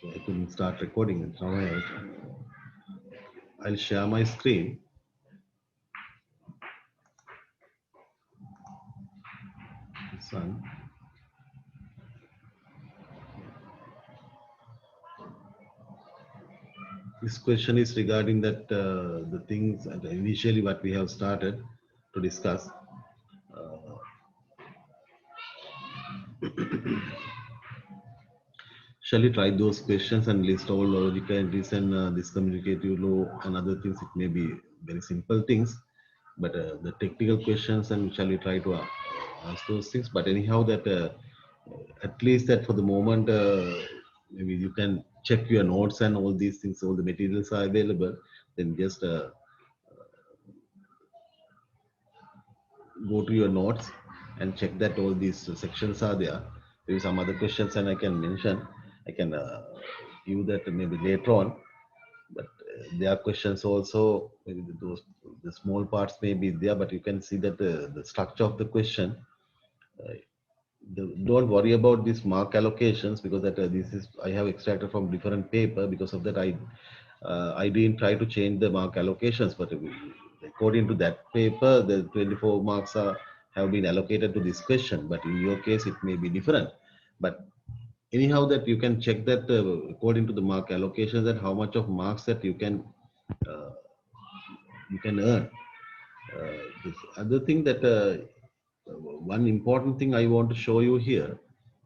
So I couldn't start recording it. Now I'll share my screen. This one. This question is regarding that the things and initially what we have started to discuss. Uh, Shall we try those questions and list all logical entities and this communicative law and other things? It may be very simple things, but the technical questions, and shall we try to ask those things? But anyhow, that at least that for the moment, maybe you can check your notes and all these things, all the materials are available. Then just go to your notes and check that all these sections are there. There is some other questions, and I can mention. I can give that maybe later on. But there are questions also. Maybe those the small parts may be there, but you can see that the structure of the question. Uh, don't worry about these mark allocations because that this is I have extracted from different paper. Because of that, I didn't try to change the mark allocations, but according to that paper, the 24 marks are have been allocated to this question. But in your case, it may be different. But anyhow, that you can check that according to the mark allocations that how much of marks that uh, you can earn. This other thing that one important thing I want to show you here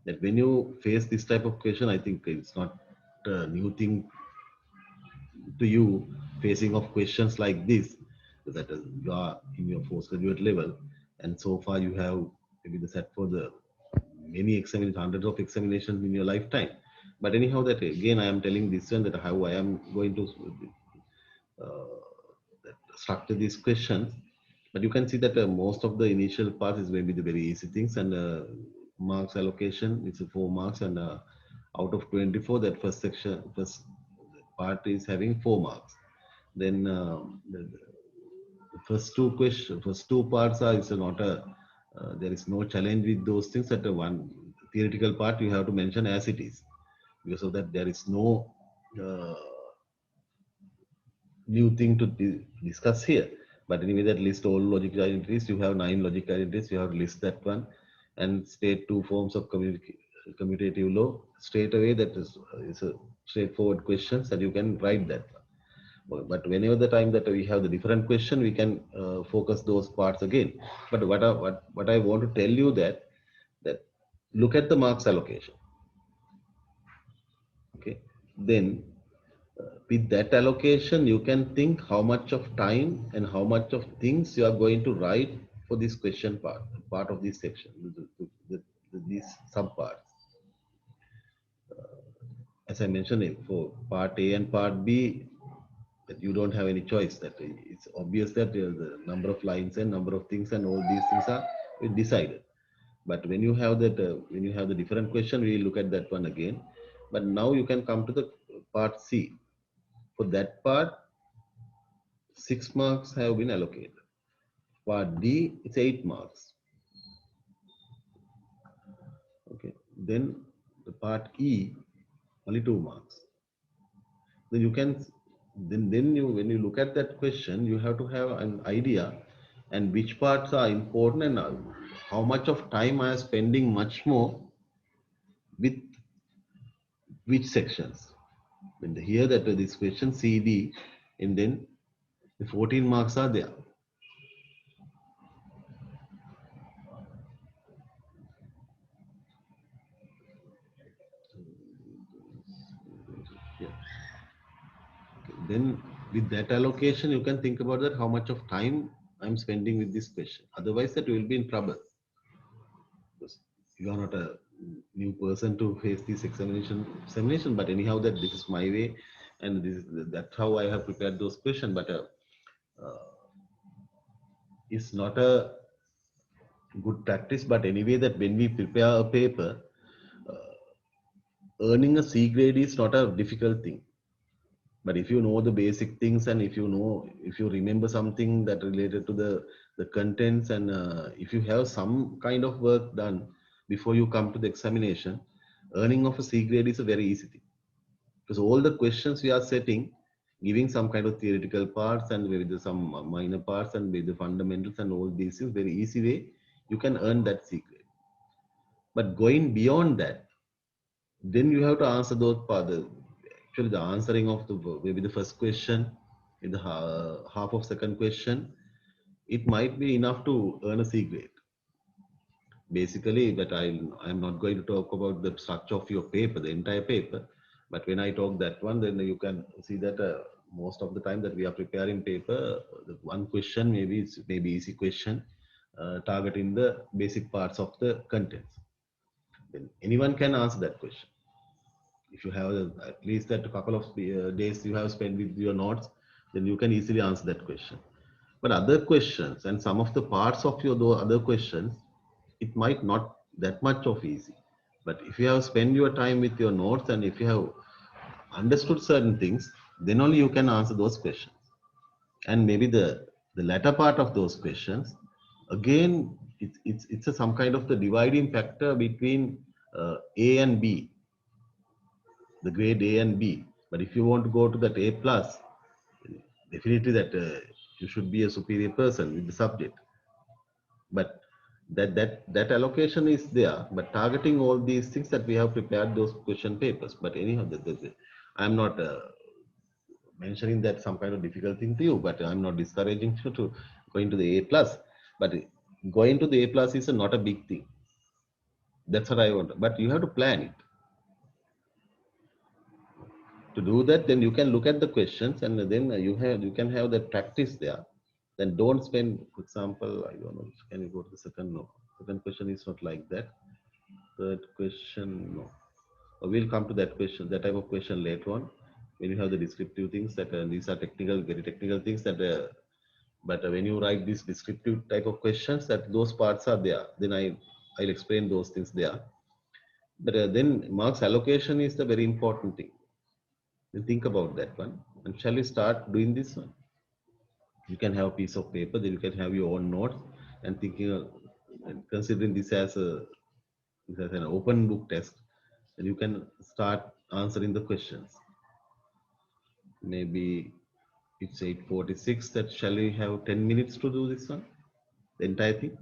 that when you face this type of question, I think it's not a new thing to you facing of questions like this that you are in your postgraduate level, and so far you have maybe the set for the many examinations, hundreds of examinations in your lifetime. But anyhow, that again I am telling this one that how I am going to uh, structure these questions. But you can see that most of the initial part is maybe the very easy things, and marks allocation is 4 marks, and out of 24, that first part is having 4 marks. Then the first two parts are is not a there is no challenge with those things. At one theoretical part, you have to mention as it is. Because of that, there is no uh, new thing to discuss here. But anyway, that list all logical identities. You have 9 logical identities. You have to list that one and state 2 forms of commutative law straight away. That is a straightforward questions that you can write that one. But whenever the time that we have the different question, we can focus those parts again. But what I want to tell you that look at the marks allocation. Okay, then with that allocation, you can think how much of time and how much of things you are going to write for this question part of this section, these subparts. As I mentioned, for part A and part B, that you don't have any choice. That it's obvious that the number of lines and number of things and all these things are decided. But when you have that, when you have the different question, we look at that one again. But now you can come to the part C. For that part, 6 marks have been allocated. Part D, it's 8 marks. Okay. Then the part E, only 2 marks. Then you can then you when you look at that question, you have to have an idea and which parts are important and how much of time I am spending much more with which sections. When they hear that this question CD, and then the 14 marks are there. Yeah. Okay. Then with that allocation, you can think about that how much of time I'm spending with this question. Otherwise, that you will be in trouble. Because you are not a new person to face this examination. But anyhow, that this is my way, and that's how I have prepared those questions. But uh, it's not a good practice. But anyway, that when we prepare a paper, earning a C grade is not a difficult thing. But if you know the basic things, and if you remember something that related to the contents, and if you have some kind of work done before you come to the examination, earning of a C grade is a very easy thing. Because all the questions we are setting, giving some kind of theoretical parts and maybe some minor parts and maybe the fundamentals and all these things, very easy way you can earn that secret. But going beyond that, then you have to answer those part. Actually, the answering of the maybe the first question, in the half of second question, it might be enough to earn a C grade. Basically, but I'm not going to talk about the structure of your paper, the entire paper. But when I talk that one, then you can see that most of the time that we are preparing paper, the one question maybe it's maybe easy question, targeting the basic parts of the contents. Then anyone can answer that question. If you have at least that a couple of days you have spent with your notes, then you can easily answer that question. But other questions and some of the parts of your other questions, it might not that much of easy. But if you have spent your time with your notes and if you have understood certain things, then only you can answer those questions. And maybe the latter part of those questions, again, it's some kind of the dividing factor between A and B, the grade A and B. But if you want to go to that A plus, definitely that you should be a superior person with the subject. But that allocation is there. But targeting all these things that we have prepared those question papers. But anyhow, I'm not mentioning that some kind of difficult thing to you, but I'm not discouraging you to go into the A plus. But going to the A plus is not a big thing. That's what I want. But you have to plan it. To do that, then you can look at the questions and then you can have that practice there. Then don't spend, for example, I don't know, can you go to the second? No. Second question is not like that. Third question, no. We'll come to that question, that type of question later on. When you have the descriptive things that these are technical, very technical things that, but when you write these descriptive type of questions, that those parts are there. Then I'll explain those things there. But then marks allocation is the very important thing. Then think about that one. And shall we start doing this one? You can have a piece of paper, then you can have your own notes and thinking, and considering this as an open book test, then you can start answering the questions. Maybe it's 8:46. That shall we have 10 minutes to do this one, the entire thing?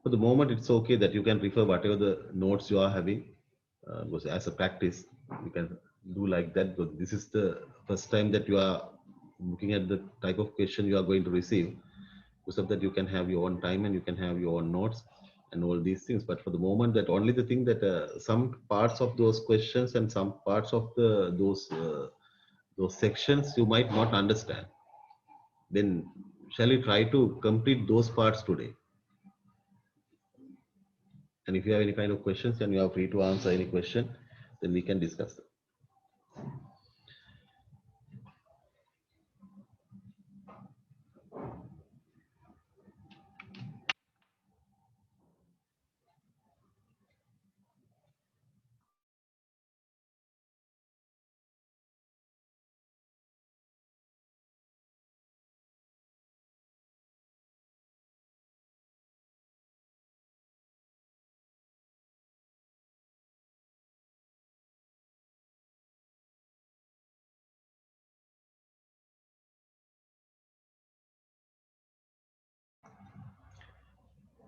For the moment, it's okay that you can refer whatever the notes you are having, because as a practice, you can do like that. Because this is the first time that you are looking at the type of question you are going to receive. Because of that, you can have your own time and you can have your own notes and all these things. But for the moment, that only the thing that some parts of those questions and some parts of those sections you might not understand. Then shall we try to complete those parts today? And if you have any kind of questions and you are free to answer any question, then we can discuss them.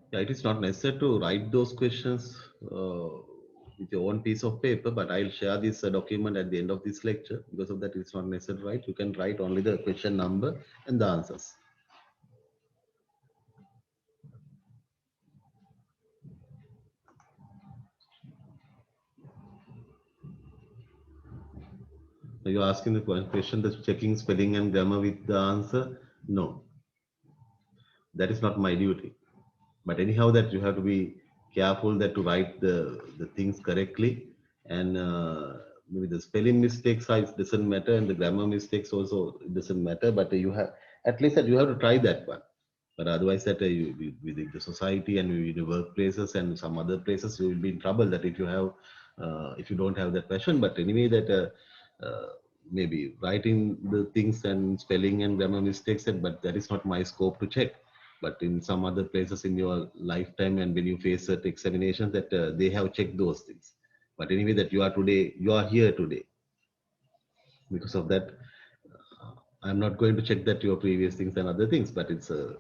Yeah, it is not necessary to write those questions with your own piece of paper, but I'll share this document at the end of this lecture. Because of that, it's not necessary to write. You can write only the question number and the answers. You're asking the question that's checking spelling and grammar with the answer. No, that is not my duty. But anyhow, that you have to be careful that to write the things correctly, and maybe the spelling mistakes it doesn't matter, and the grammar mistakes also it doesn't matter. But you have at least that you have to try that one. But otherwise, that with the society and with the workplaces and some other places, you will be in trouble. That if you have if you don't have that passion. But anyway, that maybe writing the things and spelling and grammar mistakes, but that is not my scope to check. But in some other places in your lifetime, and when you face certain examinations, that they have checked those things. But anyway, that you are today, you are here today. Because of that, I'm not going to check that your previous things and other things, but it's the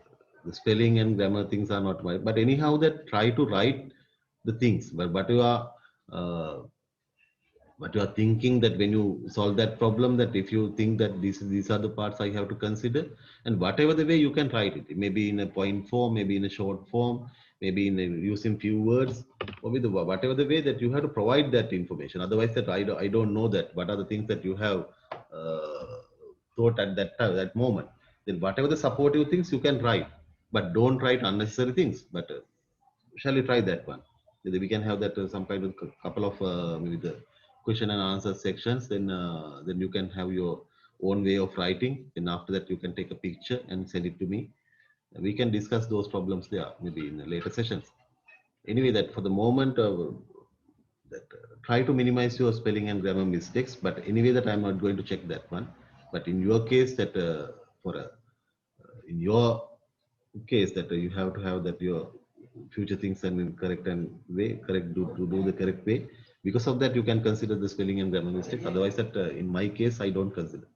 spelling and grammar things are not my. But anyhow, that try to write the things. But uh, but you are thinking that when you solve that problem, that if you think that these are the parts I have to consider, and whatever the way you can write it, maybe in a point form, maybe in a short form, maybe in a, using few words, or with the, whatever the way that you have to provide that information. Otherwise, that I don't know that what are the things that you have thought at that time, that moment. Then whatever the supportive things you can write, but don't write unnecessary things. But shall we try that one? Maybe we can have that some kind of couple of maybe the question and answer sections. Then you can have your own way of writing. Then after that, you can take a picture and send it to me. We can discuss those problems there maybe in the later sessions. Anyway, that for the moment, try to minimize your spelling and grammar mistakes. But anyway, that I'm not going to check that one. But in your case, that for in your case that you have to have that your future things and in correct and way correct to do the correct way. Because of that, you can consider the spelling and grammar mistakes. Otherwise, that in my case, I don't consider.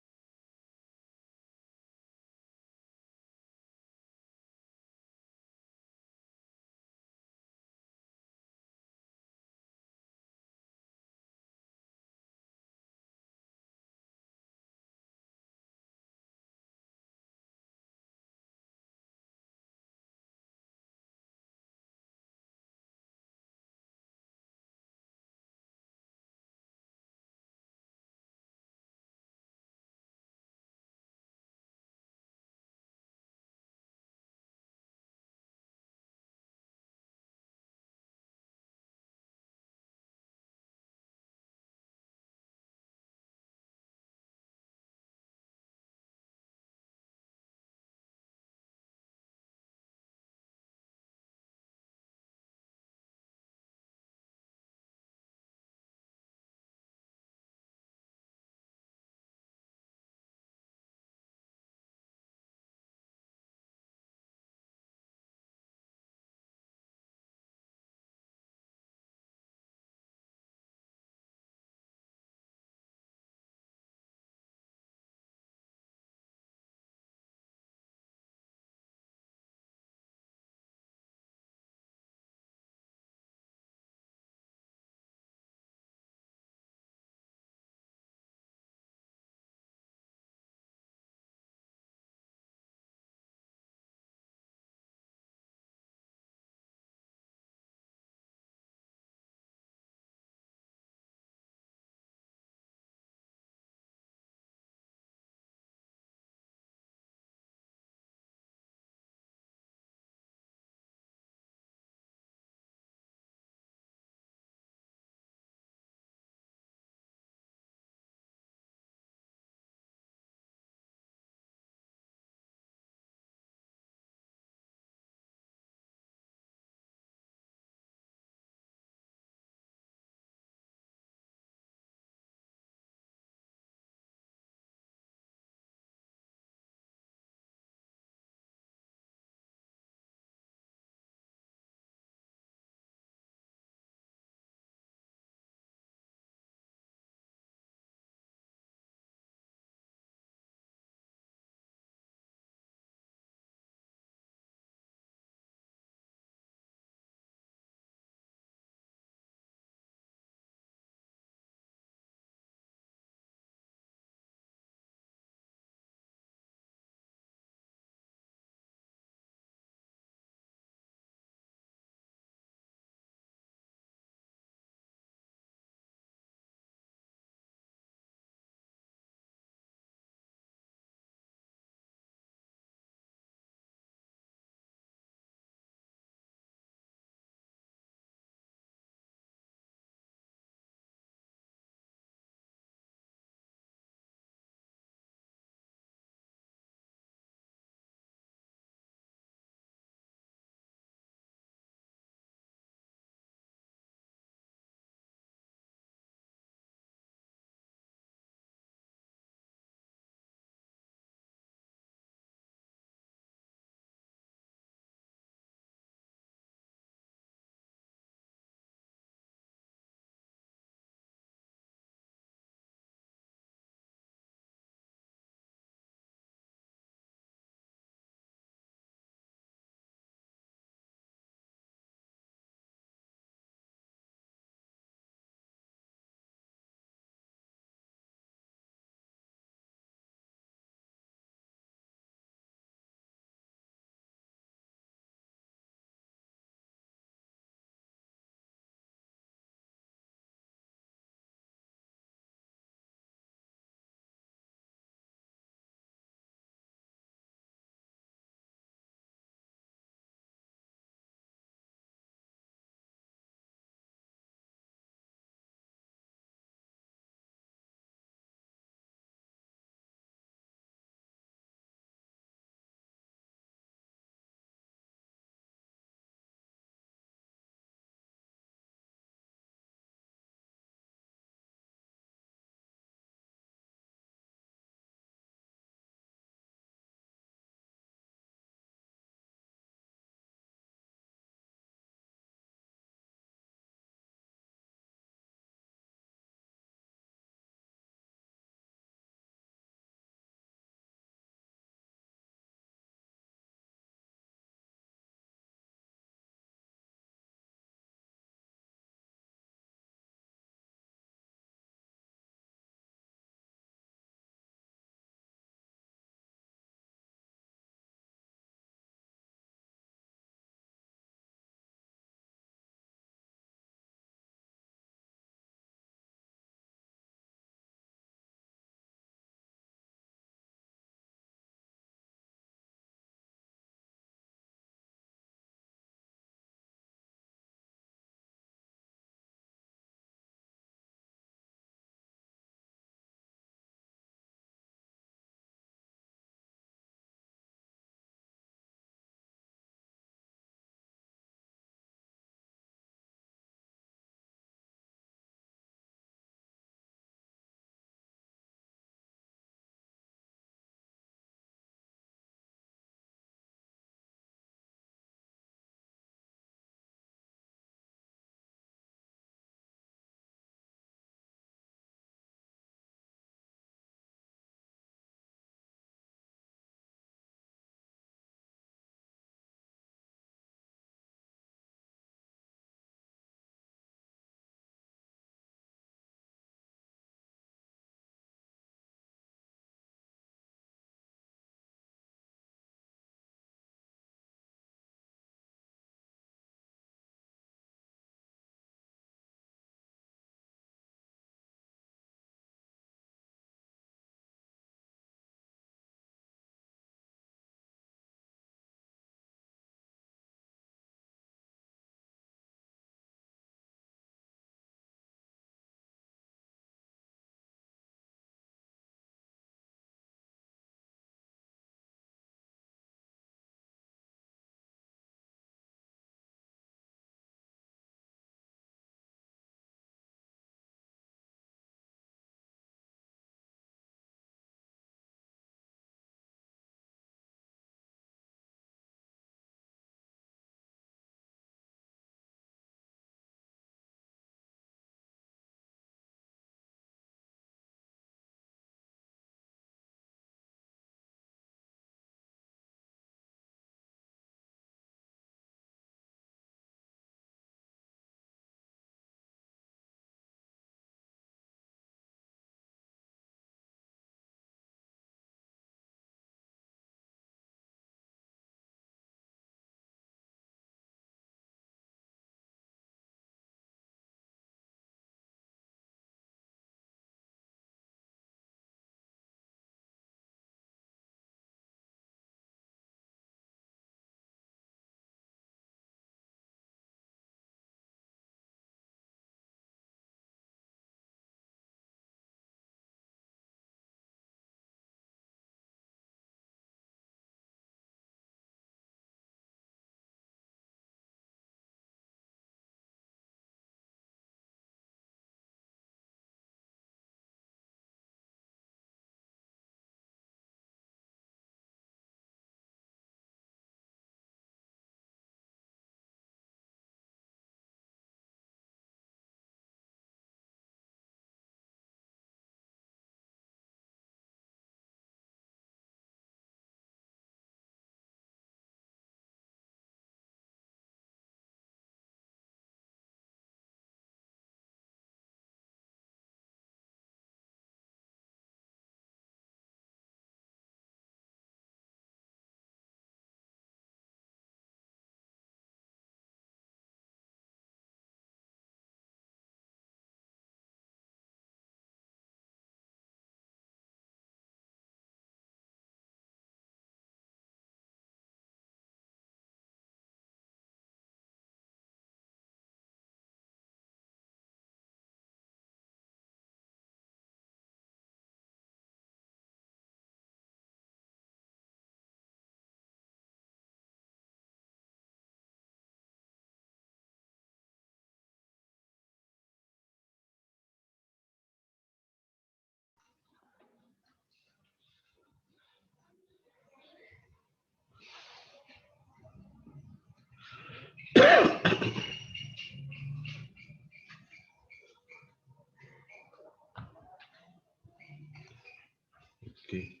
Okay.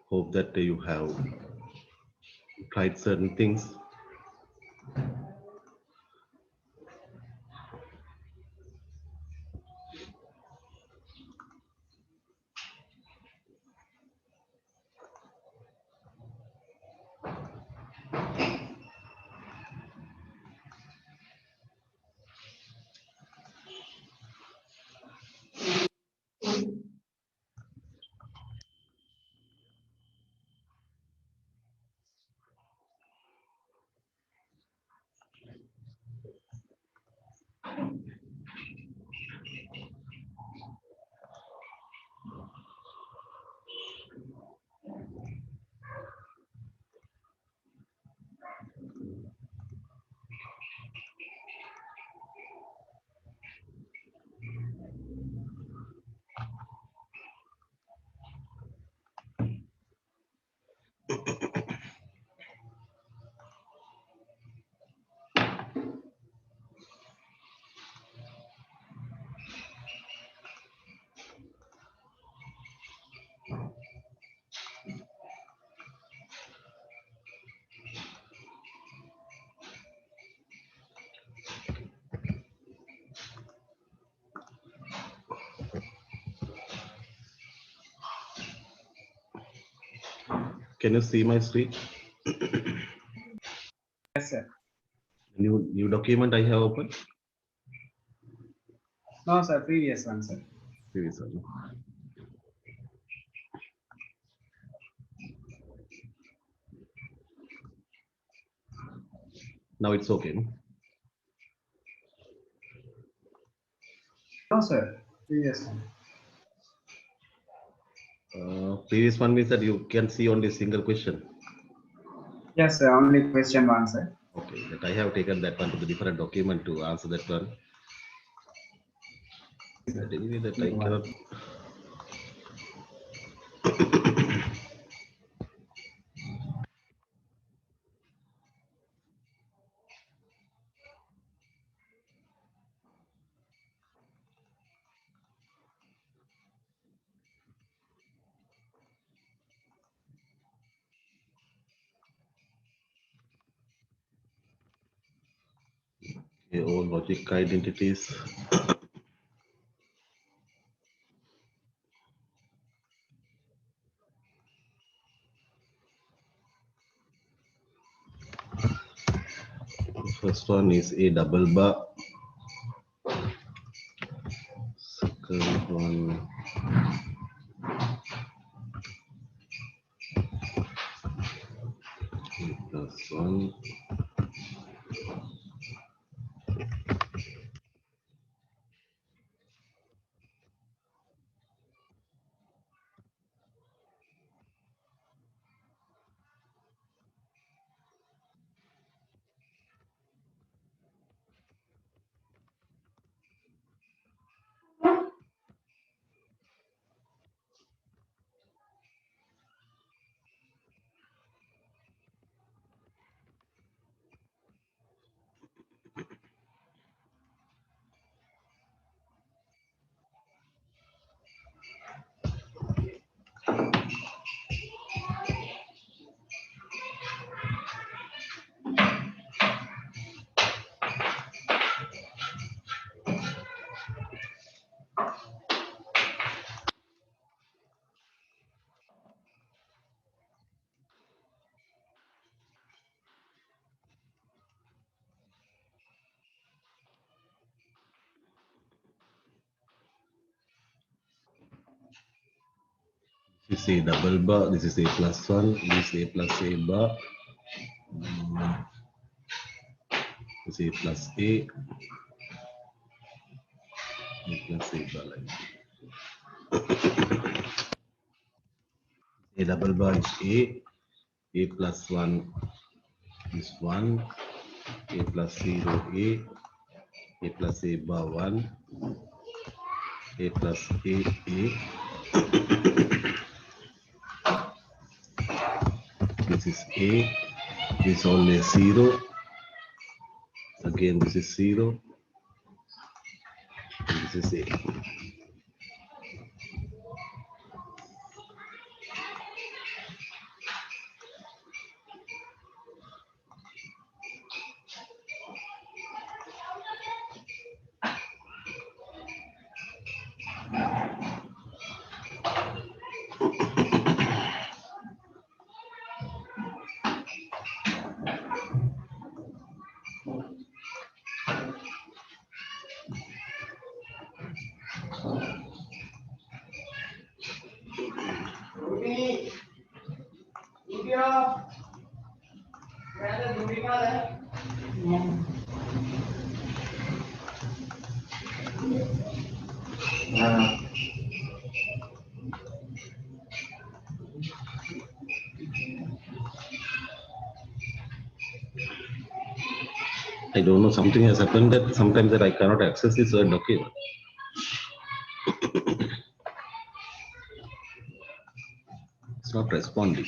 Hope that you have tried certain things. Can you see my screen? Yes, sir. New document I have opened. No, sir. Previous one, sir. Previous one. Now it's okay. No? No, sir. Previous one. Previous one means that you can see only single question. Yes, sir. Only question one, sir. Okay, that I have taken that one to the different document to answer that one. But anyway, that I cannot. Okay, all logic identities. First one is a double bar. Second one. A plus one. This is a double bar. This is a plus one. This is a plus a bar. This is a plus a. Plus a bar like a double bar is a plus one is one, a plus zero a plus a bar one, a plus a. This is a, this is only zero, Again, this is 0. And this is A. I don't know, something has happened that sometimes that I cannot access this Word document. It's not responding.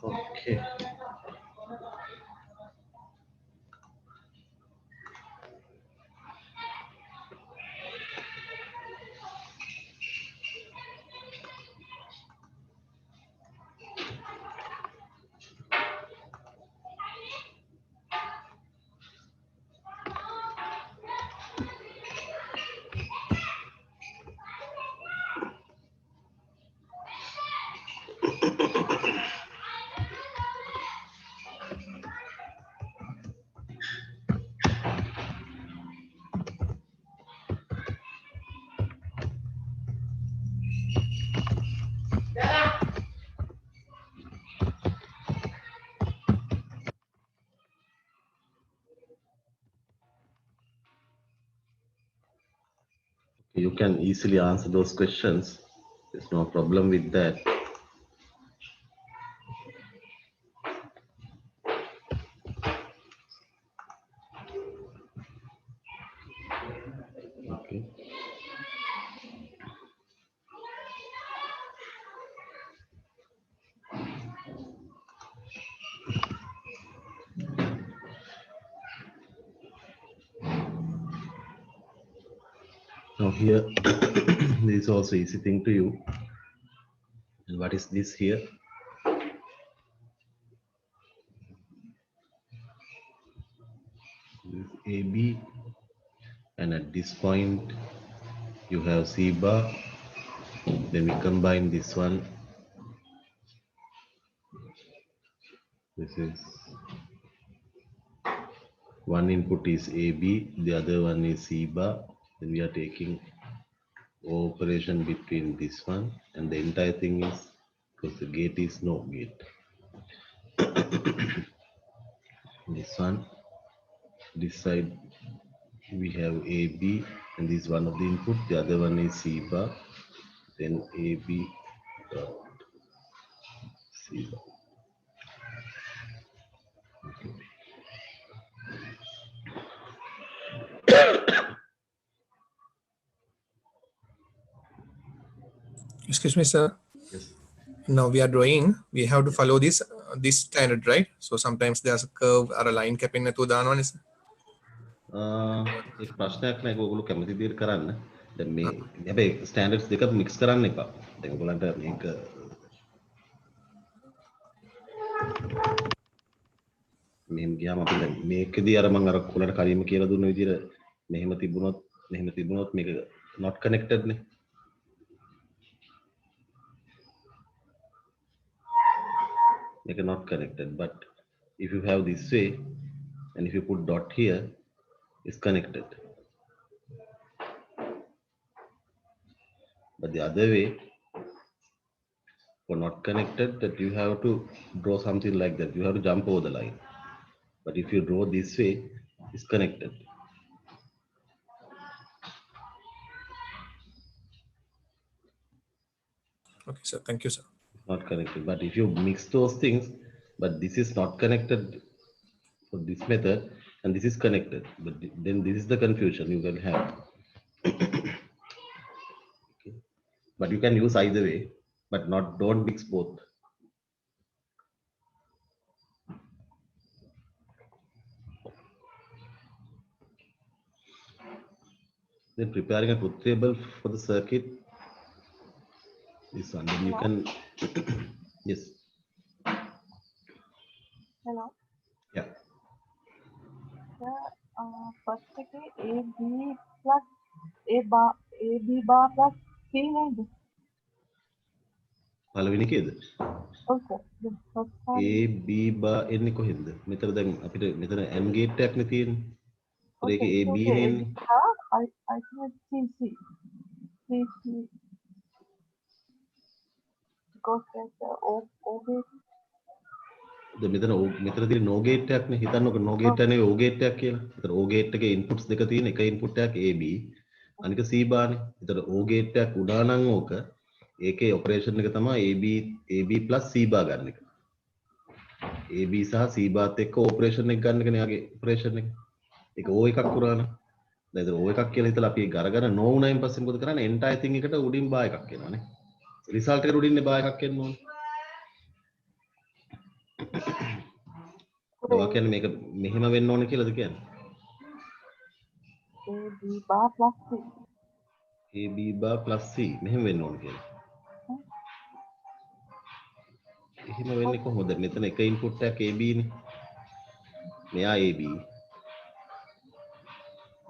Okay. You can easily answer those questions. There's no problem with that. Okay. Now here, this is also easy thing to you. And what is this here? This is AB, and at this point you have C bar. Then we combine this one. This is one input is AB, the other one is C bar. Then we are taking operation between this one, and the entire thing is, because the gate is no gate. This one, this side we have AB, and this is one of the input, the other one is C bar, then AB dot C bar. Excuse me, sir. Yes. Now we are drawing. We have to follow this this standard, right? So sometimes there's a curve or a line capping නැතුව දානවනේ sir. ඒක ප්‍රශ්නයක් නෑ ඔයගොල්ලෝ කැමති විදිහට කරන්න. දැන් මේ හැබැයි ස්ටෑන්ඩඩ්ස් දෙක මික්ස් කරන්න එපා. දැන් ඔයගොල්ලන්ට මේක මෙහෙම ගියාම අපි දැන් මේකෙදී අර මම අර ඔයගොල්ලන්ට කලින්ම කියලා දුන්න විදිහට මෙහෙම තිබුණොත් මේක not connected නේ. Make not connected, but if you have this way and if you put dot here, it's connected. But the other way, for not connected, that you have to draw something like that. You have to jump over the line. But if you draw this way, it's connected. Okay sir, thank you sir. Not connected, but if you mix those things, but this is not connected for this method and this is connected, but then this is the confusion you can have. Okay. But you can use either way, but don't mix both. Then preparing a truth table for the circuit. This one, then you can yes. Hello. Yeah. First එකේ AB plus AB bar plus C නේද? පළවෙනි එකේද? ඔව් sir. A B bar එන්නේ කොහෙන්ද? මෙතන දැන් අපිට මෙතන AND gate එකක් නේ තියෙන්නේ. ඒකේ A B නේ එන්නේ. I think CC. Because that's O gate. දැන් මෙතන තියෙන no gate එකක් නේ. හිතන්නකො no gate එක නෙවෙයි O gate එකක් කියලා. ඒතර O gate එකේ inputs දෙක තියෙන එක input එකක් AB අනික C bar නේ. ඒතර O gate එකක් උඩා නම් ඕක ඒකේ operation එක තමයි AB plus C bar ගන්න එක. AB සහ C bar එක්ක operation එක ගන්න එකනේ යාගේ operation එක. ඒක O එකක් පුරා නම්. දැන් ඒතර O එකක් කියලා හිතලා අපි ඒක අරගෙන no වුණායින් පස්සේ මොකද කරන්නේ? entire thing එකට උඩින් bar එකක් එනවානේ. result එකට උඩින් bar එකක් එන්න ඕනේ. ඔයා කියන්නේ මේක මෙහෙම වෙන්න ඕනේ කියලාද කියන්නේ? AB bar plus C. AB bar plus C මෙහෙම වෙන්න ඕනේ කියලා. එහෙම වෙන්නේ කොහොමද? මෙතන එක ඉන්පුට් එකක් AB නේ. මෙයා AB.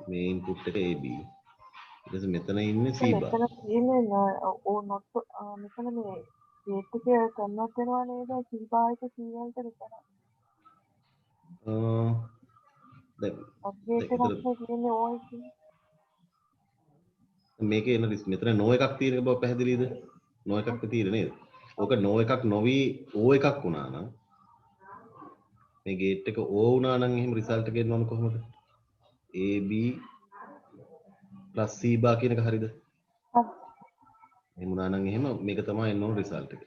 මේ ඉන්පුට් එක AB. ඊට පස්සේ මෙතන ඉන්නේ C bar. මෙතන තියෙන්නේ not මෙතන මේ gate එකේ convert වෙනවා නේද? C bar එක C වලට විතර. දැන් gate එකක් තියෙන්නේ O එකේ. මේකේ එන මෙතන no එකක් තියෙන බව පැහැදිලිද? no එකක් තියෙන්නේ නේද? ඕක no එකක් නොවි O එකක් වුණා නම් මේ gate එක O වුණා නම් එහෙම result එක එන්න ඕන කොහොමද? AB plus C bar කියන එක හරියද? එහෙම වුණා නම් එහෙම මේක තමයි එන්න ඕන result එක.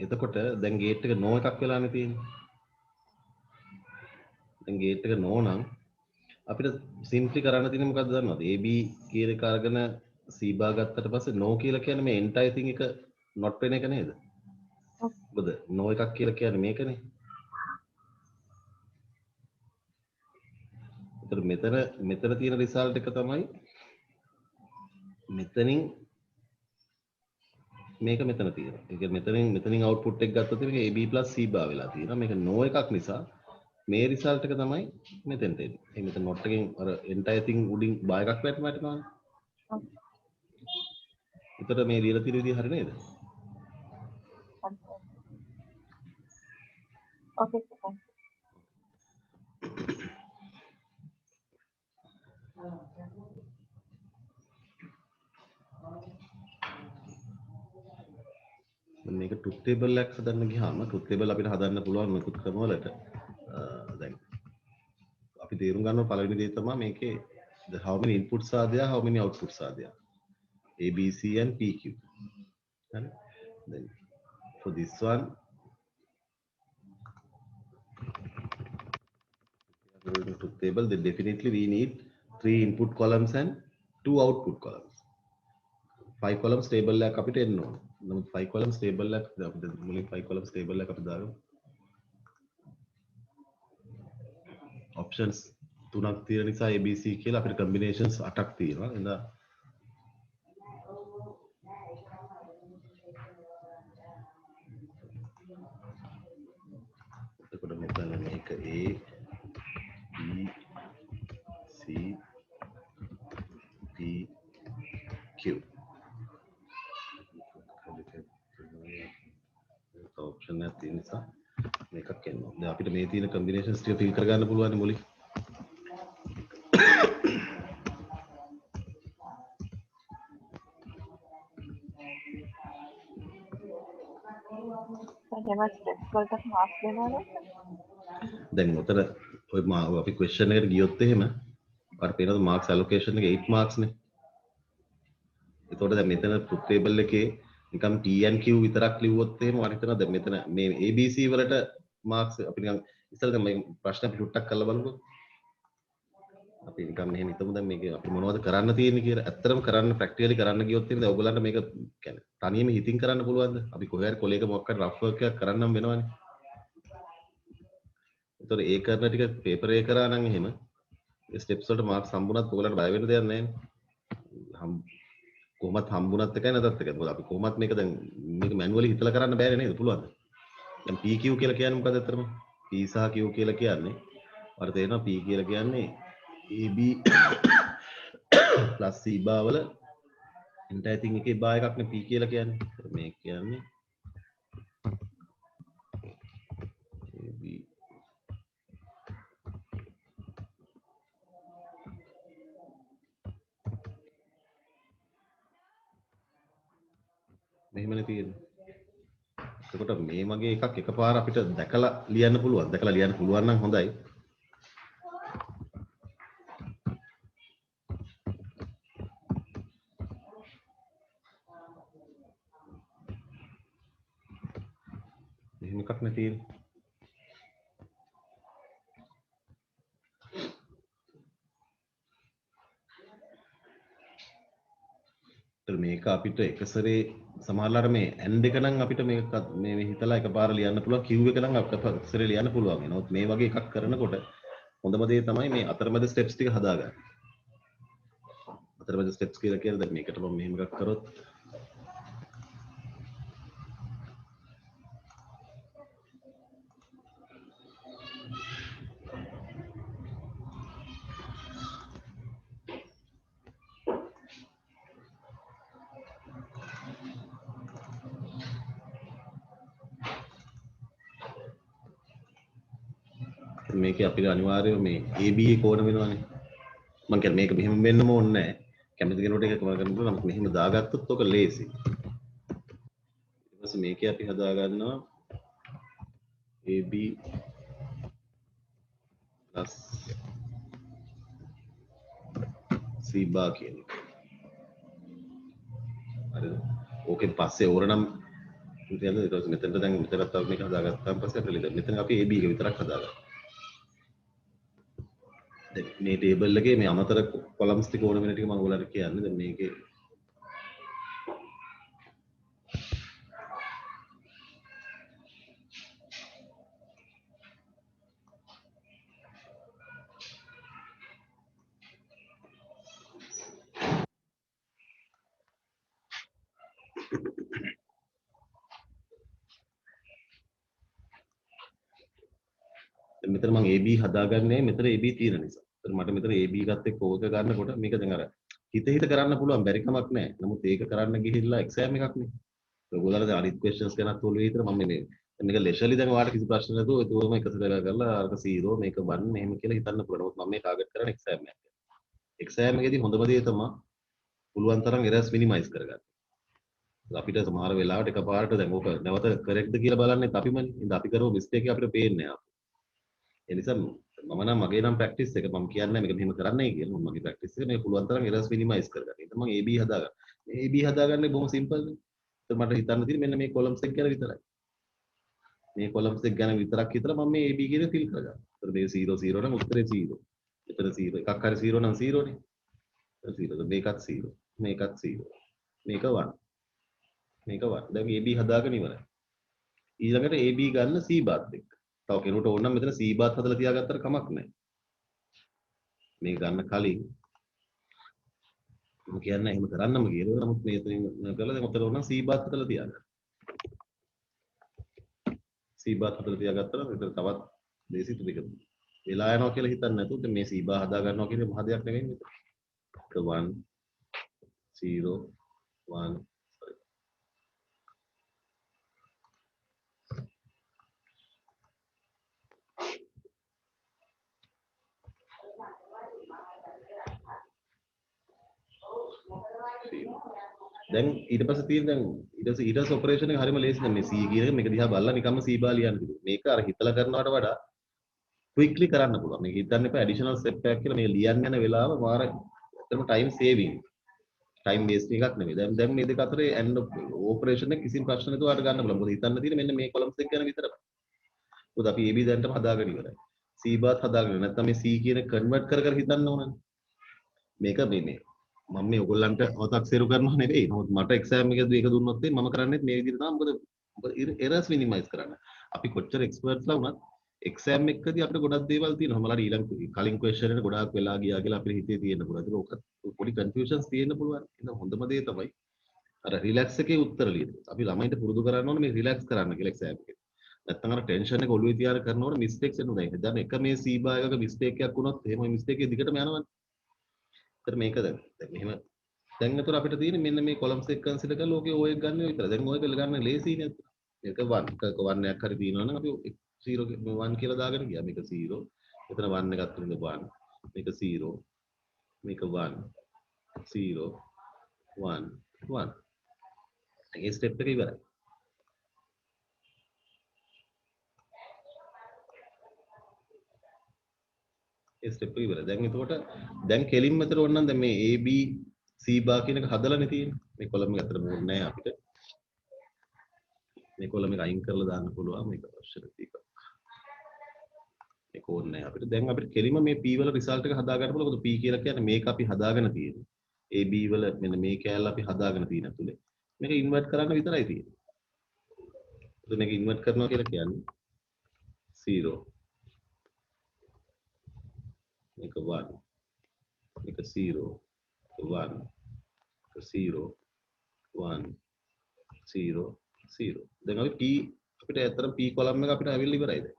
එතකොට දැන් gate එක no එකක් වෙලානේ තියෙන්නේ. දැන් gate එක no නම් අපිට simply කරන්න තියෙන්නේ මොකක්ද දන්නවද? AB කියන එක අරගෙන C bar ගත්තට පස්සේ no කියලා කියන්නේ මේ entire thing එක not වෙන එක නේද? මොකද no එකක් කියලා කියන්නේ මේකනේ. ඒතර මෙතන තියෙන result එක තමයි මෙතනින් මේක මෙතන තියෙනවා. ඒ කියන්නේ මෙතනින් output එක ගත්තොත් මේක AB plus C bar වෙලා තියෙනවා. මේක no එකක් නිසා මේ result එක තමයි මෙතෙන්ට එන්නේ. ඒ මෙතන not එකෙන් අර entire thing උඩින් bar එකක් වැටෙනවානේ. ඒතර මේ ලියලා තියෙන විදිහ හරි නේද? Okay. මේක truth table එකක් හදන්න ගියාම truth table අපිට හදන්න පුළුවන් මොකුත් ක්‍රම වලට දැන් අපි තේරුම් ගන්න පළවෙනි දේ තමයි මේකේ how many inputs are there, how many outputs are there, A, B, C and PQ. And then for this one truth table, then definitely we need 3 input columns and 2 output columns. 5 columns table එකක් අපිට එන්න ඕන. නම් 5 columns table එකක් අපිට මුලින් 5 columns table එකක් අපි දාගමු. options 3ක් තියෙන නිසා ABC කියලා අපිට combinations 8ක් තියෙනවා. එහෙනම් එතකොට මෙතන මේක A B C D Q option එකක් තියෙන නිසා මේකක් එනවා. දැන් අපිට මේ තියෙන combinations ටික fill කරගන්න පුළුවන් නේ මුලින්. එහෙම ස්ටෙප්ස් වලට මාක්ස් දෙනවනේ. දැන් උතර ඔය අපි question එකට ගියොත් එහෙම අපිට පේනවා marks allocation එක 8 marks නේ. එතකොට දැන් මෙතන truth table එකේ නිකම් T and Q විතරක් ලිව්වොත් එහෙම මම හිතනවා දැන් මෙතන මේ ABC වලට marks අපි නිකන් ඉස්සෙල්ලා දැන් මේ ප්‍රශ්න අපි ටුට්ටක් කරලා බලමුකෝ. අපි නිකන් මෙහෙම හිතමු දැන් මේක අපි මොනවද කරන්න තියෙන්නේ කියලා. ඇත්තටම කරන්න ප්‍රැක්ටිකලි කරන්න ගියොත් එහෙම දැන් ඔයගොල්ලන්ට මේක කියන්නේ තනියම හිතින් කරන්න පුළුවන්ද? අපි කොහේ හරි කොලේක මොකක් හරි රෆ් වර්ක් එකක් කරන්නම් වෙනවනේ. ඒතකොට ඒ කරන ටික පේපර් එක කරා නම් එහෙම ඒ ස්ටෙප්ස් වලට මාර්ක්ස් හම්බුණත් ඔයගොල්ලන්ට බය වෙන්න දෙයක් නැහැ නේ. කොහොමත් හම්බුණත් එකයි නැතත් එකයි. මොකද අපි කොහොමත් මේක දැන් මේක මැනුවලි හිතලා කරන්න බෑනේ නේද? පුළුවන්ද? දැන් PQ කියලා කියන්නේ මොකද අතරම? P සහ Q කියලා කියන්නේ අර තේරෙනවා P කියලා කියන්නේ AB plus C bar වල entire thing එකේ bar එකක් නේ P කියලා කියන්නේ. මේ කියන්නේ AB මෙහෙමනේ තියෙන්නේ. එතකොට මේ වගේ එකක් එකපාර අපිට දැකලා ලියන්න පුළුවන්. දැකලා ලියන්න පුළුවන් නම් හොඳයි. මෙහෙම එකක් නේ තියෙන්නේ. මේක අපිට එක සැරේ සමහරවල්ලාට මේ end එක නම් අපිට මේක මේ හිතලා එකපාර ලියන්න පුළුවන් Q එක නම් අපිට එක සැරේ ලියන්න පුළුවන්. නමුත් මේ වගේ එකක් කරනකොට හොඳම දේ තමයි මේ අතරමැද ස්ටෙප්ස් ටික හදාගන්න. අතරමැද ස්ටෙප්ස් කියලා කියන්නේ දැන් මේකට මම මෙහෙම එකක් කරොත් මේක අපිට අනිවාර්යයෙන් මේ AB කෝණ වෙනවානේ. මම කියන්නේ මේක මෙහෙම වෙන්නම ඕනේ නැහැ. කැමති කෙනෙකුට ඒක කරන්න පුළුවන්. නමුත් මෙහෙම දාගත්තොත් ඔක ලේසි. ඊට පස්සේ මේකේ අපි හදා ගන්නවා AB plus C bar කියන එක. හරිද? ඕකෙන් පස්සේ ඕරනම් ඉතින් ඊට පස්සේ මෙතනට දැන් මෙතනත් තව මේක හදාගත්තාන් පස්සේ අපිට මෙතන අපි AB එක විතරක් හදාගන්නවා. මේ ටේබල් එකේ මේ අමතර කොලම්ස් ටික ඕන වෙන ටික මම ඔයාලට කියන්නේ. දැන් මේකේ මෙතන මම AB හදාගන්නේ මෙතන AB තියෙන නිසා. ඒතර මට මෙතන AB එකත් එක්ක ඕක ගන්නකොට මේක දැන් අර හිත කරන්න පුළුවන් බැරි කමක් නැහැ. නමුත් ඒක කරන්න ගිහිල්ලා එක්සෑම් එකක් නේ. ඔයගොල්ලන්ට අනිත් questions ගැනත් ඔළුවේ විතර මම මේ මේක ලෙෂර්ලි දැන් ඔයාලට කිසි ප්‍රශ්න නැතුව ඒකම එකතු කරලා අරක 0 මේක 1 එහෙම කියලා හිතන්න පුළුවන්. නමුත් මම මේ ටාගට් කරන්නේ එක්සෑම් එකක්. එක්සෑම් එකේදී හොඳම දේ තමයි පුළුවන් තරම් errors minimize කරගන්න. අපිට සමහර වෙලාවට එකපාරට දැන් ඕක නැවත correct ද කියලා බලන්නේ අපිමනේ. ඉතින් අපි කරව mistake එක අපිට පේන්නේ නැහැ. ඒ නිසා මම නම් මගේ නම් ප්‍රැක්ටිස් එක මම කියන්නේ මේක මෙහෙම කරන්නයි කියලා. මම මගේ ප්‍රැක්ටිස් එක මේ පුළුවන් තරම් errors minimize කරගන්න. ඒක මම AB හදාගන්න. මේ AB හදාගන්නේ බොහොම සිම්පල් නේ. ඒත් මට හිතන්න තියෙන්නේ මෙන්න මේ columns එක ගැන විතරයි. මේ columns එක ගැන විතරක් හිතලා මම මේ AB කියන fill කරගන්නවා. ඒතර මේ 0 0 නම් උත්තරේ 0. එතන 0 එකක් හරි 0 නම් 0 නේ. 0 මේකත් 0. මේකත් 0. මේක 1. මේක 1. දැන් AB හදාගෙන ඉවරයි. ඊළඟට AB ගන්න C බාත් එක්ක. තව කෙනෙකුට ඕන නම් මෙතන C බාත් හදලා තියාගත්තට කමක් නැහැ. මේක ගන්න කලින් මම කියන්නේ එහෙම කරන්නම කියලා. නමුත් මේ එතනින් කරලා දැන් උතර උනා C බාත් හදලා තියන්න. C බාත් හදලා තියාගත්තා නම් විතර තවත් දේශිත දෙක වෙලා යනවා කියලා හිතන්නේ නැතුව මේ C බා හදා ගන්නවා කියන්නේ මහ දෙයක් නෙවෙයි මේක. 1 0 1 දැන් ඊට පස්සේ තියෙන දැන් ඊට පස්සේ ඔපරේෂන් එක හරියම ලේසි. දැන් මේ C කියන එක මේක දිහා බලලා නිකම්ම C බා ලියන්න කිව්වා. මේක අර හිතලා කරනවට වඩා quickly කරන්න පුළුවන්. මේක හිතන්න එපා additional step එකක් කියලා. මේ ලියන්න යන වෙලාව මාර ඇත්තටම time saving. time wasting එකක් නෙමෙයි. දැන් මේ දෙක අතරේ and operation එක කිසිම ප්‍රශ්න නැතුව අර ගන්න පුළුවන්. මොකද හිතන්න තියෙන්නේ මෙන්න මේ columns එක ගැන විතරයි. මොකද අපි AB දැන්ටම හදාගෙන ඉවරයි. C බාත් හදාගෙන නැත්නම් මේ C කියන convert කර කර හිතන්න ඕනනේ. මේක මේ මම මේ ඔයගොල්ලන්ට අව탁සේරු කරනවා නෙවෙයි. නමුත් මට එක්සෑම් එකේදී ඒක දුන්නොත් මම කරන්නේ මේ විදිහට තමයි. මොකද එරර්ස් මිනිමයිස් කරන්න. අපි කොච්චර එක්ස්පර්ට්ස්ලා වුණත් එක්සෑම් එකකදී අපිට ගොඩක් දේවල් තියෙනවා. මලට ඊළඟ කලින් ක්වෙස්චන් එකට ගොඩාක් වෙලා ගියා කියලා අපේ හිතේ තියෙන්න පුළුවන්. ඒක පොඩි කන්ෆියුෂන්ස් තියෙන්න පුළුවන්. එහෙනම් හොඳම දේ තමයි අර රිලැක්ස් එකේ උත්තර ලියන. අපි ළමයින්ට පුරුදු කරන්න ඕනේ මේ රිලැක්ස් කරන්න කියලා එක්සෑම් එකේ. නැත්නම් අර ටෙන්ෂන් එක ඔළුවේ තියාගෙන කරනකොට මිස්ටේක්ස් එනවා. දැන් එක මේ C බා එකක මිස්ටේක් එකක් වුණොත් එහෙම මිස්ටේක් එක දිගටම යනවනේ. ඒතර මේක දැන් මෙහෙම දැන් අතර අපිට තියෙන්නේ මෙන්න මේ කොලම්ස් එක කන්සිඩර් කරලා ඕකේ OA එක ගන්න විතරයි. දැන් OA එක ගන්න ලේසියිනේ. මේක 1 එකක 1 එකක් හරි තියෙනවා නම් අපි 0 1 කියලා දාගෙන ගියා. මේක 0. එතන 1 එකක් තුනද 1. මේක 0. මේක 1 0 1 1. ඒ ස්ටෙප් එක ඉවරයි. ඒ ස්ටෙප් එක ඉවරයි. දැන් එතකොට දැන් කෙලින්ම මෙතන ඕනනම් දැන් මේ AB C බා කියන එක හදලානේ තියෙන්නේ. මේ කොලම් එක අතර මෝඩ් නැහැ අපිට. මේ කොලම් එක අයින් කරලා දාන්න පුළුවන්. මේක අවශ්‍ය නැති එකක්. ඒක ඕනේ නැහැ අපිට. දැන් අපිට කෙලින්ම මේ P වල රිසල්ට් එක හදා ගන්න පුළුවන්. මොකද P කියලා කියන්නේ මේක අපි හදාගෙන තියෙන්නේ. AB වල මෙන්න මේ කෑල්ල අපි හදාගෙන තියෙන ඇතුලේ. මේක ඉන්වර්ට් කරන්න විතරයි තියෙන්නේ. එතකොට මේක ඉන්වර්ට් කරනවා කියලා කියන්නේ 0 මේක 1 මේක 0 1 0 1 0 0. දැන් අපි P අපිට ඇත්තටම P කොලම් එක අපිට ඇවිල්ලා ඉවරයි දැන්.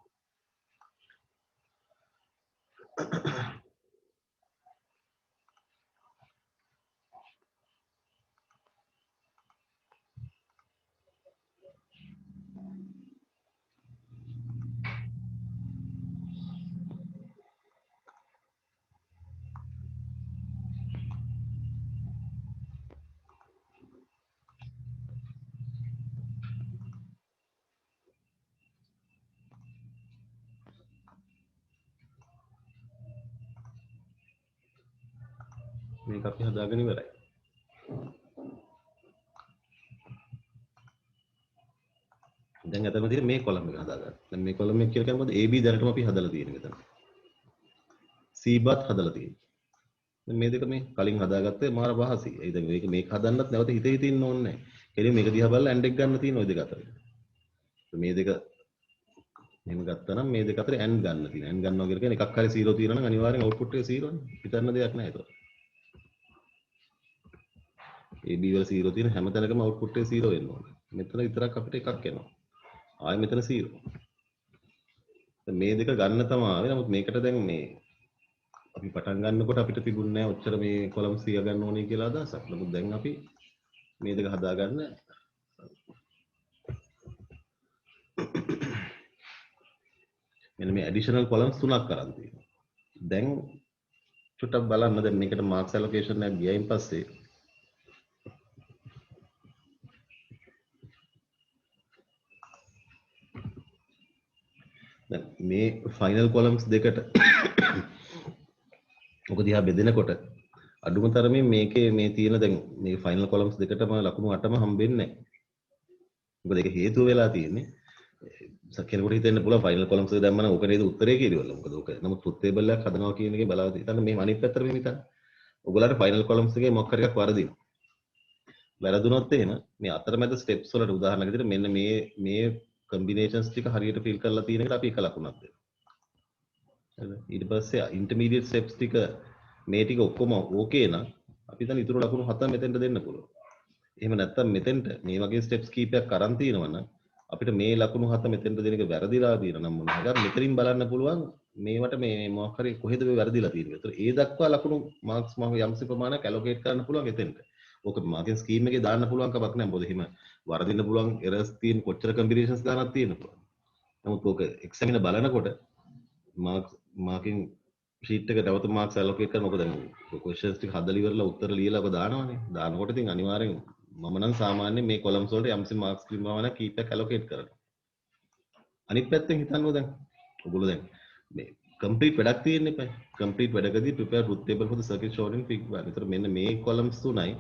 මේක අපි හදාගෙන ඉවරයි. දැන් අතන තියෙන මේ කොලම් එක හදාගන්න. දැන් මේ කොලම් එක කියලා කියන්නේ මොකද? AB දැනටම අපි හදලා තියෙන එක තමයි. C බත් හදලා තියෙන්නේ. දැන් මේ දෙක මේ කලින් හදාගත්තේ මාර පහසි. ඒ දැන් මේක හදන්නත් නැවත හිතේ හිතින්න ඕනේ නැහැ. කෙලින් මේක දිහා බලලා ඇන්ඩ් එක ගන්න තියෙන ওই දෙක අතර. මේ දෙක මෙහෙම ගත්තා නම් මේ දෙක අතර ඇන්ඩ් ගන්න තියෙන. ඇන්ඩ් ගන්නවා කියලා කියන්නේ එකක් හරි 0 තියෙනවා නම් අනිවාර්යෙන් අවුට්පුට් එක 0 නේ. හිතන්න දෙයක් නැහැ ඒක. AB වල 0 තියෙන හැම තැනකම අවුට්පුට් එක 0 වෙන්න ඕනේ. මෙතන විතරක් අපිට එකක් එනවා. ආයෙ මෙතන 0. දැන් මේ දෙක ගන්න තමයි ආවේ. නමුත් මේකට දැන් මේ අපි පටන් ගන්නකොට අපිට තිබුණේ නැහැ ඔච්චර මේ කොලම් 100 ගන්න ඕනේ කියලා අදහසක්. නමුත් දැන් අපි මේ දෙක හදාගන්න මෙන්න මේ ඇඩිෂනල් කොලම්ස් 3ක් කරන් තියෙනවා. දැන් චුට්ටක් බලන්න දැන් මේකට මාක්ස් ඇලොකේෂන් එකක් ගියයින් පස්සේ දැන් මේ ෆයිනල් කොලම්ස් දෙකට ඔක දිහා බෙදෙනකොට අඩුම තරමේ මේකේ මේ තියෙන දැන් මේ ෆයිනල් කොලම්ස් දෙකටම ලකුණු 8ම හම්බෙන්නේ නැහැ. මොකද ඒක හේතුව වෙලා තියෙන්නේ කෙනෙකුට හිතෙන්න පුළුවන් ෆයිනල් කොලම්ස් එක දැම්මම ඕක නේද උත්තරේ කියලා. මොකද ඕක නමුත් ට්‍රුත් ටේබල් එකක් හදනවා කියන එකේ බලාගෙන හිතන්න මේ අනිත් පැත්තට මෙහෙම හිතන්න. ඔයගොල්ලන්ට ෆයිනල් කොලම්ස් එකේ මොකක් හරි එකක් වරදිනවා. වැරදුනොත් එහෙම මේ අතරමැද ස්ටෙප්ස් වලට උදාහරණයක් විදිහට මෙන්න මේ කම්බිනේෂන්ස් ටික හරියට ෆිල් කරලා තියෙන එකට අපි එක ලකුණක් දෙනවා. හරිද? ඊට පස්සේ ඉන්ටර්මීඩියට් ස්ටෙප්ස් ටික මේ ටික ඔක්කොම ඕකේ නම් අපි දැන් ඊටු ලකුණු 7 මෙතෙන්ට දෙන්න පුළුවන්. එහෙම නැත්නම් මෙතෙන්ට මේ වගේ ස්ටෙප්ස් කීපයක් අරන් තියෙනවා නම් අපිට මේ ලකුණු 7 මෙතෙන්ට දෙන එක වැරදිලා තියෙනවා නම් මොනවා හරි මෙතනින් බලන්න පුළුවන් මේවට මේ මොකක් හරි කොහෙද මේ වැරදිලා තියෙන්නේ. ඒතර ඒ දක්වා ලකුණු මාක්ස් මම යම්සි ප්‍රමාණයක් ඇලොකේට් කරන්න පුළුවන් එතෙන්ට. ඕක මාකින් ස්කීම් එකේ දාන්න පුළුවන් කමක් නැහැ. මොකද එහෙම වරදින්න පුළුවන් එරර්ස් තියෙන කොච්චර කම්බිනේෂන්ස් ගන්නක් තියෙන්න පුළුවන්. නමුත් ඕක එක්සැමිනර් බලනකොට මාකින් ෂීට් එක නැවත මාක්ස් ඇලොකේට් කරන මොකද දැන් ක්වෙස්චන්ස් ටික හදලා ඉවරලා උත්තර ලියලා ඔබ දානවනේ. දානකොට ඉතින් අනිවාර්යෙන් මම නම් සාමාන්‍යයෙන් මේ කොලම්ස් වලට යම්සි මාක්ස් ප්‍රමාණයක් කීපයක් ඇලොකේට් කරනවා. අනිත් පැත්තෙන් හිතන්නකෝ දැන් ඔයගොල්ලෝ දැන් මේ කම්ප්ලීට් වැඩක් තියෙන්න එපා. කම්ප්ලීට් වැඩකදී prepare truth table for the circuit showed in fig 1. ඒතර මෙන්න මේ කොලම්ස් තුනයි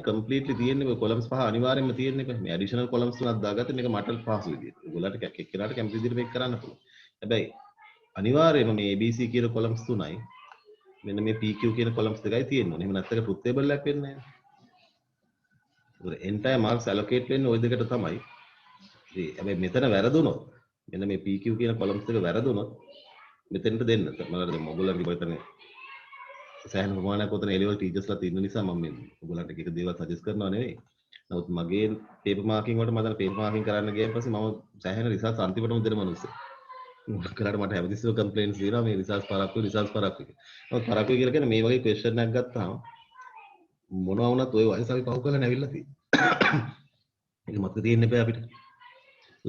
කම්ප්ලීට්ලි තියෙන්නේ. ඔය කොලම්ස් පහ අනිවාර්යෙන්ම තියෙන්න එපා. මේ ඇඩිෂනල් කොලම්ස් තුනක් දාගත්ත මේක මට පහසු විදියට. ඔයගොල්ලන්ට එක්කෙනාට කැමති විදියට මේක කරන්න පුළුවන්. හැබැයි අනිවාර්යයෙන්ම මේ ABC කියන කොලම්ස් තුනයි මෙන්න මේ PQ කියන කොලම්ස් දෙකයි තියෙන්න ඕනේ. එහෙම නැත්නම් truth table එකක් වෙන්නේ නැහැ. ඒතර entire marks allocate වෙන්නේ ওই දෙකට තමයි. හැබැයි මෙතන වැරදුනොත් මෙන්න මේ PQ කියන කොලම්ස් දෙක වැරදුනොත් මෙතෙන්ට දෙන්න. මම දැන් ඔයගොල්ලන්ගේ හිතන්නේ සෑහෙන ප්‍රමාණයක් උතන A level teachersලා තියෙන නිසා මම මේ ඔයගොල්ලන්ට එක දේවල් සජෙස්ට් කරනවා නෙවෙයි. නමුත් මගේ paper marking වලට මම දැන් paper marking කරන්න ගියන් පස්සේ මම සෑහෙන රිසර්ච් අන්තිමටම දෙන මිනිස්සෙක්. මොකක්ද මට හැමතිස්සෙම කම්ප්ලේන්ට්ස් දෙනවා මේ රිසර්ච් පරක්කු රිසර්ච් පරක්කු කියලා. නමුත් පරක්කු කියලා කියන්නේ මේ වගේ ක්වෙස්චන් එකක් ගත්තාම මොනවා වුණත් ওই වයස අපි පහු කරලා නැවිලා තියෙනවා. ඒක මතක තියෙන්න එපා අපිට.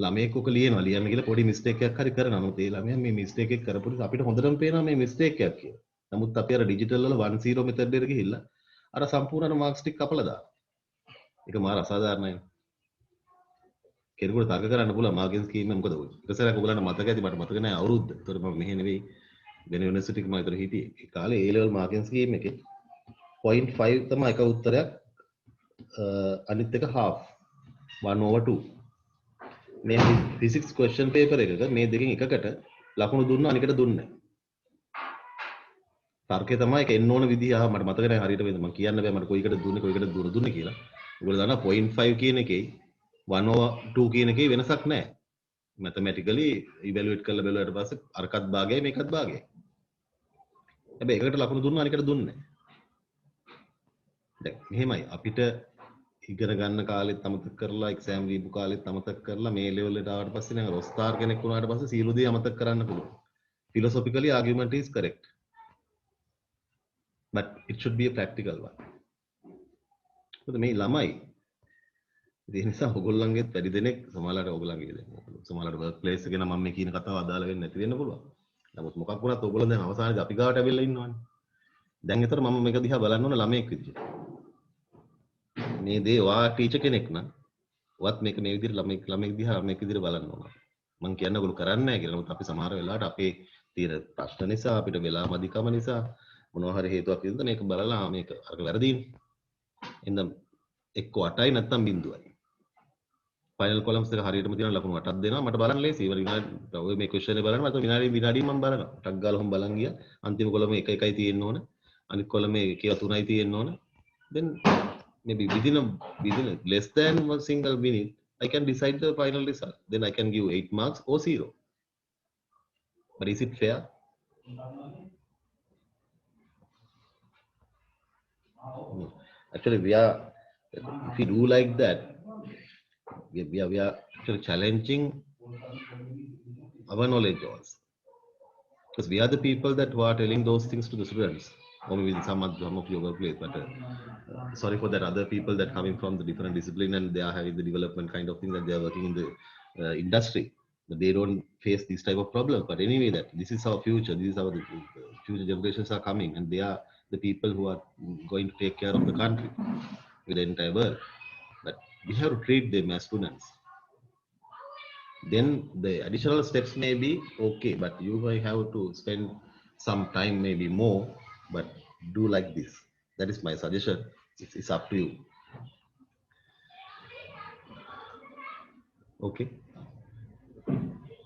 ළමයෙක් ඔක ලියනවා ලියන්න කියලා පොඩි මිස්ටේක් එකක් හරි කරනවා. නමුත් ඒ ළමයා මේ මිස්ටේක් එක කරපු නිසා අපිට හොඳටම පේනවා මේ මිස්ටේක් එකක් කියලා. නමුත් අපි අර ඩිජිටල් වල 1-0 මෙතඩ් එකට ගිහිල්ලා අර සම්පූර්ණ මාක්ස් ටික කපලා දානවා. ඒක මාර අසාධාරණයි. කෙනෙකුට තර්ක කරන්න පුළුවන් මාකින් ස්කීම් එක මොකද ඔය. ඉතසරක් ඔයගලන්ට මතක ඇති මට මතක නැහැ අවුරුද්ද. ඒතර මම මෙහෙ නෙවෙයි වෙන යුනිවර්සිටි එකක මම ඒතර හිටියේ. ඒ කාලේ A level මාකින් ස්කීම් එකේ 0.5 තමයි එක උත්තරයක් අනිත් එක half 1/2. මේ ෆිසික්ස් ක්වෙස්චන් පේපර් එකක මේ දෙකෙන් එකකට ලකුණු දුන්නා අනිකට දුන්නේ නැහැ. තර්කය තමයි ඒක එන්න ඕන විදිහ මට මතක නැහැ හරියට වෙනද මම කියන්න බෑ මට කොයිකට දුන්නේ කියලා. ඔයගොල්ලෝ දන්නා 0.5 කියන එකේ 1/2 කියන එකේ වෙනසක් නැහැ. මැතමැටිකලි ඉවැලුවේට් කරලා බලුවාට පස්සේ අරකට භාගයයි මේකත් භාගයයි. හැබැයි එකකට ලකුණු දුන්නා අනිකට දුන්නේ නැහැ. දැන් මෙහෙමයි අපිට ඉගෙන ගන්න කාලෙත් අමතක කරලා එක්සෑම් දීපු කාලෙත් අමතක කරලා මේ ලෙවල් එකට ආවට පස්සේ නම් රොස්ටාර් කෙනෙක් වුණාට පස්සේ සියලු දේ අමතක කරන්න පුළුවන්. Philosophically argument is correct. But it should be a practical one. මොකද මේ ළමයි ඒ නිසා ඔයගොල්ලන්ගෙත් වැඩි දෙනෙක් සමහරවිට ඔයගොල්ලන්ගේ සමහරවිට වර්ක් ප්ලේස් එකේ නම් මම මේ කියන කතාව අදාළ වෙන්නේ නැති වෙන්න පුළුවන්. නමුත් මොකක් වුණත් ඔයගොල්ලෝ දැන් අවසානයේදී අපි ගාවට ඇවිල්ලා ඉන්නවනේ. දැන් ඒතර මම මේක දිහා බලන්න ඕන ළමයෙක් විදිහට. මේ දේ වා ටීචර් කෙනෙක් නම් වත් මේක මේ විදිහට ළමෙක් දිහා මේක විදිහට බලන්න ඕන. මම කියන්නේ ඔයගොල්ලෝ කරන්නේ නැහැ කියලා. නමුත් අපි සමහර වෙලාවට අපේ තියෙන ප්‍රශ්න නිසා අපිට වෙලා මදිකම නිසා මොනවා හරි හේතුවක් විදිහට මේක බලලා මේක අරක වැරදීනේ. එහෙනම් එක්ක 8යි නැත්නම් 0යි. ෆයිනල් කොලම්ස් එක හරියටම තියෙන ලකුණු 8ක් දෙනවා මට බලන්න ලේසි. ඉවර විනාඩි ඔය මේ ක්වෙස්චන් එක බලන්න මට විනාඩියෙන් මම බලනවා. ටක් ගාලා ඔහොම බලන් ගියා. අන්තිම කොලමේ 1යි තියෙන්න ඕන. අනිත් කොලමේ 3යි තියෙන්න ඕන. then maybe within less than one single minute I can decide the final result. Then I can give 8 marks or 0. But is it fair? No. Actually we are, if we do like that, we are actually challenging our knowledge also, because we are the people that who are telling those things to the students, or maybe some of your workplace, but sorry for that other people that coming from the different discipline and they are having the development kind of thing that they are working in the industry, but they don't face this type of problems. But anyway, that this is our future, this is our future generations are coming, and they are the people who are going to take care of the country with the entire world. But we have to treat them as students. Then the additional steps may be okay, but you might have to spend some time, maybe more, but do like this. That is my suggestion. It's up to you. Okay.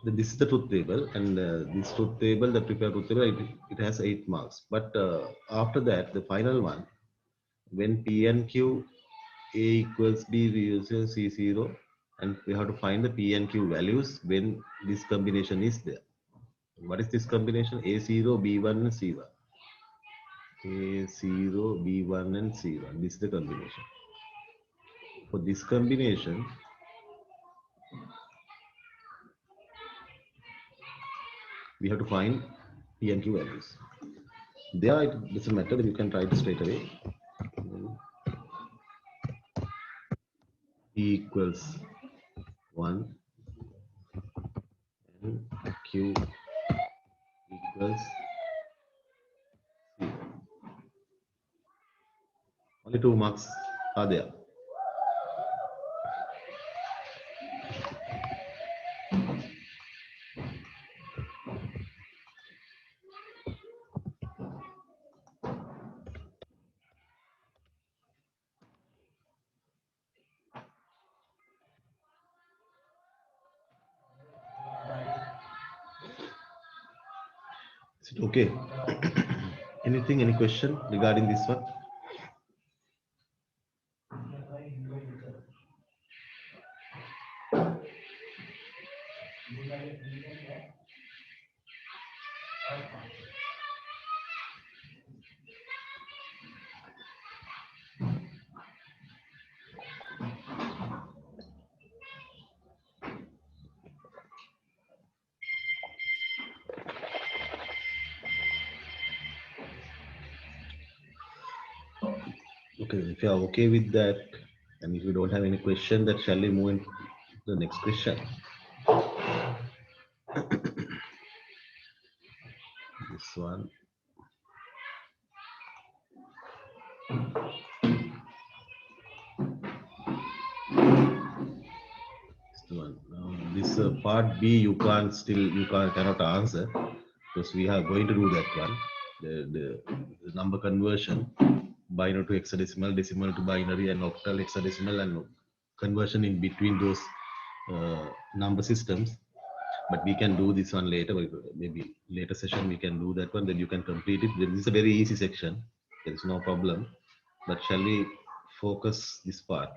Then this is the truth table, and this truth table, the prepared truth table, it has 8 marks. But after that, the final one, when P and Q A equals B, we use C0, and we have to find the P and Q values when this combination is there. What is this combination? A0, B1, and C1. A0, B1 and C1. This is the combination. For this combination, we have to find P and Q values. There it doesn't matter, you can try it straight away. P equals 1 and Q equals 0. Only 2 marks are there. Is it okay? Anything, any question regarding this one? Okay, if you are okay with that, and if you don't have any question, that shall we move into the next question? This one. This one. This part B, you cannot answer because we are going to do that one. The number conversion, binary to hexadecimal, decimal to binary, and octal hexadecimal, and conversion in between those number systems. But we can do this one later. Maybe later session we can do that one. Then you can complete it. This is a very easy section. There is no problem. But shall we focus this part?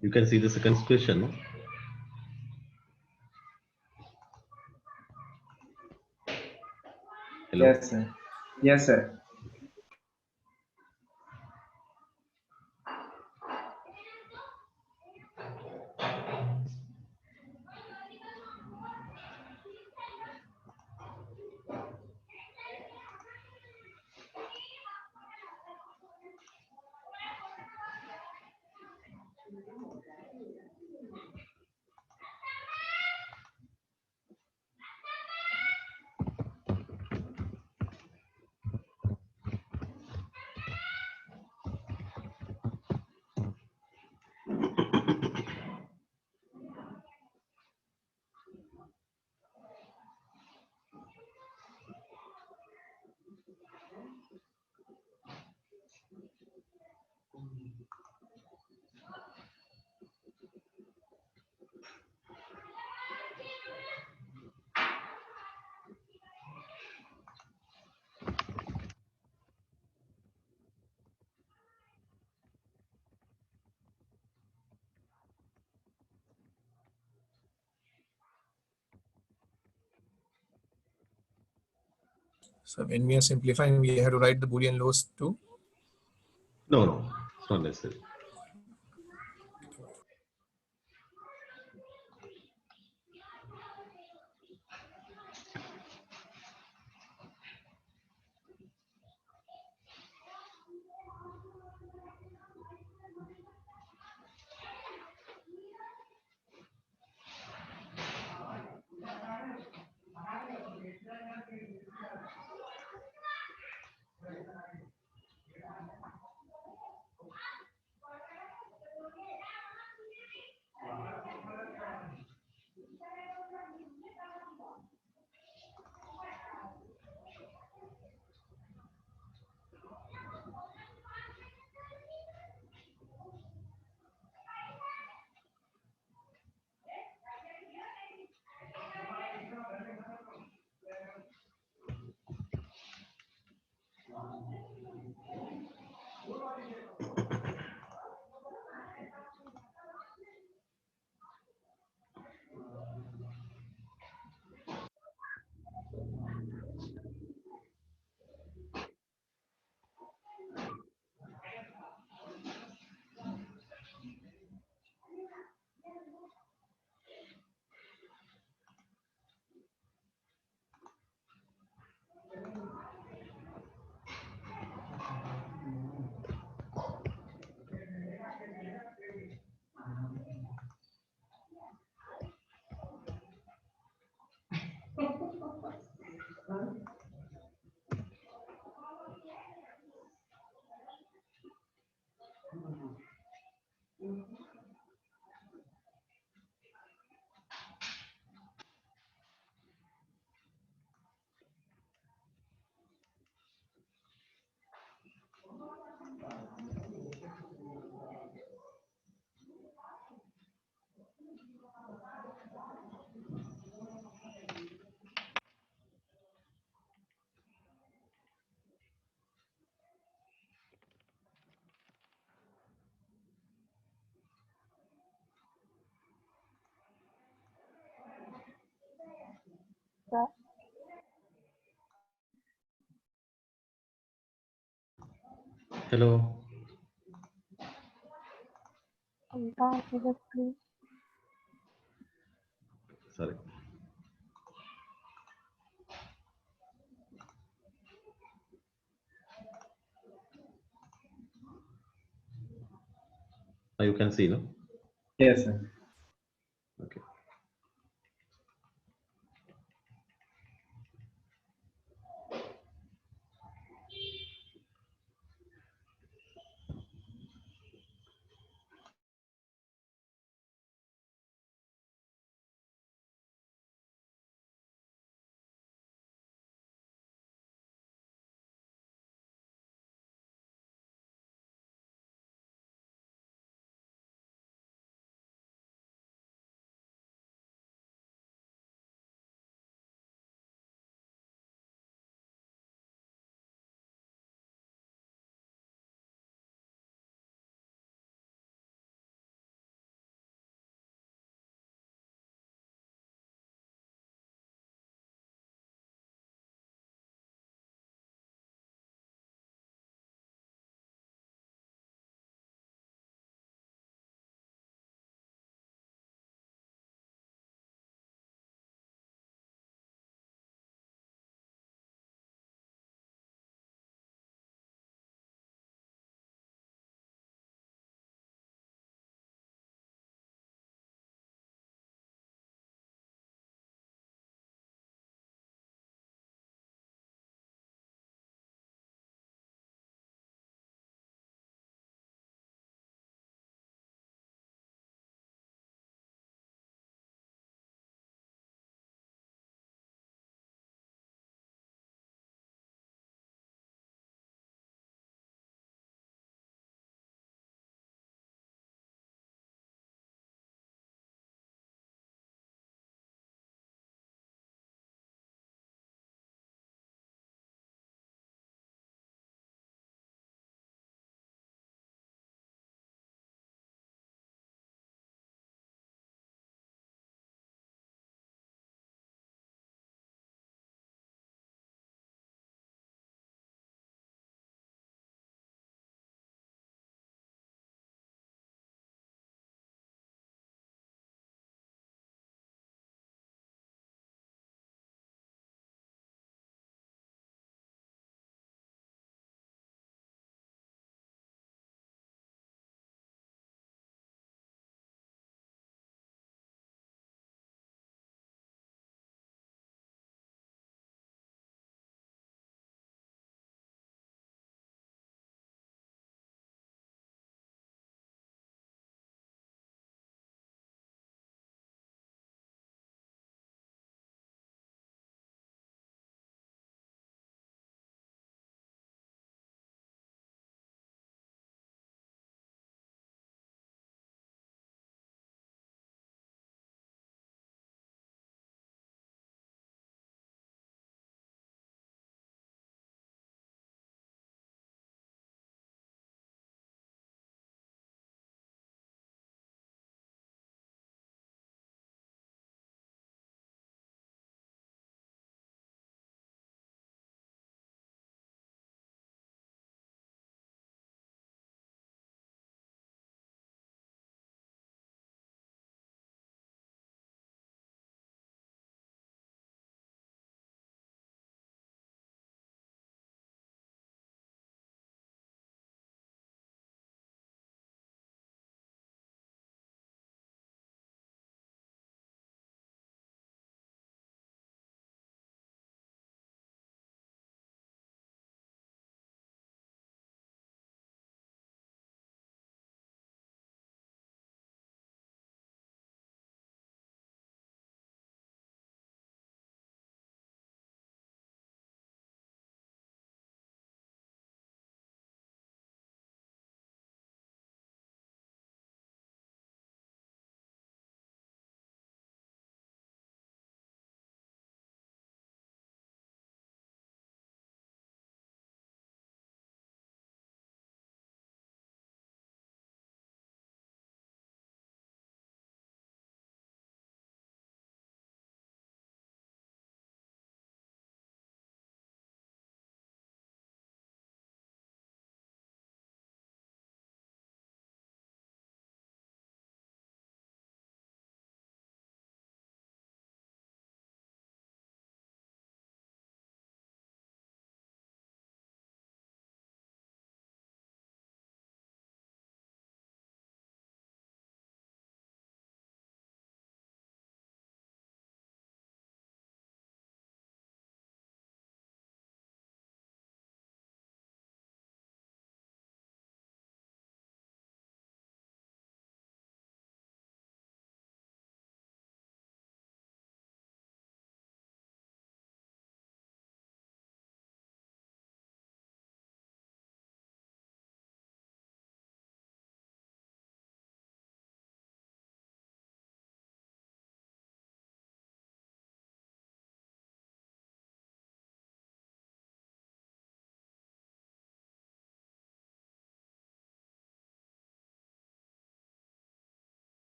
You can see the second question. No? Hello. Yes, sir. Yes, sir. So when we are simplifying, we have to write the Boolean laws too. No, no, it's not necessary. Sir, Hello. you can't see the screen. Sorry. You can see, no? Yes, sir. Okay.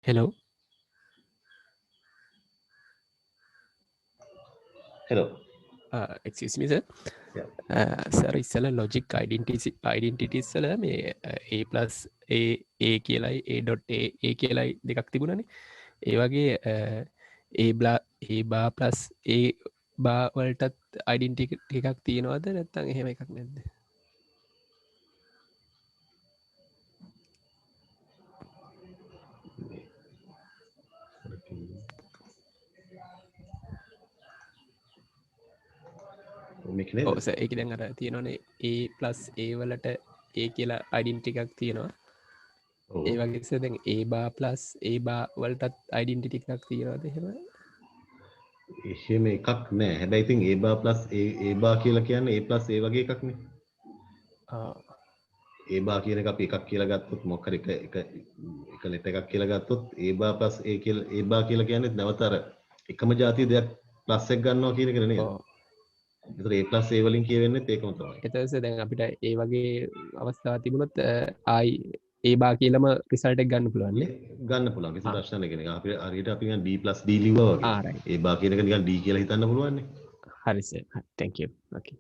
hello. Hello. Excuse me, sir. Yeah. Sir, ඉස්සල logic identity ඉස්සල මේ a plus a කියලයි a කියලයි දෙකක් තිබුණනේ. ඒ වගේ a බා plus a බා වලටත් identity එකක් තියෙනවද නැත්නම් එහෙම එකක් නැද්ද? මේක නේද? ඔව් සර්, ඒක දැන් අර තියෙනවනේ a plus a වලට a කියලා identity එකක් තියෙනවා. ඔව්. ඒ වගේ සර් දැන් a බා plus a බා වලටත් identity එකක් තියෙනවද එහෙම? එහෙම එකක් නෑ. හැබැයි ඉතින් a bar plus a bar කියලා කියන්නේ a plus a වගේ එකක් නේ. a bar කියන එක අපි එකක් කියලා ගත්තොත් මොකක් හරි එක ලෙටර් එකක් කියලා ගත්තොත් a bar plus a bar කියලා කියන්නේ නැවත අර එකම જાතිය දෙයක් ප්ලස් එක ගන්නවා කියන එක නේද? ඔව්. ඒතර a plus a වලින් කියවෙන්නේත් ඒකම තමයි. එතකොට සර් දැන් අපිට ඒ වගේ අවස්ථා තිබුණොත් ආයි a බා කියලාම රිසල්ට් එක ගන්න පුළුවන් නේ? ගන්න පුළුවන් කිසි ප්‍රශ්නයක් නැහැ. කියන්නේ අපි හරියට අපි නිකන් d plus d ලිව්වා වගේ. right. a bar කියන එක නිකන් d කියලා හිතන්න පුළුවන් නේ. හරි sir. thank you. okay.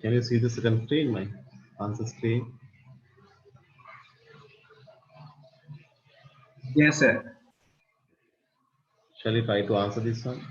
Can you see the second screen, my answer screen? Yes, sir. Shall we try to answer this one?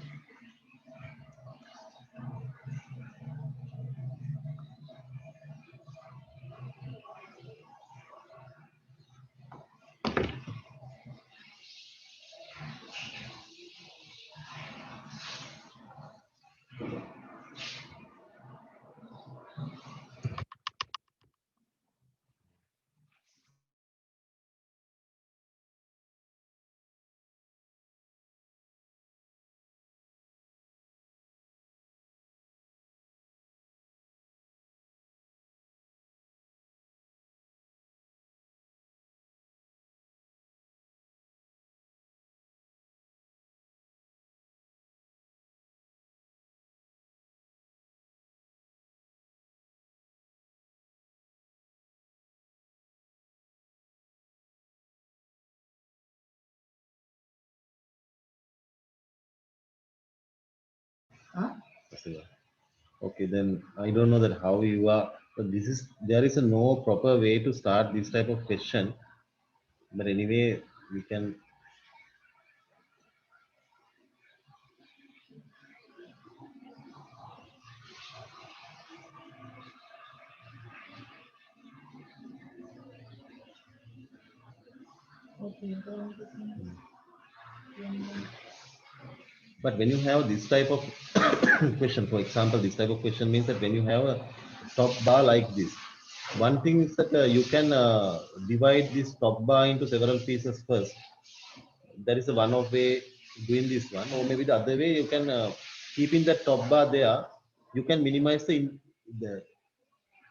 Okay, then I don't know that how you are, but this is, there is a no proper way to start this type of question. But anyway, we can. But when you have this type of question, for example, this type of question means that when you have a top bar like this, one thing is that you can divide this top bar into several pieces first. That is a one of way doing this one, or maybe the other way you can keeping the top bar there. You can minimize the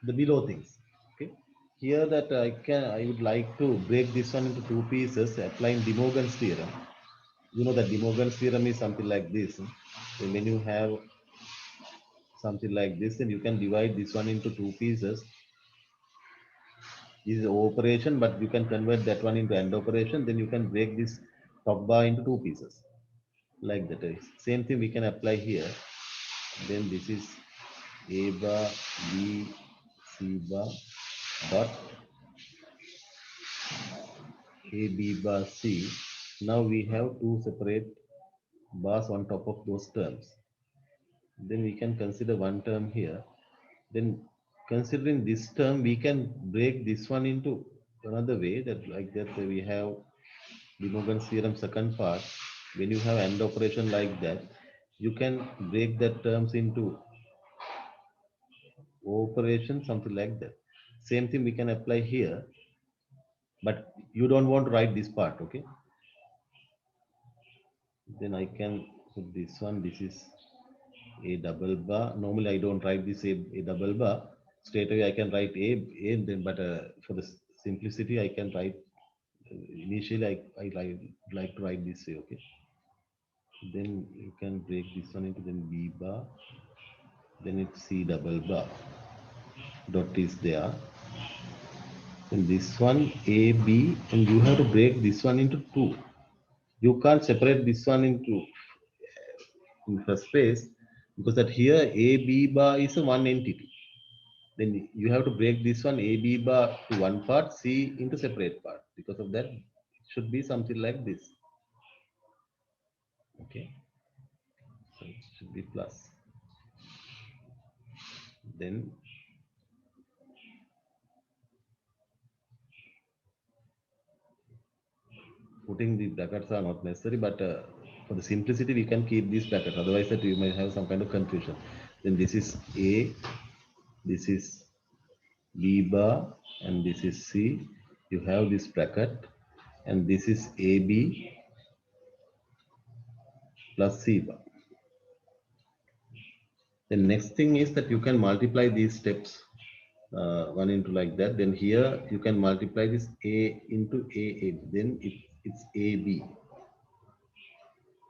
the below things. Okay. Here that I would like to break this one into two pieces, applying De Morgan's theorem. You know that De Morgan's theorem is something like this. So when you have something like this, then you can divide this one into two pieces. This is operation, but you can convert that one into AND operation. Then you can break this top bar into two pieces, like that. Same thing we can apply here. Then this is A bar, B, C bar, dot A, B bar, C. Now we have two separate bars on top of those terms. Then we can consider one term here. Then considering this term, we can break this one into another way, that like that we have De Morgan's theorem second part. When you have AND operation like that, you can break that terms into operation, something like that. Same thing we can apply here, but you don't want to write this part, okay? Then I can put this one. This is A double bar. Normally I don't write this A double bar. Straight away I can write A, then, but for the simplicity I can write, initially I like to write this way, okay? Then you can break this one into then B bar, then it's C double bar. Dot is there. Then this one A, B, and you have to break this one into two. You can't separate this one into in first place, because that here A, B bar is a one entity. Then you have to break this one A, B bar to one part, C into separate part. Because of that, it should be something like this. Okay. So it should be plus. Then putting the brackets are not necessary, but for the simplicity, we can keep these brackets. Otherwise, that you may have some kind of confusion. Then this is A, this is B bar, and this is C. You have this bracket, and this is AB plus C bar. The next thing is that you can multiply these steps one into like that. Then here you can multiply this A into AA. Then it's AB.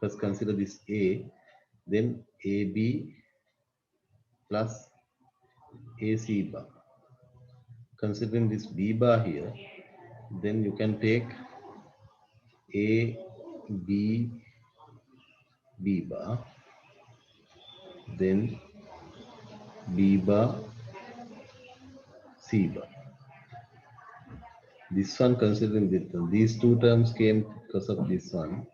First consider this A, then AB plus AC bar. Considering this B bar here, then you can take A, B, B bar, then B bar, C bar. This one considering these two terms came because of this one,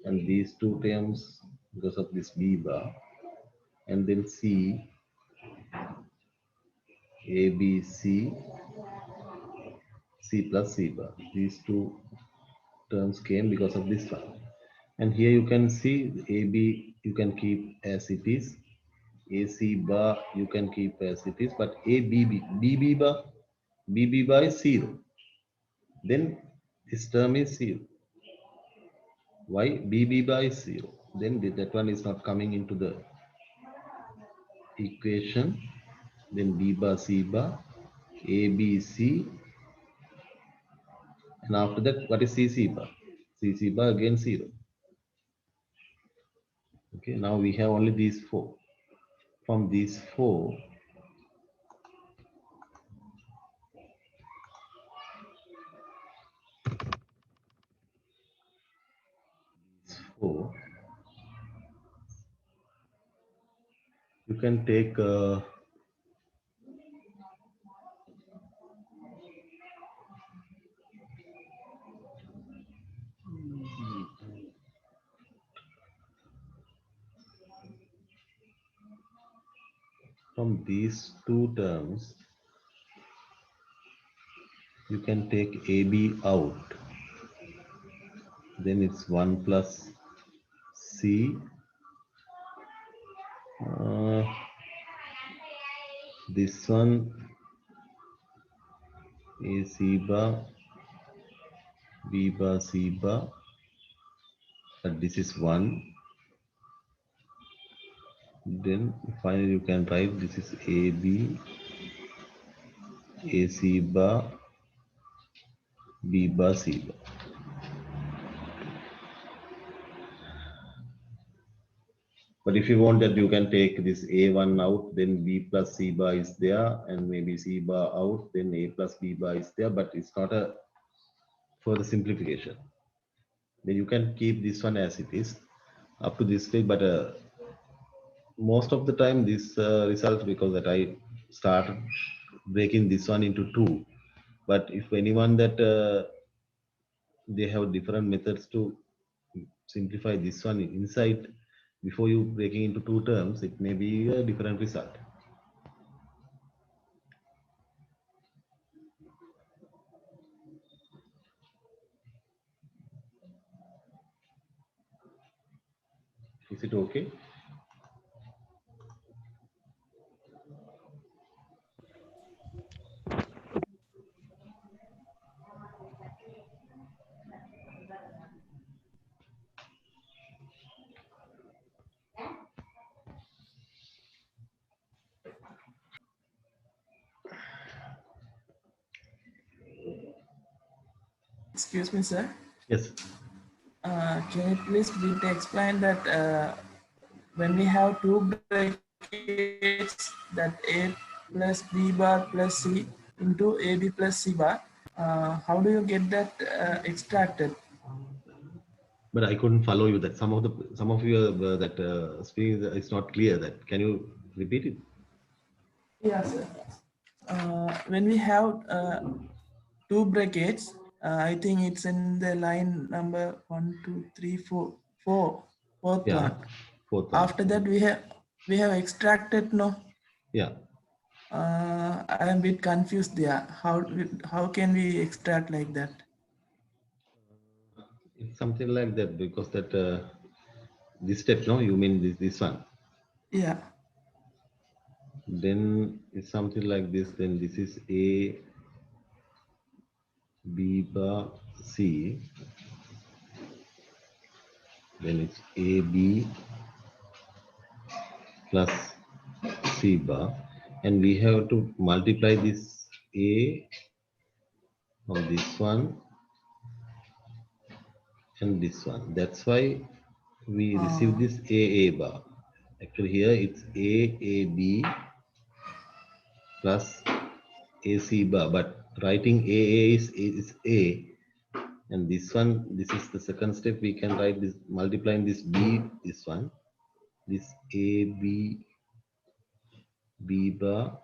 and these two terms because of this B bar, and then C, A, B, C, C plus C bar. These two terms came because of this one. And here you can see AB you can keep as it is, AC bar you can keep as it is, but BB bar is 0. Then this term is 0. Why BB bar is 0? Then that one is not coming into the equation. Then B bar, C bar, A, B, C. And after that, what is CC bar? CC bar again 0. Okay, now we have only these 4. From these 4, you can take from these two terms, you can take AB out. Then it's 1 plus C. This one is C bar, B bar, C bar. But this is 1. Then finally you can write this is AB, AC bar, B bar, C bar. But if you want that, you can take this A1 out, then B plus C bar is there, and maybe C bar out, then A plus B bar is there, but it's not a further simplification. Then you can keep this one as it is up to this stage, but most of the time this results because that I started breaking this one into 2. But if anyone that they have different methods to simplify this one inside before you breaking into 2 terms, it may be a different result. Is it okay? Excuse me, sir. Yes. Can you please briefly explain that when we have two brackets, that A plus B bar plus C into AB plus C bar, how do you get that extracted? But I couldn't follow you. That some of you that speaking is not clear. That can you repeat it? Yeah, sir. When we have two brackets, I think it's in the line number 1, 2, 3, 4, fourth Yeah. one. Fourth one. After that, we have extracted no. Yeah. I am a bit confused there. How can we extract like that? It's something like that because that this step, no, you mean this one. Yeah. Then it's something like this. Then this is A, B bar, C. Then it's AB plus C bar, and we have to multiply this A on this one and this one. That's why we receive this AA bar. Actually here it's AAB plus AC bar, but writing AA is A, and this one, this is the second step. We can write this multiplying this B, this one, this AB, B bar,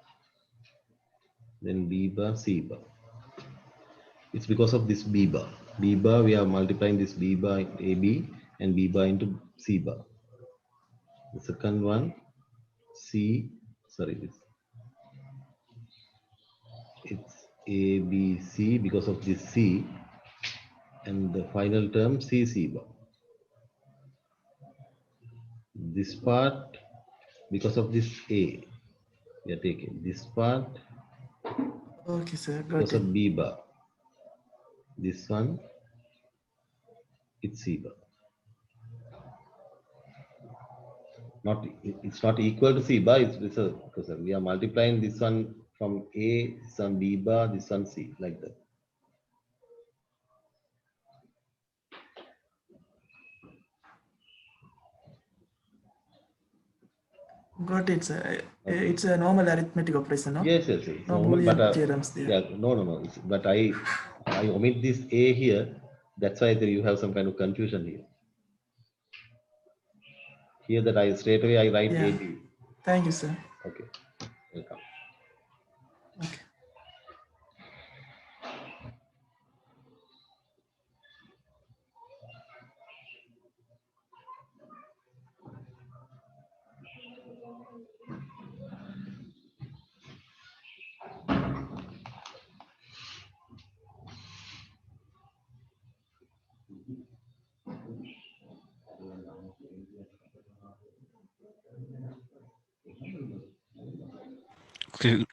then B bar, C bar. It's because of this B bar. B bar, we are multiplying this B bar AB and B bar into C bar. The second one, it's A, B, C because of this C, and the final term C bar. This part, because of this A, we are taking this part Okay, sir. Got because it. of B bar. This one, it's C bar. It's not equal to C bar, it's because we are multiplying this one from A, this one B bar, this one C, like that. Got it, sir. It's a normal arithmetic operation, no? Yes, it's No normal, but Boolean theorems there. yeah, no. But I omit this A here. That's why you have some kind of confusion here. Here that I straight away I write Yeah. AB. Thank you, sir. Okay, welcome. Okay.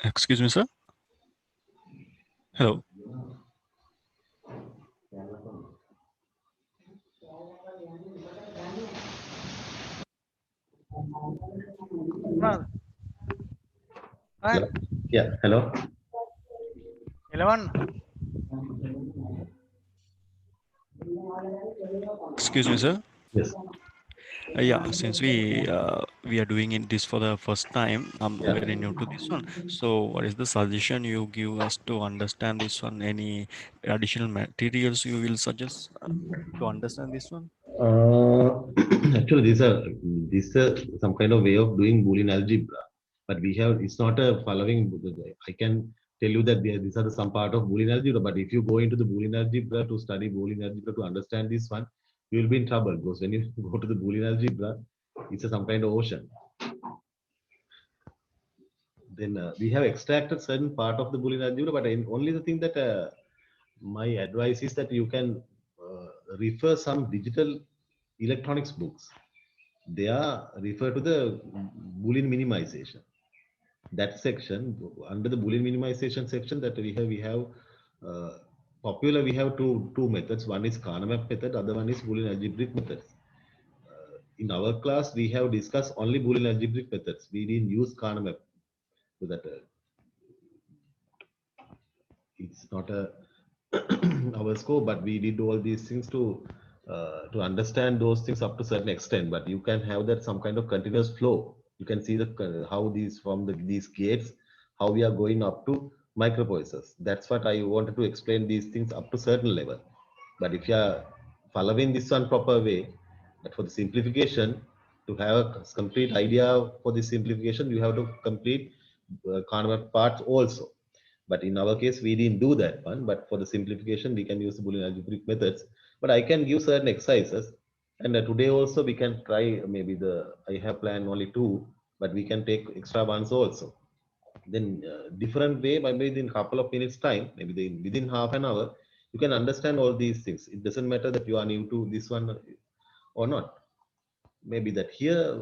Excuse me, sir. Hello. Hello? Yeah, hello. 11. Excuse me, sir. Yes. Yeah, since we are doing this for the first time, I'm Yeah. very new to this one. So, what is the suggestion you give us to understand this one? Any additional materials you will suggest to understand this one? Actually, these are some kind of way of doing Boolean algebra, but we have it's not a following. I can tell you that these are some part of Boolean algebra, but if you go into the Boolean algebra to study Boolean algebra to understand this one, you will be in trouble because when you go to the Boolean algebra, it's some kind of ocean. Then we have extracted certain part of the Boolean algebra, but only the thing that my advice is that you can refer some digital electronics books. They are referred to the Boolean minimization. That section under the Boolean minimization section that we have popular. We have two methods. One is Kahneman method. Other one is Boolean algebraic methods. In our class, we have discussed only Boolean algebraic methods. We didn't use Kahneman so that it's not a our scope, but we did all these things to understand those things up to certain extent. But you can have that some kind of continuous flow. You can see the how these from these gates, how we are going up to microprocessors. That's what I wanted to explain these things up to certain level. But if you are following this one proper way, but for the simplification, to have a complete idea for the simplification, you have to complete Kahneman parts also. But in our case, we didn't do that one. But for the simplification, we can use the Boolean algebraic methods. But I can give certain exercises. And today also we can try maybe I have planned only 2, but we can take extra ones also. Then different way, maybe in a couple of minutes time, maybe within half an hour, you can understand all these things. It doesn't matter that you are new to this one or not. Maybe that here,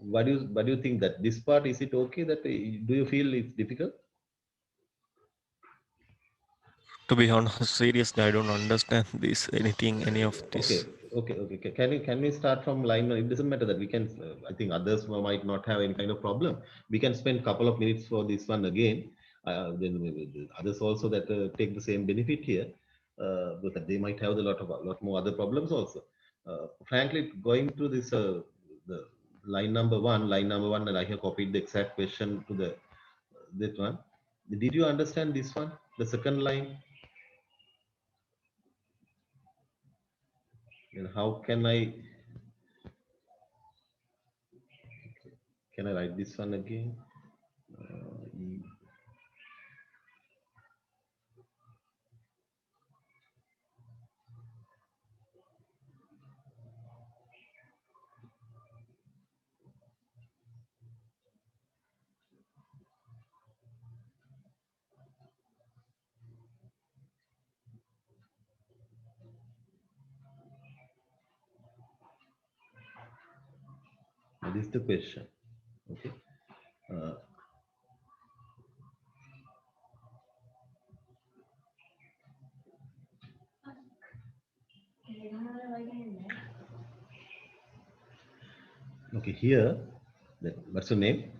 what do you think that this part, is it okay that do you feel it's difficult? To be honest, seriously, I don't understand any of this. Okay. Can we start from line one? It doesn't matter that we can. I think others might not have any kind of problem. We can spend a couple of minutes for this one again. Then the others also that take the same benefit here, but they might have a lot more other problems also. Frankly, going through this the line number one, and I have copied the exact question to the this one. Did you understand this one? The second line. And how can I write this one again? This is the question. Okay. Okay, here, what's your name?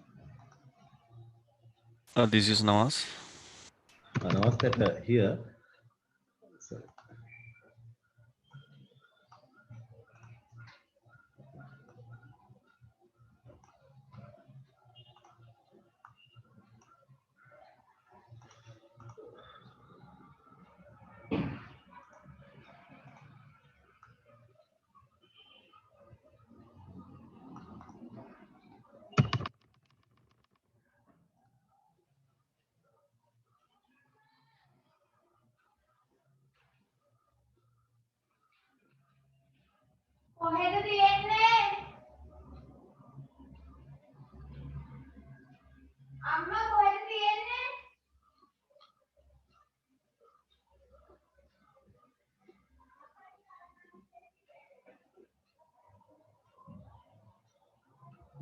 This is Nawaz. Nawaz, that here. Sorry.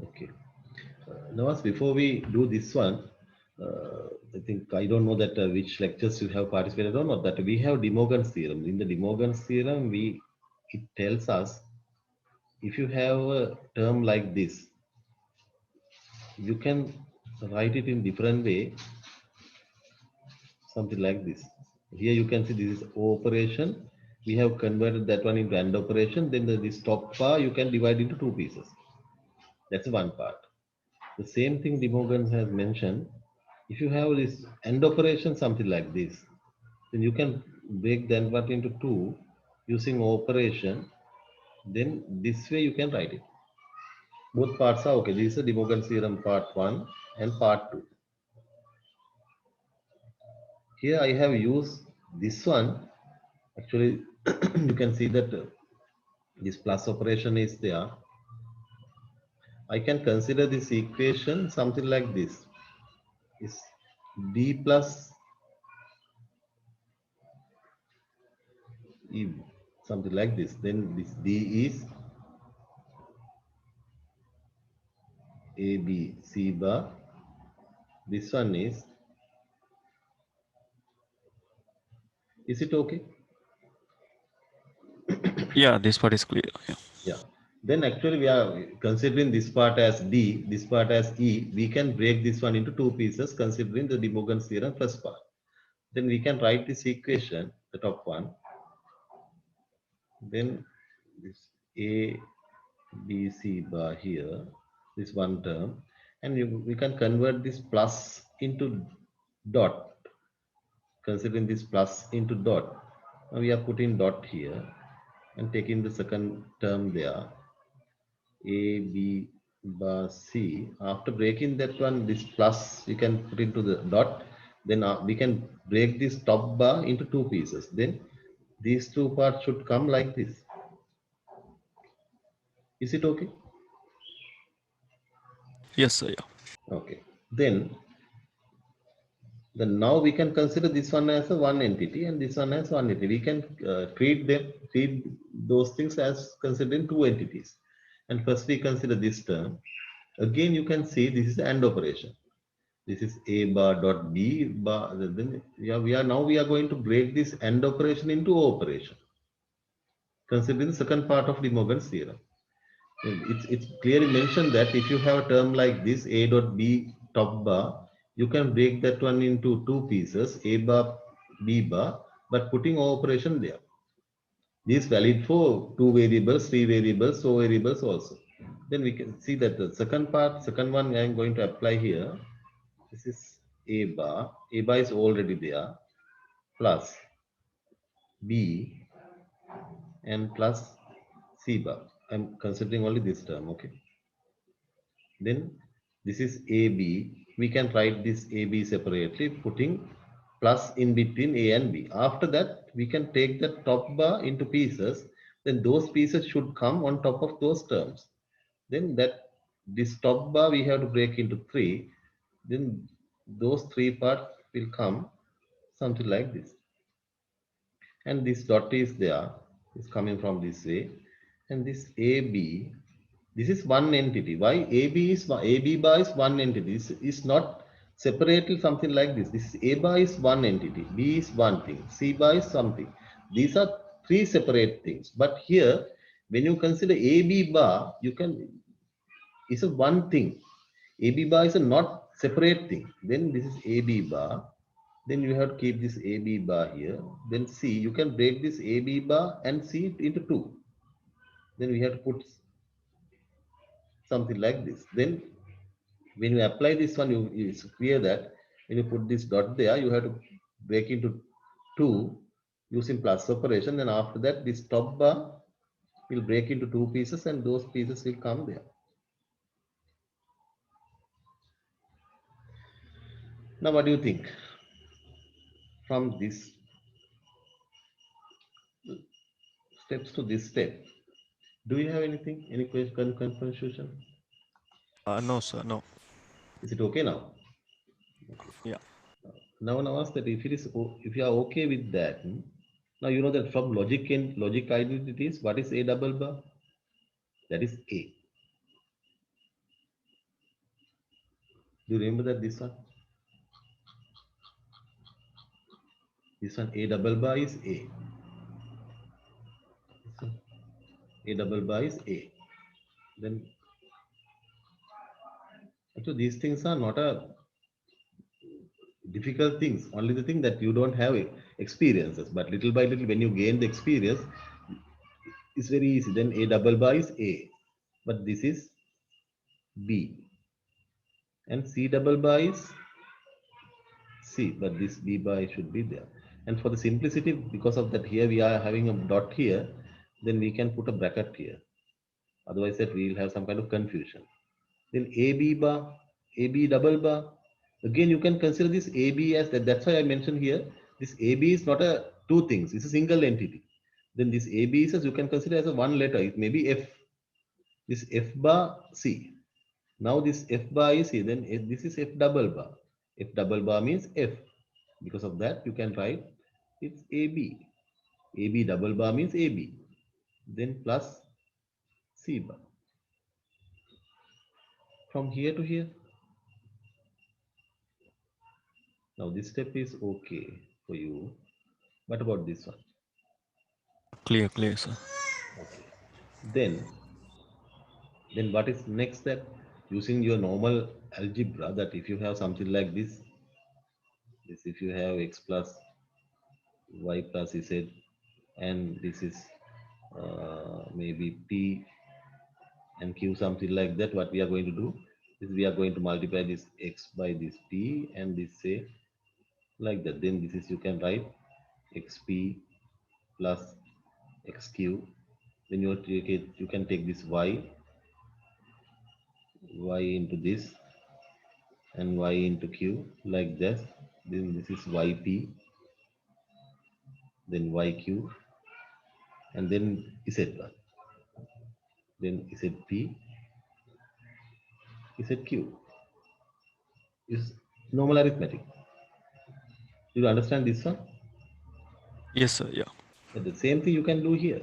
Okay. Nawaz, before we do this one, I think I don't know that which lectures you have participated on, or that we have De Morgan's theorem. In the De Morgan's theorem, it tells us if you have a term like this, you can write it in different way, something like this. Here you can see this is O operation. We have converted that one into AND operation. Then this top bar you can divide into two pieces. That's one part. The same thing De Morgan has mentioned. If you have this AND operation, something like this, then you can break that part into two using operation. Then this way you can write it. Both parts are okay. This is the De Morgan theorem part 1 and part 2. Here I have used this one. Actually, you can see that this plus operation is there. I can consider this equation something like this. Is D plus E, something like this. Then this D is A, B, C bar. This one is it okay? Yeah, this part is clear. Yeah. Yeah. Then actually we are considering this part as D, this part as E. We can break this one into two pieces considering the De Morgan's theorem first part. Then we can write this equation, the top one. Then this A, B, C bar here, this one term. And we can convert this plus into dot. Considering this plus into dot. Now we are putting dot here and taking the second term there. A, B, bar, C. After breaking that one, this plus you can put into the dot. Then we can break this top bar into two pieces. Then these two parts should come like this. Is it okay? Yes, sir. Yeah. Okay. Then now we can consider this one as a one entity and this one as one entity. We can treat those things as considering two entities. And first we consider this term. Again, you can see this is the AND operation. This is A bar dot B bar. Then we are going to break this AND operation into O operation. Considering the second part of De Morgan's theorem. It's clearly mentioned that if you have a term like this, A dot B top bar, you can break that one into two pieces, A bar, B bar, but putting O operation there. This is valid for two variables, three variables, so variables also. Then we can see that the second one I am going to apply here. This is A bar. A bar is already there, plus B and plus C bar. I'm considering only this term, okay? Then this is AB. We can write this AB separately, putting plus in between A and B. After that, we can take the top bar into pieces. Then those pieces should come on top of those terms. Then this top bar we have to break into three. Then those three parts will come something like this. And this dot is there, is coming from this way. And this AB, This is one entity. Why AB bar is one entity. This is not separately something like this. This is A bar is one entity. B is one thing. C bar is something. These are three separate things. But here, when you consider AB bar, you can, it's a one thing. AB bar is a not separate thing. Then this is AB bar. Then you have to keep this AB bar here. Then C, you can break this AB bar and C into two. Then we have to put something like this. Then when you apply this one, it's clear that when you put this dot there, you have to break into two using plus operation. Then after that, this top bar will break into two pieces and those pieces will come there. Now, what do you think? From this steps to this step, do you have anything, any question, confusion? No, sir. No. Is it okay now? Yeah. Now ask that if it is, if you are okay with that, now you know that from logic and logic identities, what is A double bar? That is A. Do you remember that this one? This one A double bar is A. A double bar is A. Then actually these things are not a difficult things. Only the thing that you don't have experiences, but little by little when you gain the experience, it's very easy. Then A double bar is A, but this is B. And C double bar is C, but this B bar should be there. And for the simplicity, because of that here we are having a dot here, then we can put a bracket here. Otherwise that we will have some kind of confusion. Then AB bar, AB double bar. Again, you can consider this AB as that. That's why I mentioned here, this AB is not a two things, it's a single entity. Then this AB is, as you can consider as a one letter, it may be F. This F bar C. Now this F bar is here, then this is F double bar. F double bar means F. Because of that, you can write it's AB. AB double bar means AB. Then plus C bar. From here to here. Now this step is okay for you. What about this one? Clear, sir. Okay. Then what is next step? Using your normal algebra, that if you have something like this if you have x plus y plus z, and this is maybe p and q, something like that, what we are going to do is we are going to multiply this x by this p and this say like that. Then this is, you can write xp plus xq. Then you can take this y into this and y into q like this. Then this is yp, then yq, and then z1, then zp, zq is normal arithmetic. Do you understand this one? Yes, sir. Yeah. But the same thing you can do here.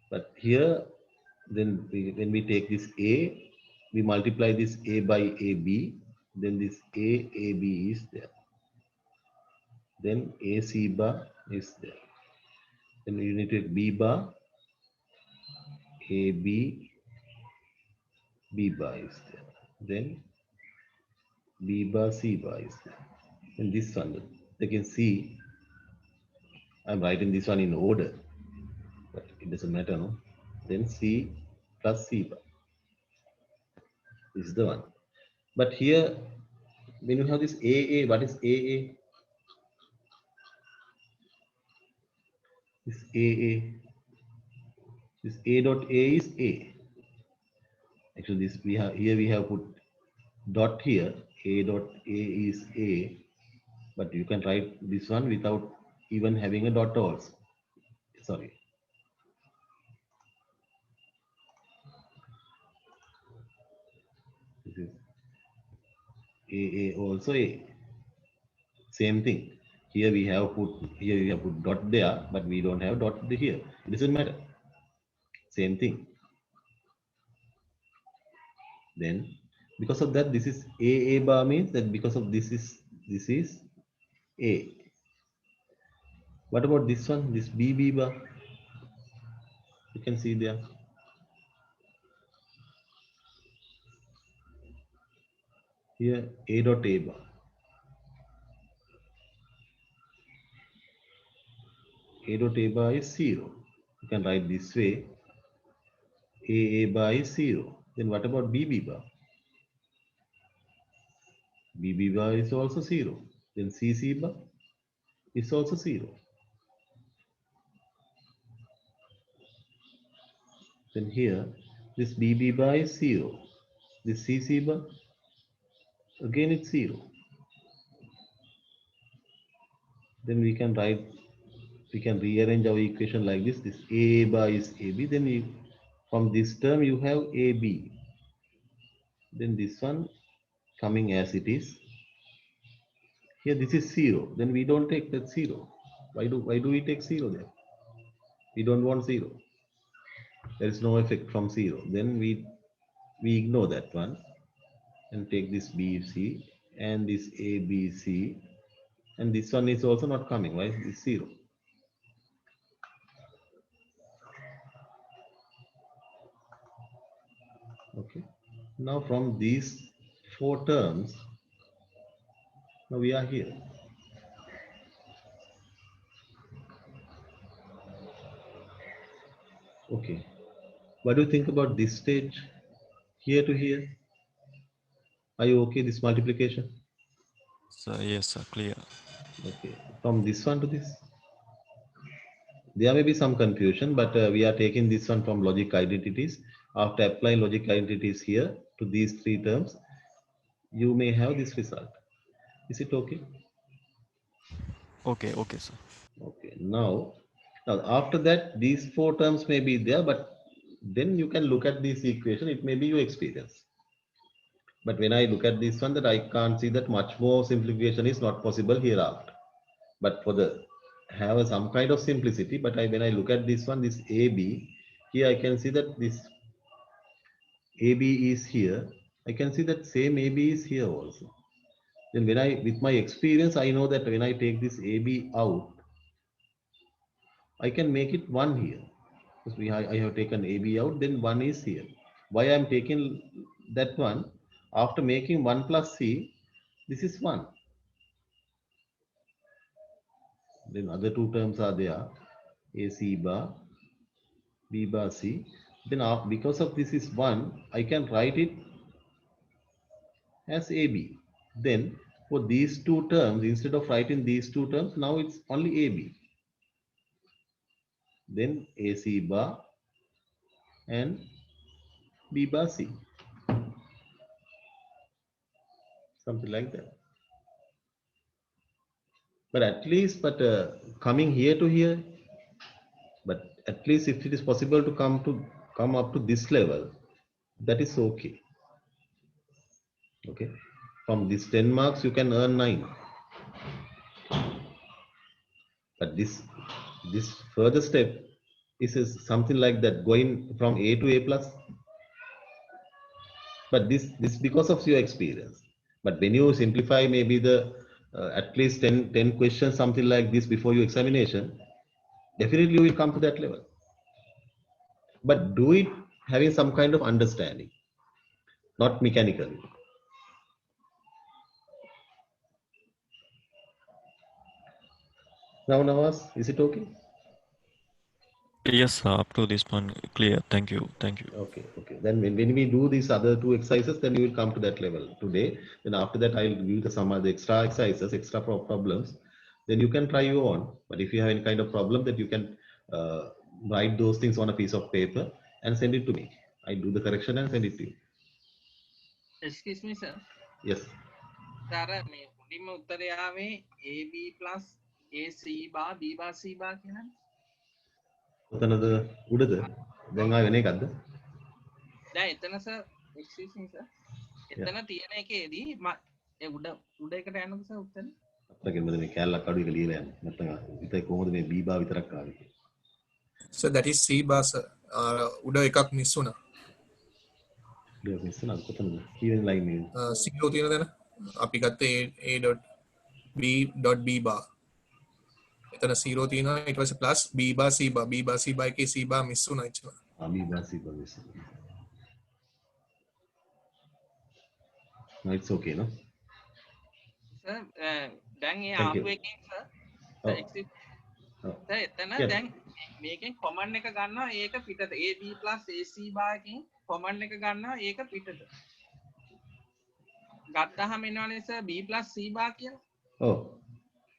But here, then when we take this a, we multiply this a by ab, then this ab is there. Then ac bar is there. Then you need to take b bar, ab, b bar is there. Then b bar, c bar is there. And this one, they can see, I'm writing this one in order, but it doesn't matter, no? Then c plus c bar. This is the one. But here, when you have this AA, what is AA? This AA, this A dot A is A. Actually, this we have put dot here. A dot A is A, but you can write this one without even having a dot also. Sorry. This is AA also A. Same thing. Here we have put dot there, but we don't have dot here. It doesn't matter. Same thing. Then because of that, this is A bar means that because of this is A. What about this one? This B bar? You can see there. Here A dot A bar. A dot A bar is 0. You can write this way. A bar is 0. Then what about B bar? B bar is also 0. Then C bar is also 0. Then here, this B bar is 0. This C bar, again it's 0. Then we can rearrange our equation like this. This A bar is AB. Then from this term you have AB. Then this one coming as it is. Here this is 0. Then we don't take that 0. Why do we take 0 there? We don't want 0. There is no effect from 0. Then we ignore that one and take this BC and this ABC, and this one is also not coming. Why is this 0? Okay. Now from these 4 terms, now we are here. Okay. What do you think about this stage? Here to here? Are you okay, this multiplication? So yes, sir, clear. Okay. From this one to this? There may be some confusion, but we are taking this one from logic identities. After applying logic identities here to these 3 terms, you may have this result. Is it okay? Okay, okay, sir. Okay. Now after that, these 4 terms may be there, but then you can look at this equation. It may be your experience. But when I look at this one, that I can't see that much more simplification is not possible hereafter. But for the have some kind of simplicity. But when I look at this one, this AB, here I can see that this AB is here. I can see that same AB is here also. Then with my experience, I know that when I take this AB out, I can make it 1 here. Because I have taken AB out, then 1 is here. Why I am taking that one? After making 1 plus C, this is 1. Then other 2 terms are there, AC bar, B bar C. Then because of this is 1, I can write it as AB. Then for these 2 terms, instead of writing these 2 terms, now it's only AB. Then AC bar and B bar C. Something like that. But at least, coming here to here, but at least if it is possible to come up to this level, that is okay. Okay. From this 10 marks, you can earn 9. But this further step is something like that, going from A to A plus. But this because of your experience. But when you simplify maybe the at least 10 questions, something like this before your examination, definitely you will come to that level. But do it having some kind of understanding, not mechanically. Now, Nawaz, is it okay? Yes, sir, up to this one, clear. Thank you. Thank you. Okay. Then when we do these other 2 exercises, then you will come to that level today. Then after that, I'll give you some other extra exercises, extra problems. Then you can try your own. But if you have any kind of problem, that you can write those things on a piece of paper and send it to me. I do the correction and send it to you. Excuse me, sir. Yes. Sir, me මුලින්ම උත්තරය ආවේ AB plus AC bar B bar C bar කියනනේ. කොතනද උඩද? දැන් ආවේ වෙන එකක්ද? දැන් එතන sir, excuse me sir. එතන තියෙන එකේදී ඒ උඩ එකට යන්නද sir උත්තරේ? අපිට මොකද මේ කැලලක් අඩු එක ලියලා යන්නේ. නැත්නම් ඉතින් කොහොමද මේ B bar විතරක් ආවේ? So that is C bar, sir. උඩ එකක් මිස් වුණා. දෙයක් මිස්සන කොතනද කියන ලයින් එක 0 තියෙන තැන අපි ගත්තේ a.b.b bar. එතන 0 තියෙනවා ඊට පස්සේ plus b bar c bar එකේ c bar මිස් වුණා ඉච්චා. ආමි වාසි බවිස no it's okay no sir දැන් ඒ Thank you. ආපු එකෙන් සර් Oh. සර් එතන Yeah. දැන් මේකෙන් කොමන් එක ගන්නවා ඒක පිටත ab ac bar එකෙන් කොමන් එක ගන්නවා ඒක පිටත ගත්තාම එනවනේ සර් b c bar කියලා oh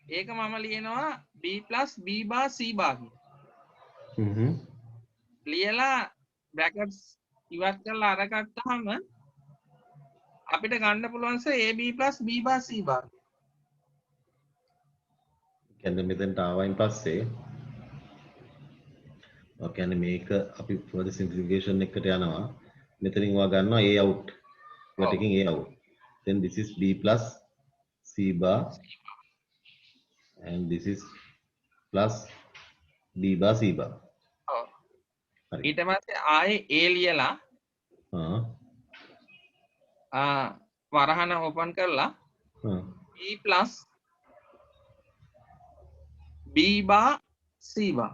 ඒක මම ලියනවා b b bar c bar කියලා ලියලා බ්‍රැකට්ස් ඉවත් කරලා අරගත්තාම අපිට ගන්න පුළුවන් sir ab b bar c bar කියන්නේ මෙතෙන්ට ආවයින් පස්සේ ඔය කියන්නේ මේක අපි further simplification එකට යනවා මෙතනින් ඔයා ගන්නවා a out you are taking a out then this is b plus c bar and this is plus b bar c bar ඔව් හරි ඊට පස්සේ ආයේ a ලියලා වරහන ඕපන් කරලා b plus b bar c bar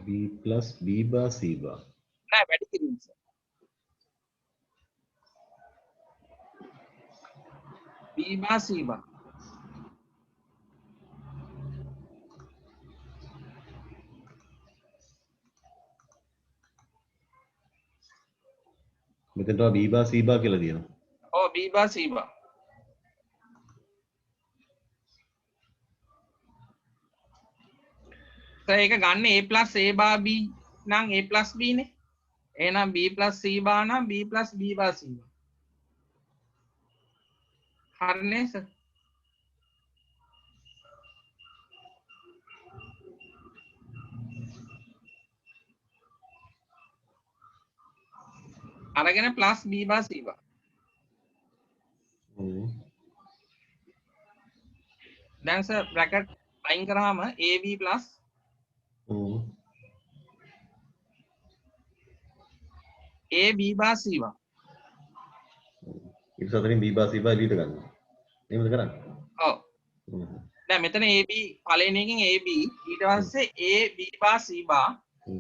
b plus b bar c bar නෑ වැඩි කිරීම sir b bar c bar මෙතෙන්ට ඔයා b bar c bar කියලා දිනනවා ඔව් b bar c bar sir ඒක ගන්න a plus a bar b නම් a plus b නේ එහෙනම් b plus c bar නම් b plus b bar c bar හරිනේ සර් අරගෙන plus b bar c bar දැන් සර් බ්‍රැකට් අයින් කරාම ab plus a b bar c bar ඊට සතරින් b bar c bar එළියට ගන්නවා එහෙමද කරන්නේ ඔව් දැන් මෙතන ab පළවෙනි එකෙන් ab ඊට පස්සේ a b bar c bar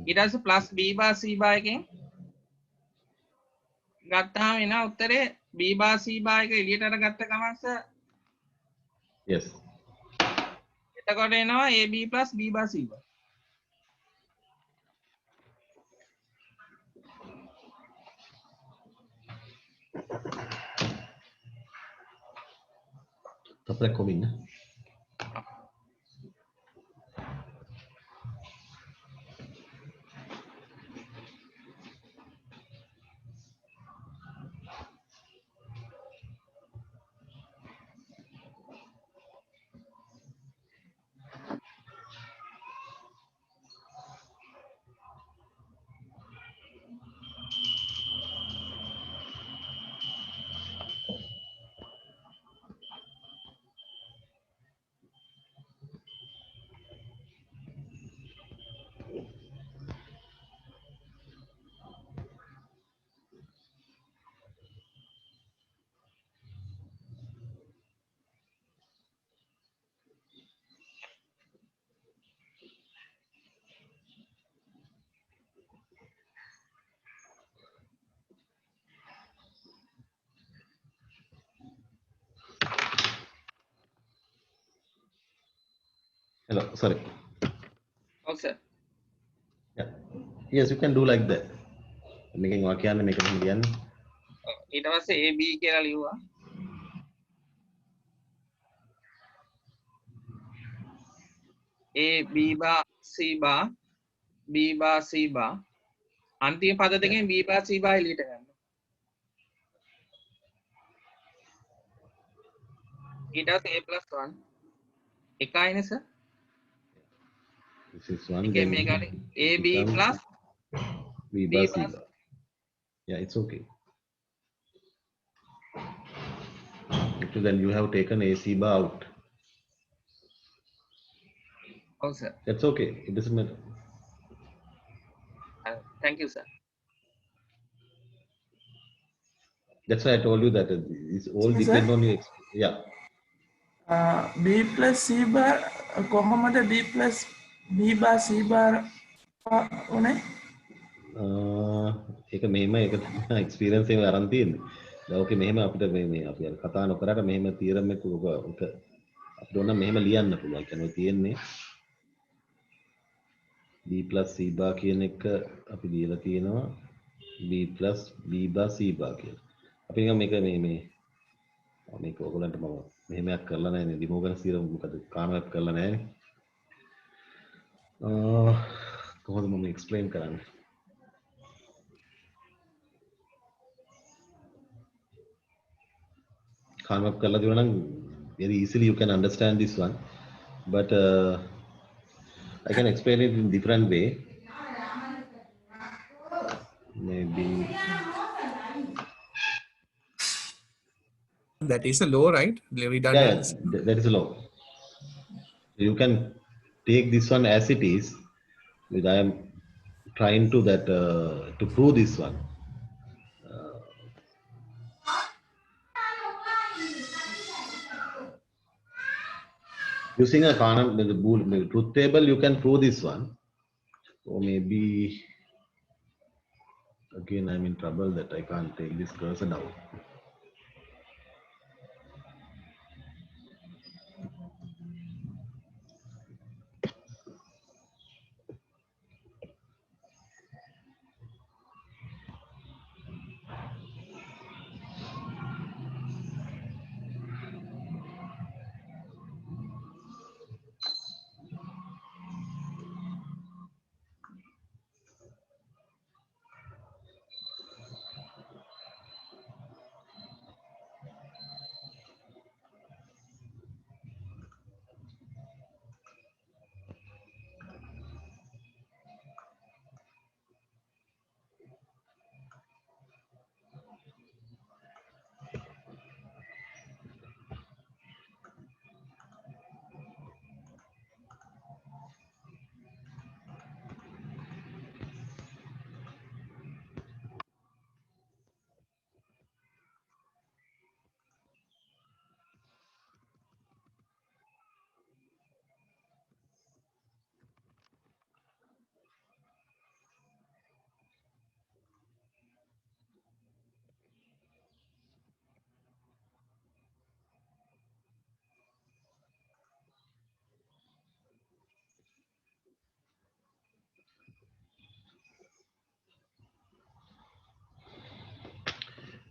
ඊට පස්සේ plus b bar c bar එකෙන් ගත්තාම එන උත්තරේ b bar c bar එක එළියට අරගත්ත ගමන් සර් yes එතකොට එනවා ab plus b bar c bar tapos combina hello sorry ඔව් sir yeah yes you can do like that මේකෙන් වා කියන්නේ මේක තමයි කියන්නේ ඊට පස්සේ ab කියලා ලියුවා a b bar c bar b bar c bar අන්තිම පද දෙකෙන් b bar c bar එළියට ගන්න ඊට පස්සේ a plus 1 එකයිනේ සර් this is one එකෙන් මේ ගන්නේ ab plus b bar c bar yeah it's okay so then you have taken ac bar out oh sir that's okay it doesn't matter thank you sir That's why I told you that it's all Yes, depend sir. on your yeah. B plus C bar කොහොමද B plus B bar C bar උනේ? ඒක මෙහෙම ඒක තමයි experience එකෙන් අරන් තියෙන්නේ. දැන් ඕකේ මෙහෙම අපිට මේ අපි අර කතා නොකරට මෙහෙම තියරම් එක ඔක අපිට ඕන මෙහෙම ලියන්න පුළුවන්. ඒ කියන්නේ තියෙන්නේ B plus C bar කියන එක අපි ලියලා තියෙනවා B plus B bar C bar කියලා. අපි නිකන් මේක මේක ඔයගොල්ලන්ට මම මෙහෙමයක් කරලා නැහැ නේ ඩිමෝගන්ස් තියරම් මොකද කාමයක් කරලා නැහැ නේ. කොහොමද මම එක්ස්ප්ලেইন කරන්නේ? Convert කරලා දිනවා නම් very easily you can understand this one, but I can explain it in different way. Maybe That is a law, right? Redundancy. yeah, that is a law. You can take this one as it is. But I am trying to that to prove this one. Using a the truth table, you can prove this one. Or maybe again I'm in trouble that I can't take this cursor down.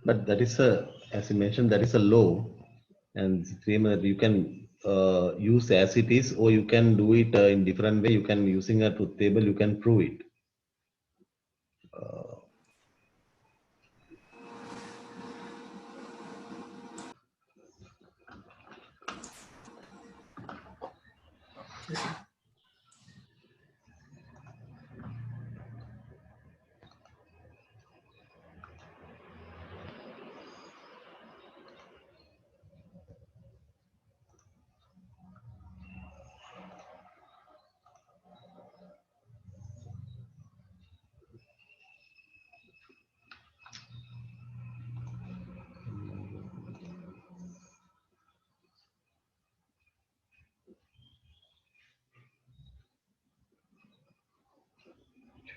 But that is a, as you mentioned, that is a law, and you can use as it is, or you can do it in different way. You can using a truth table, you can prove it.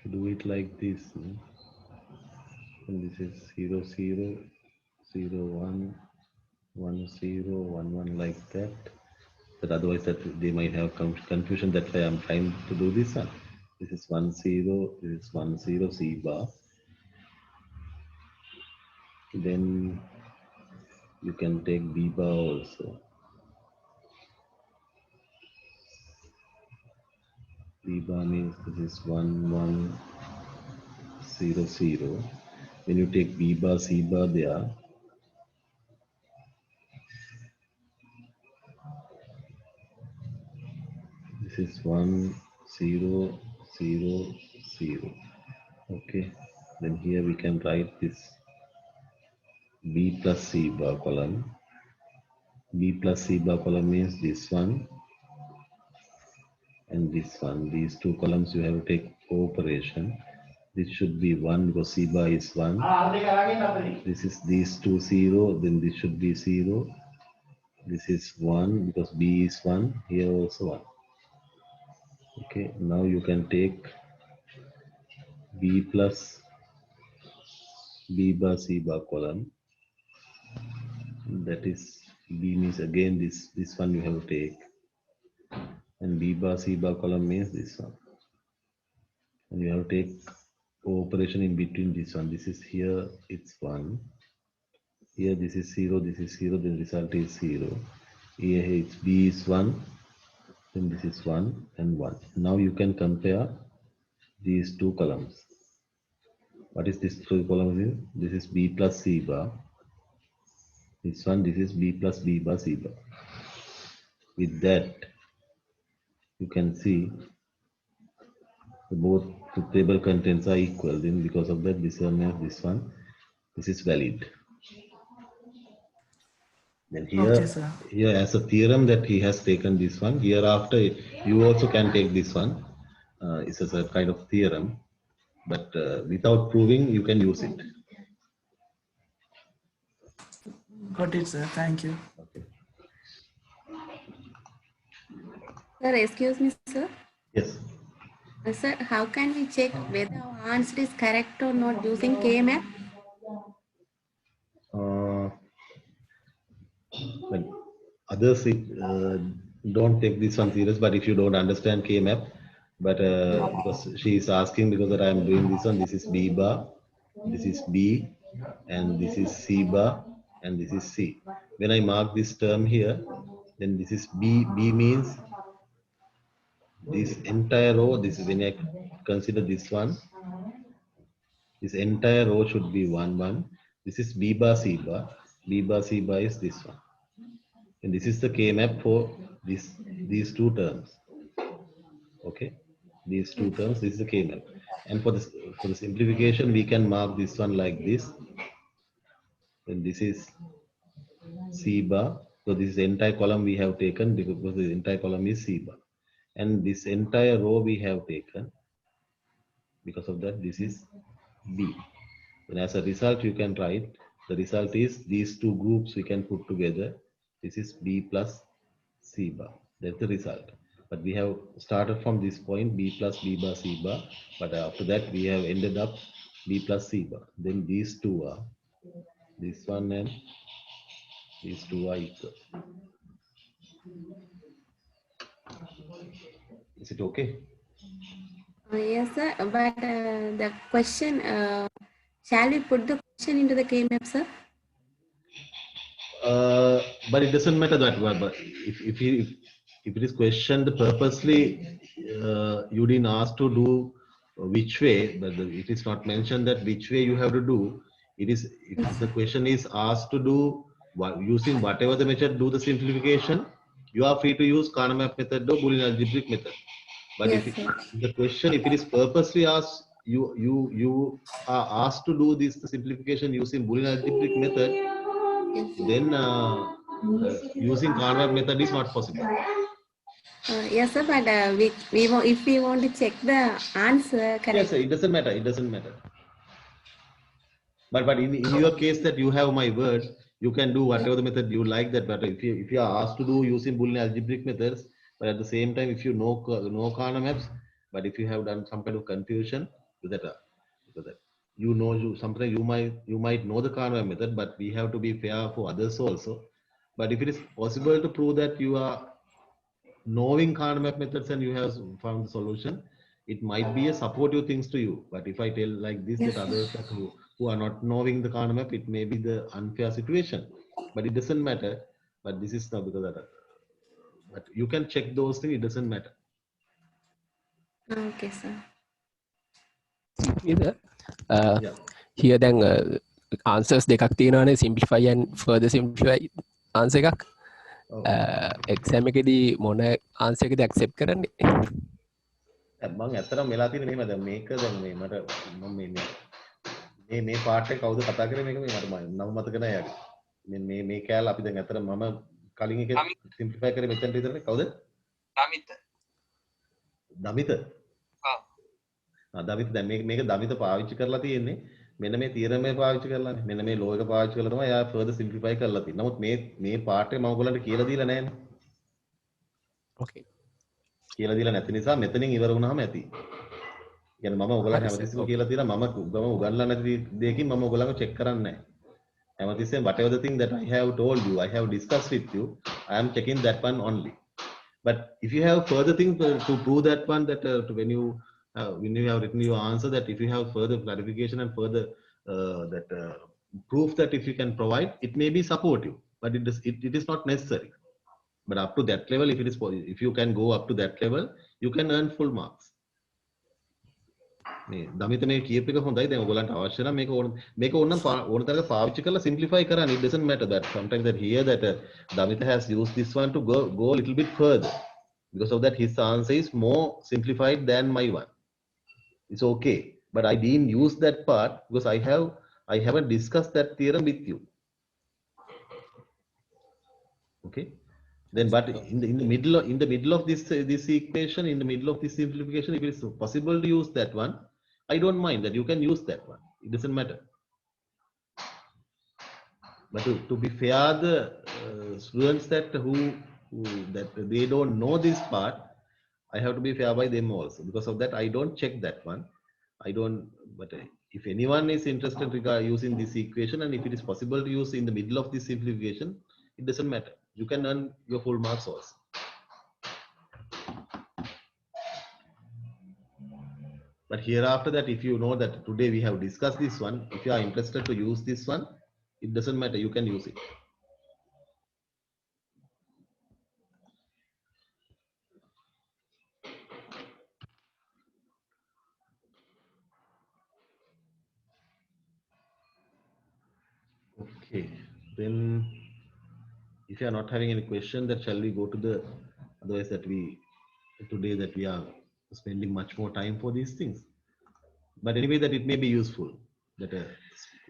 Do it like this, and this is 0 0 0 1 1 0 1 1 like that. But otherwise that they might have confusion. That's why I'm trying to do this one. This is 1 0, this is 1 0 C bar. Then you can take B bar also. B bar means this is 1 1 0 0. When you take B bar C bar there, this is 1 0 0 0. Okay, then here we can write this B plus C bar column. B plus C bar column means this one and this one. These two columns you have to take operation. This should be 1 because C bar is 1. This is these two 0, then this should be 0. This is 1 because B is 1, here also 1. Okay, now you can take B plus B bar C bar column. That is B means again this one you have to take. And B bar C bar column means this one. And you have to take operation in between this one. This is here, it's 1. Here this is 0, this is 0, then result is 0. Here it's B is 1, then this is 1 and 1. Now you can compare these two columns. What is this two columns? This is B plus C bar. This one, this is B plus B bar C bar. With that, you can see both the table contents are equal. Then because of that, this one and this one, this is valid. Then here, Okay, sir. here as a theorem that he has taken this one. Hereafter, you also can take this one. It's as a kind of theorem, but without proving, you can use it. Got it, sir. Thank you. Okay. Sir, excuse me, sir. Yes. Sir, how can we check whether our answer is correct or not using K-map? But others don't take this one serious, but if you don't understand K-map, but because she is asking because that I am doing this one, this is B bar, this is B, and this is C bar, and this is C. When I mark this term here, then this is B. B means this entire row. This is when I consider this one. This entire row should be 1, 1. This is B bar, C bar. B bar, C bar is this one. And this is the K-map for these two terms. Okay, these two terms, this is the K-map. And for the simplification, we can mark this one like this. And this is C bar. So this is the entire column we have taken because the entire column is C bar. And this entire row we have taken. Because of that, this is B. And as a result, you can write, the result is these two groups we can put together. This is B plus C bar. That's the result. But we have started from this point, B plus B bar C bar. But after that, we have ended up B plus C bar. Then these two are, this one and these two are equal. Is it okay? Yes, sir. But the question, shall we put the question into the K-map, sir? But it doesn't matter that way. But if it is questioned purposely, you didn't ask to do which way, but it is not mentioned that which way you have to do. It is if the question is asked to do using whatever the method, do the simplification. You are free to use Carnap method or Boolean algebraic method. But Yes, if sir. the question, if it is purposely asked, you are asked to do this simplification using Boolean algebraic method, then using Carnap method is not possible. Yes, sir. But if we want to check the answer, correct? Yes, sir, it doesn't matter. It doesn't matter. But in your case that you have my word, you can do whatever the method you like that. But if you are asked to do using Boolean algebraic methods, but at the same time, if you know Carnap maps, but if you have done some kind of confusion, do that. You know, sometimes you might know the Carnap method, but we have to be fair for others also. But if it is possible to prove that you are knowing Carnap methods and you have found the solution, it might be a supportive things to you. But if I tell like this, Yes, that others who are not knowing the Carnap, it may be the unfair situation. But it doesn't matter. But this is not because of that. But you can check those things. It doesn't matter. Okay, sir. Either, Yeah. here then answers දෙකක් තියෙනවානේ, simplify and further simplify answer එකක්. exam එකේදී මොන answer එකද accept කරන්නේ? මම ඇත්තටම වෙලා තියෙන මෙහෙම දැන් මේක දැන් මේ මට මම මේ පාර්ට් එක කවුද කතා කරේ මේක මට නම මතක නැහැ යාගේ. මේ කෑල්ල අපි දැන් ඇත්තටම මම කලින් එකේ සිම්ප්ලිෆයි කරේ මෙතනට විතරනේ. කවුද? දමිත. දමිත. දමිත දැන් මේක දමිත පාවිච්චි කරලා තියෙන්නේ මෙන්න මේ තියරම් එක පාවිච්චි කරලානේ. මෙන්න මේ ලෝ එක පාවිච්චි කරලා තමයි එයා further simplify කරලා තියෙන්නේ. නමුත් මේ part එක මම ඔයගලන්ට කියලා දීලා නැහැනේ. ඕකේ. කියලා දීලා නැති නිසා මෙතනින් ඉවර වුණාම ඇති. කියන්නේ මම ඔයගලන්ට හැමතිස්සෙම කියලා තියෙනවා මම උගන්ලා නැති දෙයකින් මම ඔයගලන්ව check කරන්නේ නැහැ. හැමතිස්සෙම whatever the thing that I have told you, I have discussed with you, I am checking that one only. But if you have further things to prove that one, that when you have written your answer, that if you have further clarification and further proof that if you can provide, it may be supportive, but it is not necessary. But up to that level, if you can go up to that level, you can earn full marks. මේ දමිත මේ කීප එක හොඳයි දැන් ඔයගලන්ට අවශ්‍ය නම් මේක ඕන තරක පාවිච්චි කරලා simplify කරන්න. It doesn't matter that sometimes that here that Damita has used this one to go a little bit further. Because of that, his answer is more simplified than my one. It's okay, but I didn't use that part because I haven't discussed that theorem with you. Okay, then but in the middle of this equation, in the middle of this simplification, if it is possible to use that one, I don't mind that you can use that one. It doesn't matter. But to be fair, the students that who that they don't know this part, I have to be fair by them also. Because of that, I don't check that one. I don't. But if anyone is interested regarding using this equation, and if it is possible to use in the middle of this simplification, it doesn't matter. You can earn your full marks also. But hereafter that, if you know that today we have discussed this one, if you are interested to use this one, it doesn't matter. You can use it. Okay, then if you are not having any question, then shall we go to the otherwise that today that we are spending much more time for these things. But anyway, that it may be useful. That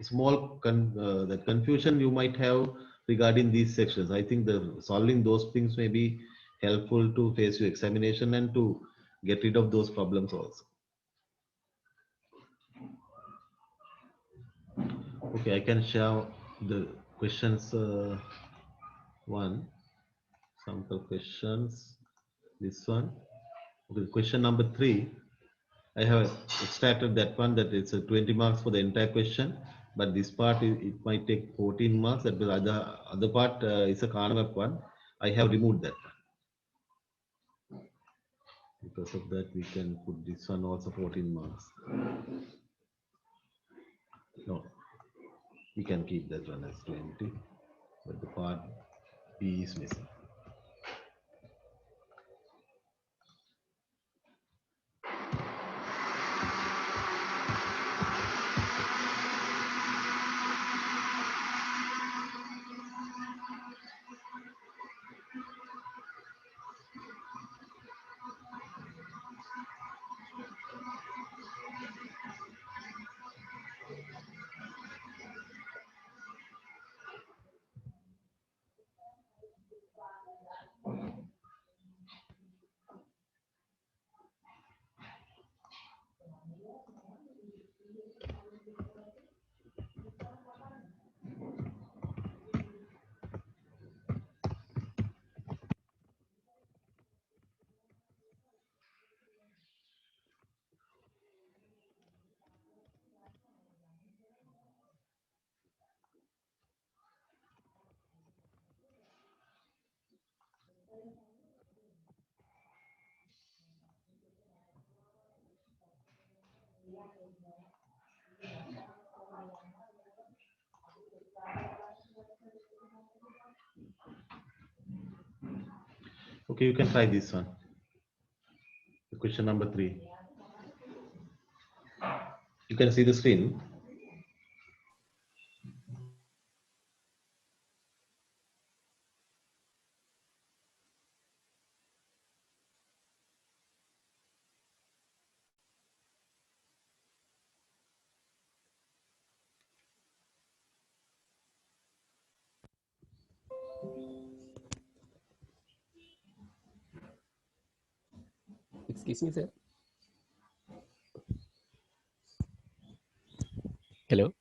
small that confusion you might have regarding these sections. I think the solving those things may be helpful to face your examination and to get rid of those problems also. Okay, I can share the questions. One sample questions. This one. Okay, question number 3. I have extracted that one, that it's a 20 marks for the entire question, but this part it might take 14 marks. That the other part is a Carnap one. I have removed that one. Because of that, we can put this one also 14 marks. No, we can keep that one as 20, but the part B is missing. Okay, you can try this one. Question number 3. You can see the screen. Excuse me, sir. Hello.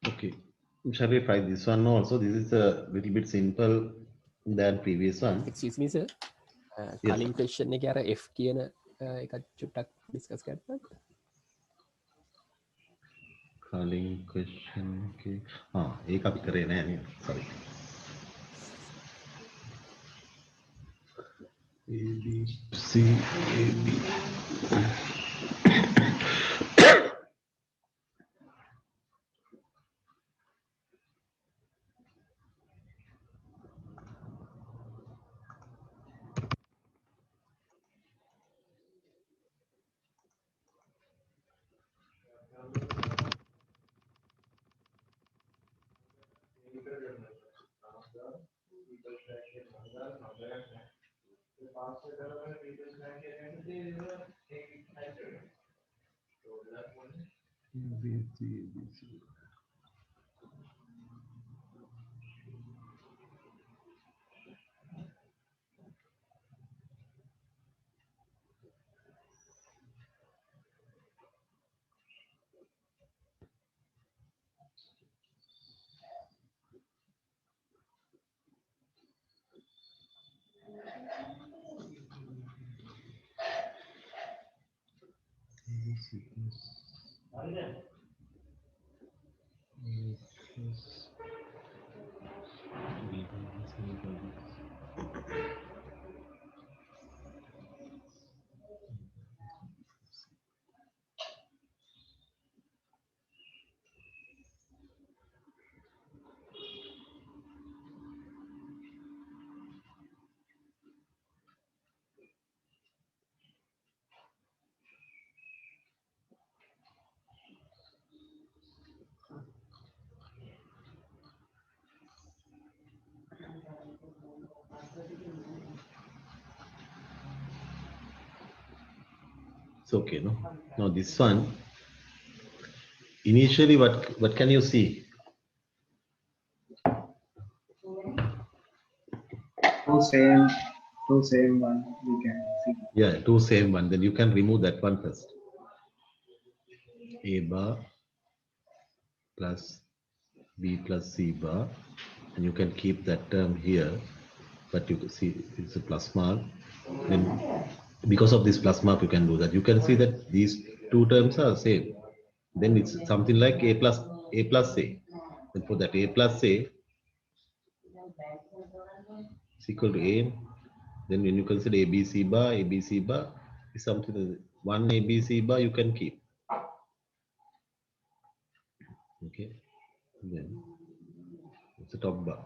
Okay. Shall we try this one also? This is a little bit simple than previous one. excuse me sir Yes. කලින් question එක අර F කියන එකත් චුට්ටක් discuss කරන්න Calling question. Okay. एक අපි කරේ නෑ නේද? Sorry. A B C A B. It's okay, no? Now this one, initially what can you see? Two same one we can see. Yeah, two same one. Then you can remove that one first. A bar plus B plus C bar, and you can keep that term here, but you can see it's a plus mark. Then because of this plus mark, you can do that. You can see that these two terms are same. Then it's something like A plus A. And for that A plus A is equal to A. Then when you consider ABC bar is something that one ABC bar you can keep. Okay. Then it's a top bar.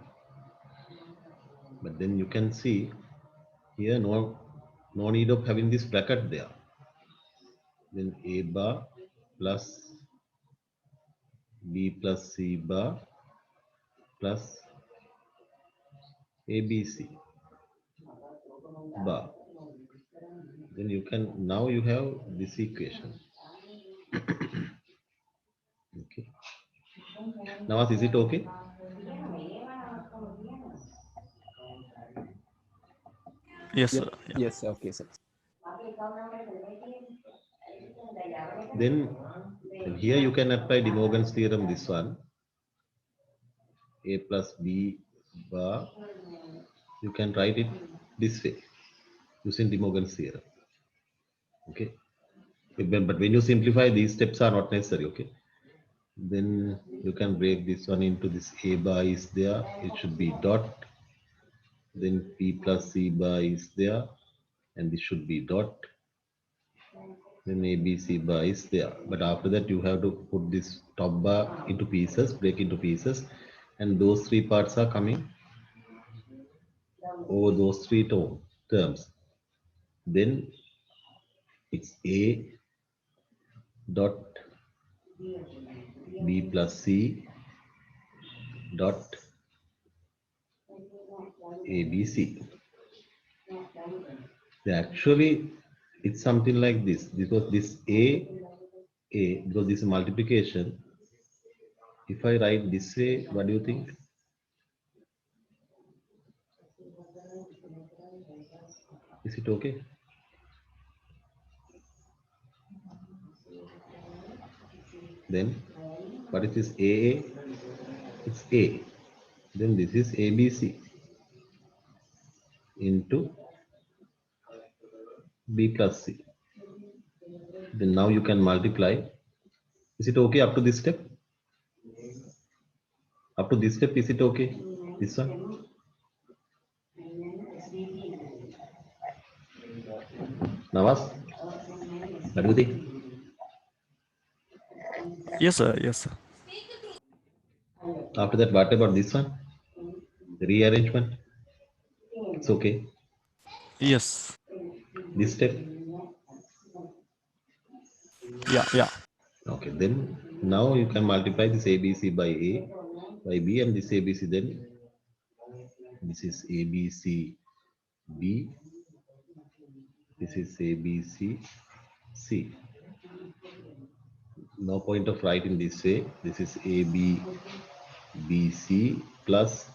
But then you can see here no need of having this bracket there. Then A bar plus B plus C bar plus ABC bar. Then you can, now you have this equation. Okay. Now is it okay? Yes, sir. Yep. Yes, okay, sir. Then here you can apply De Morgan's theorem, this one. A plus B bar, you can write it this way using De Morgan's theorem. Okay. But when you simplify, these steps are not necessary. Okay. Then you can break this one into this A bar is there, it should be dot. Then P plus C bar is there, and this should be dot. Then ABC bar is there. But after that, you have to put this top bar into pieces, break into pieces, and those three parts are coming over those three terms. Then it's A dot B plus C dot ABC. Actually, it's something like this, because this A, because this is multiplication. If I write this way, what do you think? Is it okay? Then what is this AA? it's A. Then this is ABC into B plus C. Then now you can multiply. Is it okay up to this step? Up to this step, is it okay? This one? Nawaz, what do you think? Yes, sir. Yes, sir. After that, what about this one? The rearrangement? It's okay. Yes. This step? Yeah. Okay, then now you can multiply this ABC by A by B, and this ABC, then this is ABC B, this is ABC C. No point of writing this way. This is AB BC plus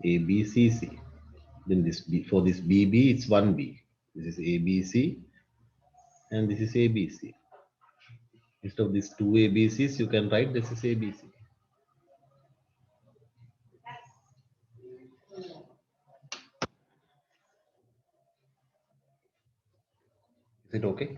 ABCC. Then this for this BB, it's 1B. This is ABC and this is ABC. Instead of these two ABCs, you can write this is ABC. Is it okay?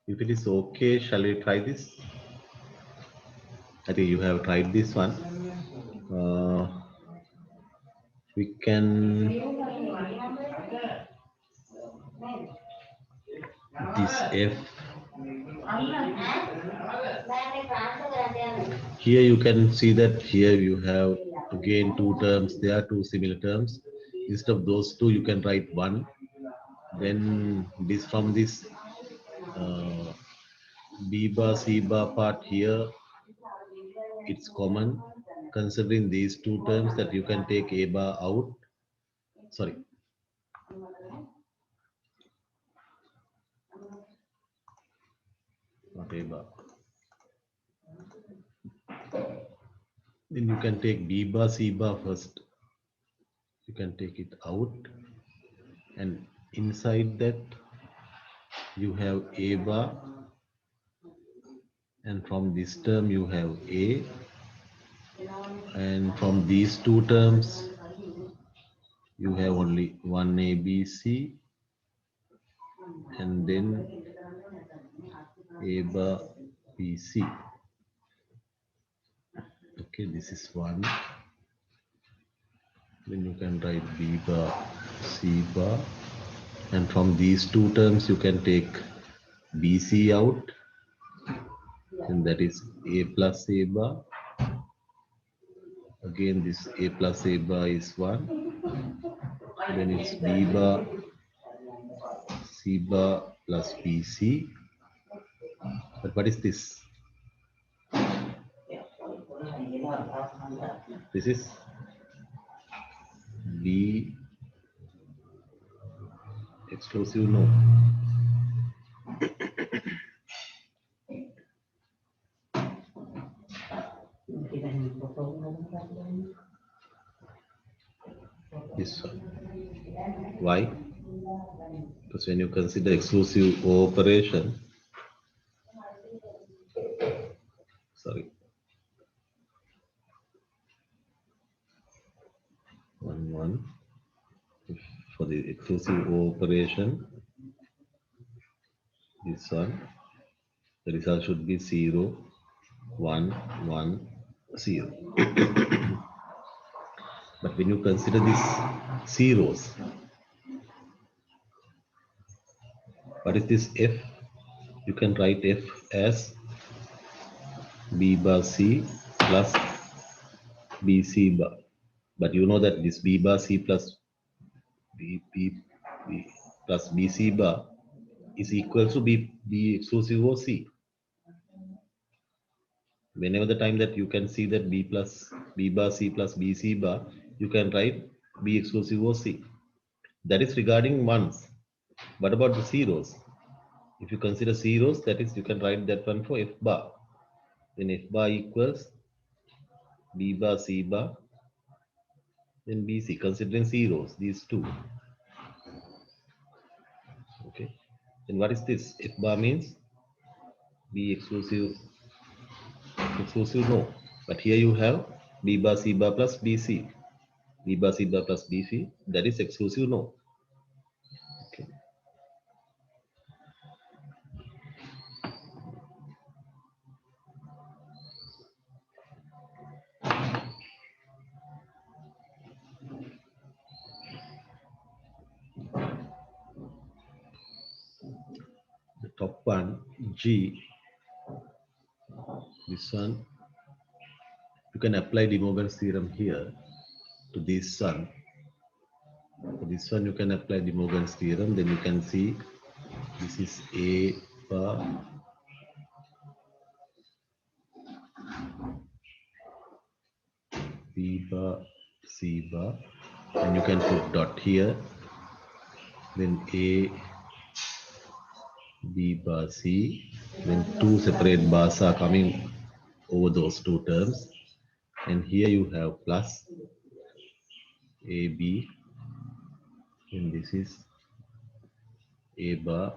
If it is okay, shall we try this? I think you have tried this one. We can this F. Here you can see that here you have again two terms. There are two similar terms. Instead of those two, you can write one. Then this from this B bar C bar part here, it's common. Considering these two terms, that you can take A bar out. Sorry. Not A bar. Then you can take B bar C bar first. You can take it out, and inside that you have A bar, and from this term you have A, and from these two terms you have only one ABC, and then A bar BC. Okay, this is one. Then you can write B bar C bar, and from these two terms you can take BC out, and that is A plus A bar. Again, this A plus A bar is 1. Then it's B bar C bar plus BC. But what is this? This is B exclusive, no. This one. Why? Because when you consider exclusive operation, sorry, 1 1. For the exclusive operation, this one, the result should be 0 1 1 0. But when you consider these zeros, what is this F? You can write F as B bar C plus BC bar. But you know that this B bar C plus B plus BC bar is equal to B exclusive of C. Whenever the time that you can see that B plus B bar C plus B C bar, you can write B exclusive of C. That is regarding ones. What about the zeros? If you consider zeros, that is you can write that one for F bar. Then F bar equals B bar C bar, then BC, considering zeros, these two. Okay. Then what is this? F bar means B exclusive no. But here you have B bar C bar plus BC. B bar C bar plus BC, that is exclusive no. Okay. The top one, G, this one, you can apply De Morgan's theorem here to this one. For this one, you can apply De Morgan's theorem, then you can see this is A bar, B bar, C bar, and you can put dot here, then A, B bar C, then two separate bars are coming over those two terms, and here you have plus AB, and this is A bar,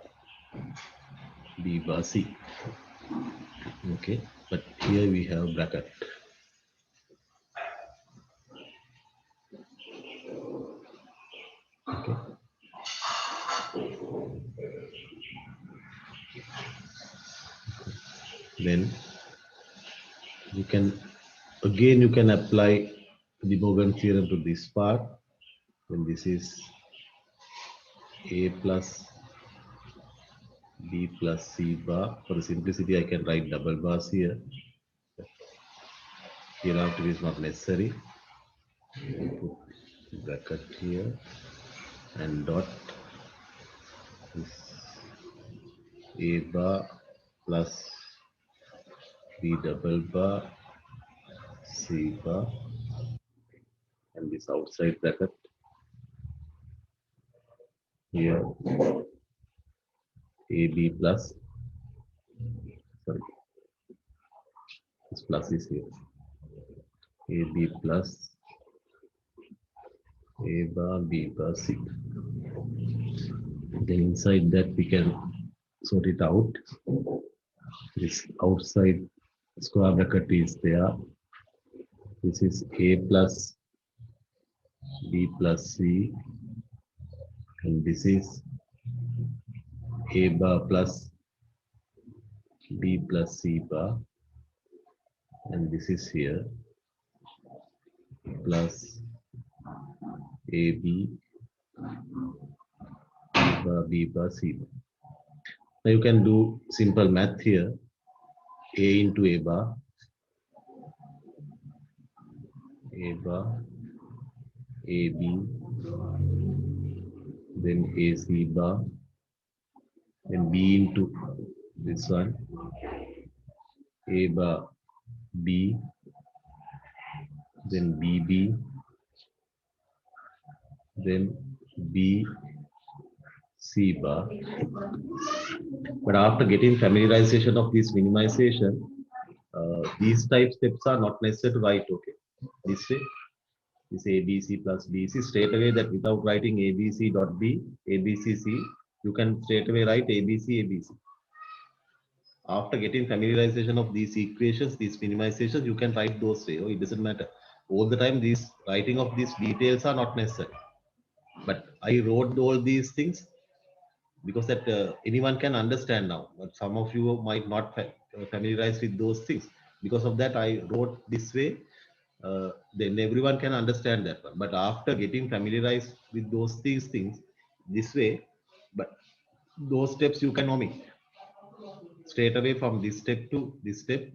B bar C. Okay, but here we have bracket. Okay. Then you can apply the Morgan theorem to this part. Then this is A plus B plus C bar. For the simplicity, I can write double bars here. Hereafter is not necessary. Put bracket here and dot this A bar plus B double bar C bar, and this outside bracket here AB plus, sorry, this plus is here, AB plus A bar B bar C. Then inside that we can sort it out. This outside square bracket is there. This is A plus B plus C, and this is A bar plus B plus C bar, and this is here plus AB bar B bar C bar. Now you can do simple math here. A into A bar, AB, then AC bar, then B into this one, A bar B, then BB, then B C bar. But after getting familiarization of this minimization, these type steps are not necessary to write. Okay, this way, this ABC plus BC, straight away that without writing ABC dot B, ABCC, you can straight away write ABC, ABC. After getting familiarization of these equations, these minimizations, you can write those way. Oh, it doesn't matter. All the time, these writing of these details are not necessary. But I wrote all these things because that anyone can understand now. But some of you might not familiarize with those things. Because of that, I wrote this way. Then everyone can understand that one. But after getting familiarized with those things this way, but those steps you can omit straight away from this step to this step,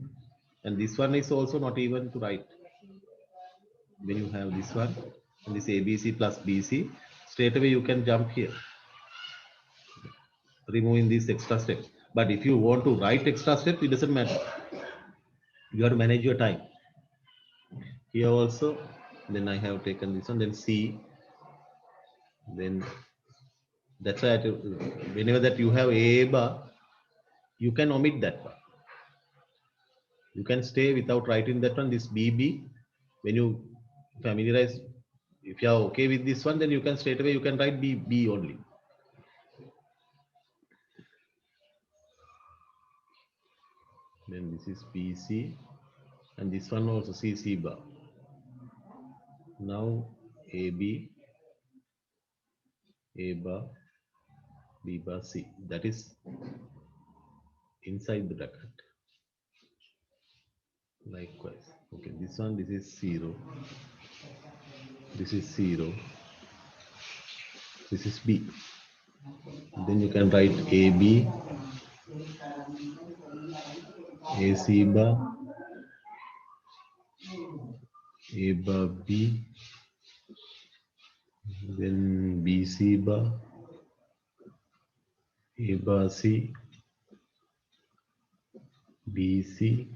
and this one is also not even to write. When you have this one and this ABC plus BC, straight away you can jump here, removing these extra steps. But if you want to write extra steps, it doesn't matter. You have to manage your time. Here also, then I have taken this one, then C, then that's why whenever that you have A bar, you can omit that one. You can stay without writing that one, this BB. When you familiarize, if you are okay with this one, then you can straight away, you can write B only. Then this is BC, and this one also C bar. Now AB, A bar, B bar, C. That is inside the bracket. Likewise. Okay, this one, this is 0. This is 0. This is B. Then you can write AB, AC bar, A bar B, then BC bar, A bar C, BC,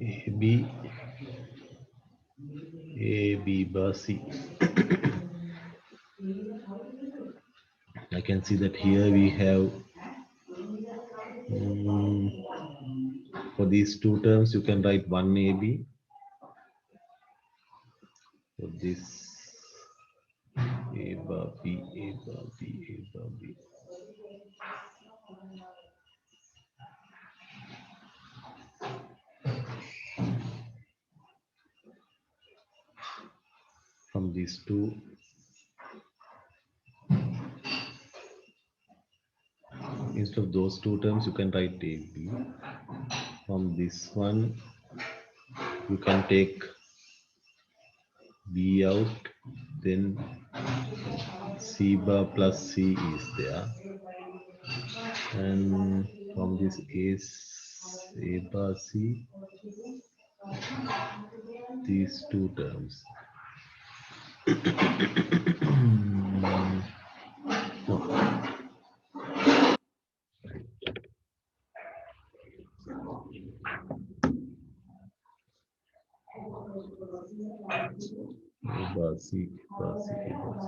AB, AB bar C. I can see that here we have for these two terms you can write 1 AB. For this A bar B, A bar B, A bar B. From these two, instead of those two terms, you can write AB. From this one, you can take B out, then C bar plus C is there. And from this A bar C, these two terms. No. A bar C, A bar C, A bar C.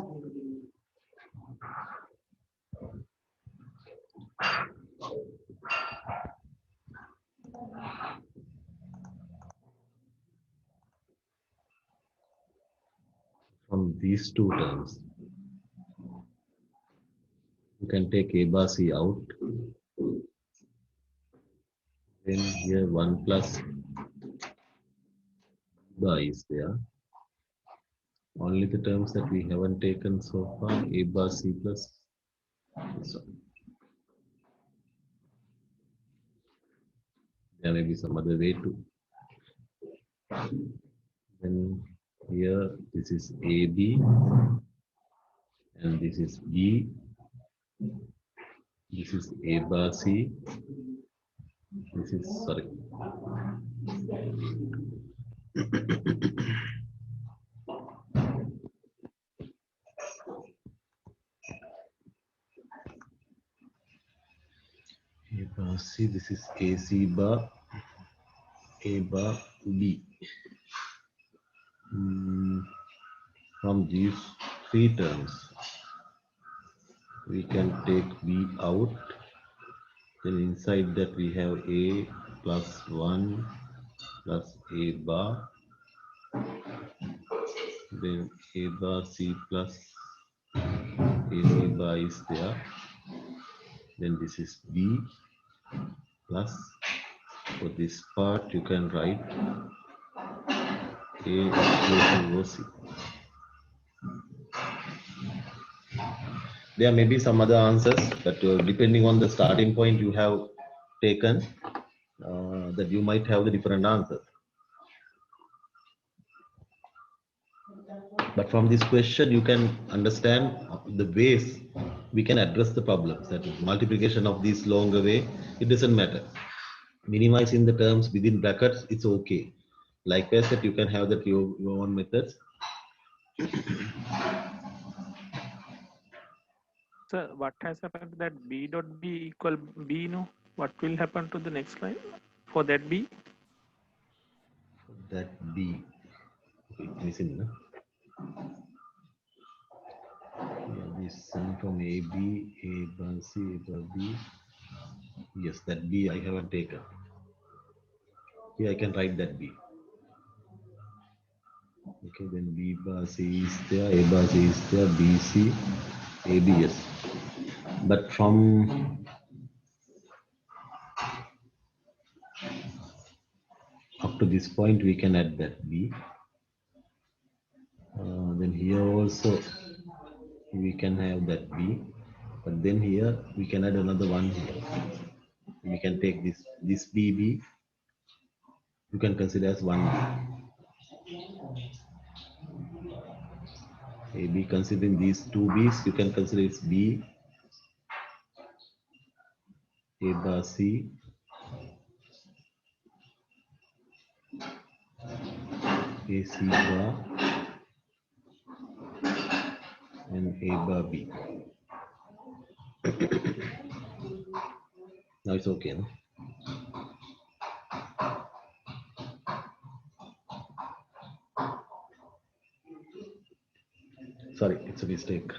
From these two terms, you can take A bar C out. Then here 1 plus bar is there. Only the terms that we haven't taken so far, A bar C plus this one. There may be some other way too. Then here this is AB and this is B. This is A bar C. This is, sorry. A bar C, this is AC bar, A bar B. From these three terms, we can take B out. Then inside that we have A plus 1 plus A bar. Then A bar C plus AC bar is there. Then this is B plus, for this part you can write A equal to OC. There may be some other answers, but depending on the starting point you have taken, that you might have the different answers. But from this question, you can understand the ways we can address the problems. That is, multiplication of this longer way, it doesn't matter. Minimizing the terms within brackets, it's okay. Likewise, that you can have that your own methods. Sir, what has happened to that B dot B equal B, no? What will happen to the next line? for that B? That B. Missing, no? Yeah, this sum from AB, A bar C, A bar B. Yes, that B I haven't taken. Here I can write that B. Okay, then B bar C is there, A bar C is there, B C, A B, yes. But from up to this point, we can add that B. Then here also we can have that B, but then here we can add another one here. We can take this BB, you can consider as one AB. Considering these two B's, you can consider it's B, A bar C, A C bar, and A bar B. Now it's okay, no? Sorry, it's a mistake.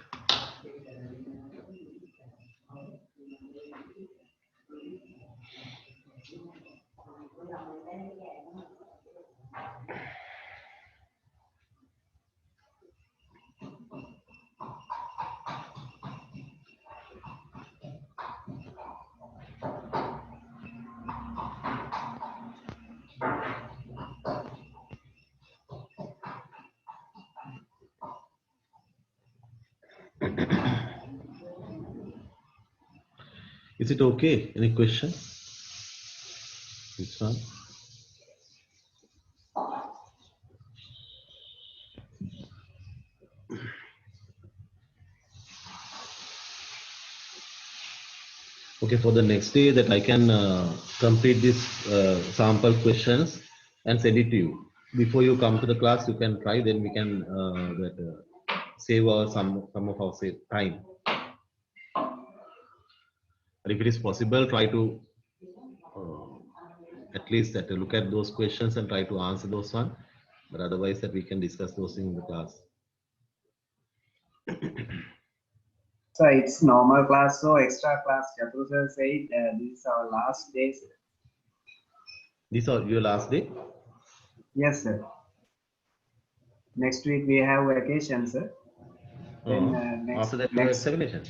Is it okay? Any question? This one? Okay, for the next day that I can complete this sample questions and send it to you. Before you come to the class, you can try, then we can save some of our save time. But if it is possible, try to at least look at those questions and try to answer those one. But otherwise, that we can discuss those things in the class. So it's normal class, so extra class. Chatur sir said this is our last day, sir. This is your last day? Yes, sir. Next week we have vacation, sir. Then After that, your examination?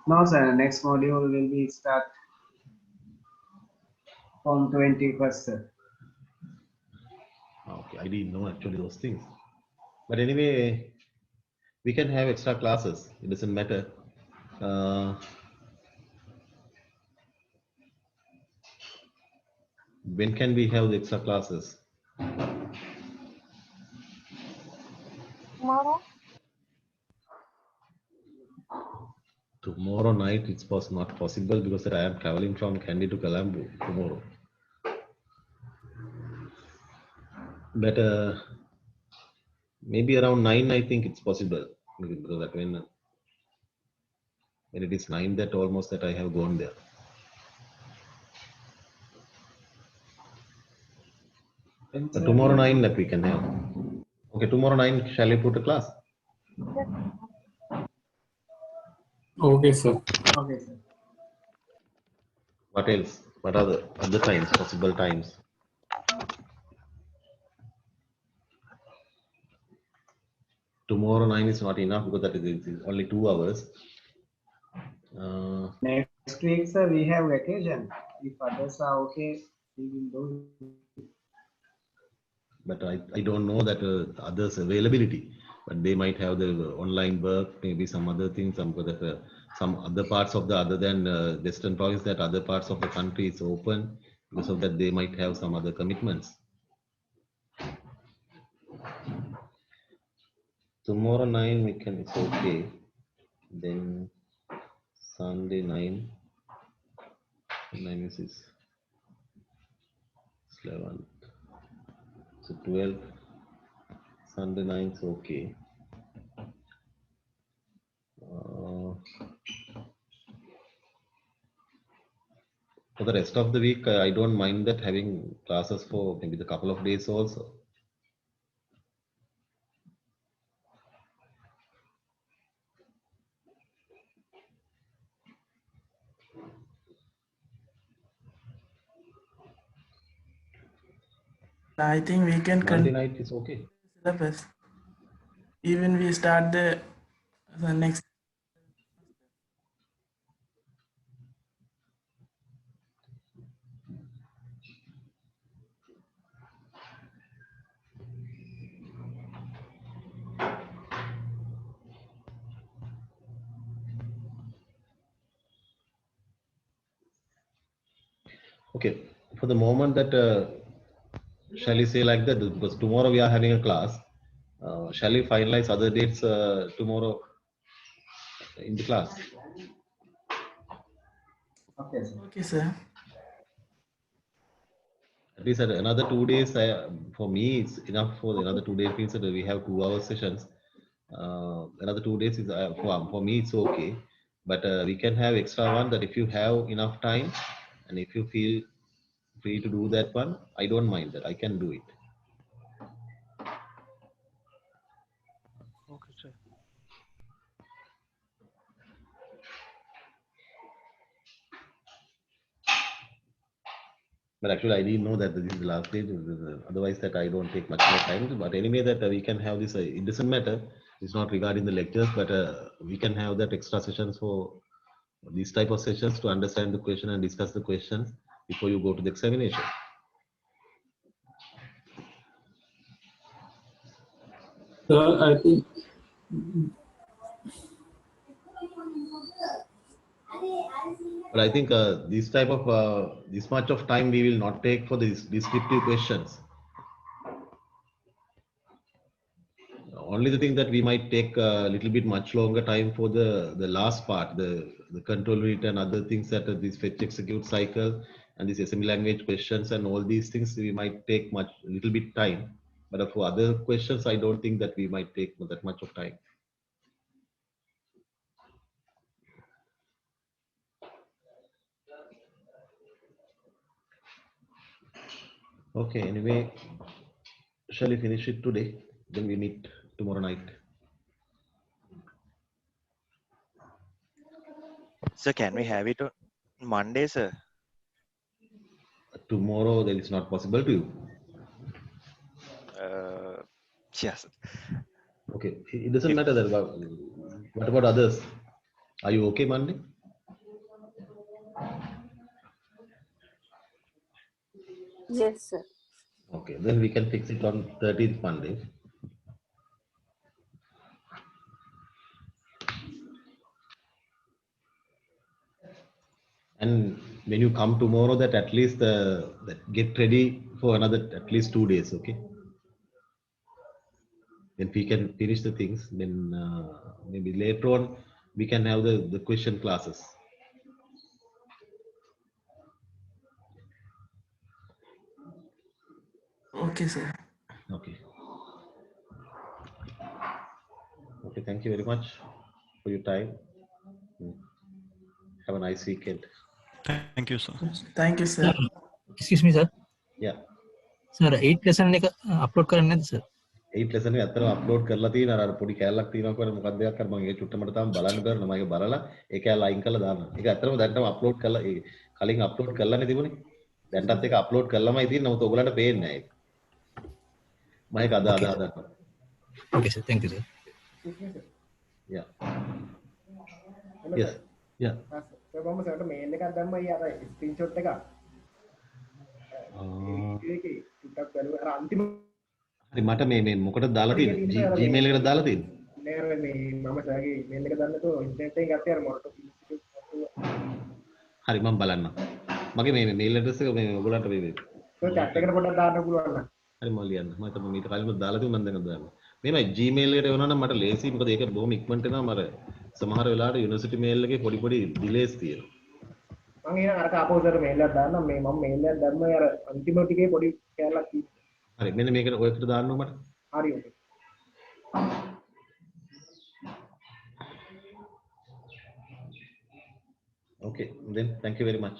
No, sir. Next module will be start from 21st, sir. Okay, I didn't know actually those things. But anyway, we can have extra classes. It doesn't matter. When can we have the extra classes? Tomorrow? Tomorrow night it's not possible because I am traveling from Kandy to Colombo tomorrow. But maybe around 9 I think it's possible, because that when it is 9, that almost that I have gone there. But tomorrow 9 that we can have. Okay, tomorrow 9 shall I put a class? Yes. Okay, sir. Okay, sir. What else? What are the other times, possible times? Tomorrow 9 is not enough because that is only 2 hours. Next week, sir, we have vacation. If others are okay, we will do. But I don't know that others' availability. But they might have the online work, maybe some other things, some other parts of the other than Western province, that other parts of the country is open. Because of that, they might have some other commitments. Tomorrow 9 we can, it's okay. Then Sunday 9 is 11. So 12. Sunday 9 is okay. For the rest of the week, I don't mind that having classes for maybe the couple of days also. I think we can Monday continue night is okay. syllabus. Even we start the next. Okay, for the moment that, shall we say like that, because tomorrow we are having a class, shall we finalize other dates tomorrow in the class? Okay, sir. Okay, sir. At least another 2 days, for me, it's enough for another 2 days means that we have 2 hour sessions. Another 2 days is for me, it's okay. But we can have extra one that if you have enough time and if you feel free to do that one, I don't mind that. I can do it. Okay, sir. But actually, I didn't know that this is the last day. Otherwise, that I don't take much more time. But anyway, that we can have this. It doesn't matter. It's not regarding the lectures, but we can have that extra sessions for these type of sessions to understand the question and discuss the questions before you go to the examination. I think But I think this type of this much of time we will not take for these descriptive questions. Only the thing that we might take a little bit much longer time for the last part, the control unit and other things that this fetch execute cycle and this assembly language questions and all these things we might take much little bit time. But for other questions, I don't think that we might take that much of time. Okay, anyway, shall we finish it today? Then we meet tomorrow night. So can we have it on Monday, sir? Tomorrow, that is not possible to you. Yes. Okay, it doesn't matter that. What about others? Are you okay Monday? Yes, sir. Okay, then we can fix it on 13th Monday. And when you come tomorrow, that at least that get ready for another at least 2 days, okay? Then we can finish the things. Then maybe later on we can have the question classes. Okay, sir. Okay. Okay, thank you very much for your time. Have a nice weekend. Thank you, sir. Thank you, sir. Excuse me, sir. Yeah. Sir, 8 lesson එක upload කරන්න නැද්ද sir? 8 lesson එක අතර upload කරලා තියෙනවා. අර පොඩි කැලලක් තියෙනවා කියලා මොකක්ද දෙයක් කර මම ඒක චුට්ට මට තාම බලන්න බැරි නම ඒක බලලා ඒක ඇල අයින් කරලා දාන්න. ඒක ඇත්තටම දැන්ටම අප්ලෝඩ් කරලා ඒ කලින් අප්ලෝඩ් කරලානේ තිබුණේ. දැන්ටත් ඒක අප්ලෝඩ් කරලාමයි තියෙන්නේ. නමුත් ඔයගලන්ට පේන්නේ නැහැ ඒක. මම ඒක අද හදන්න. Okay sir, thank you sir. Yeah. Yes. Yeah. මම සර්ට මේල් එකක් දැම්මයි අර ස්ක්‍රීන්ෂොට් එකක්. ඒකේ ටිකක් බලුවා අර අන්තිම හරි මට මේ මොකටද දාලා තියෙන්නේ? Gmail එකට දාලා තියෙන්නේ. නෑ මේ මම සර්ගේ මේල් එක දාන්නතෝ ඉන්ටර්නෙට් එකෙන් ගත්තේ අර මොකටද හරි මම බලන්නම්. මගේ මේ මේල් ඇඩ්‍රස් එක මේ ඔයගලන්ට මේ ඔය chat එකට පොඩ්ඩක් දාන්න පුළුවන් නම්. හරි මම ලියන්න. මම තමයි මීට කලින්ම දාලා තිබුණා මම දැන් දාන්න. මේමයි Gmail එකට එවනවා නම් මට ලේසි මොකද ඒක බොහොම ඉක්මනට එනවා මර සමහර වෙලාවට යුනිවර්සිටි මේල් එකේ පොඩි ඩිලේස් තියෙනවා. මම ඊළඟ අරක අපෝසර් මේල් එකක් දාන්නම් මේ මම මේල් එකක් දැම්මයි අර අන්තිම ටිකේ පොඩි කැලලක් තියෙනවා. හරි මෙන්න මේකට ඔයකට දාන්නකො මට. හරි ඔකේ. Okay, then thank you very much.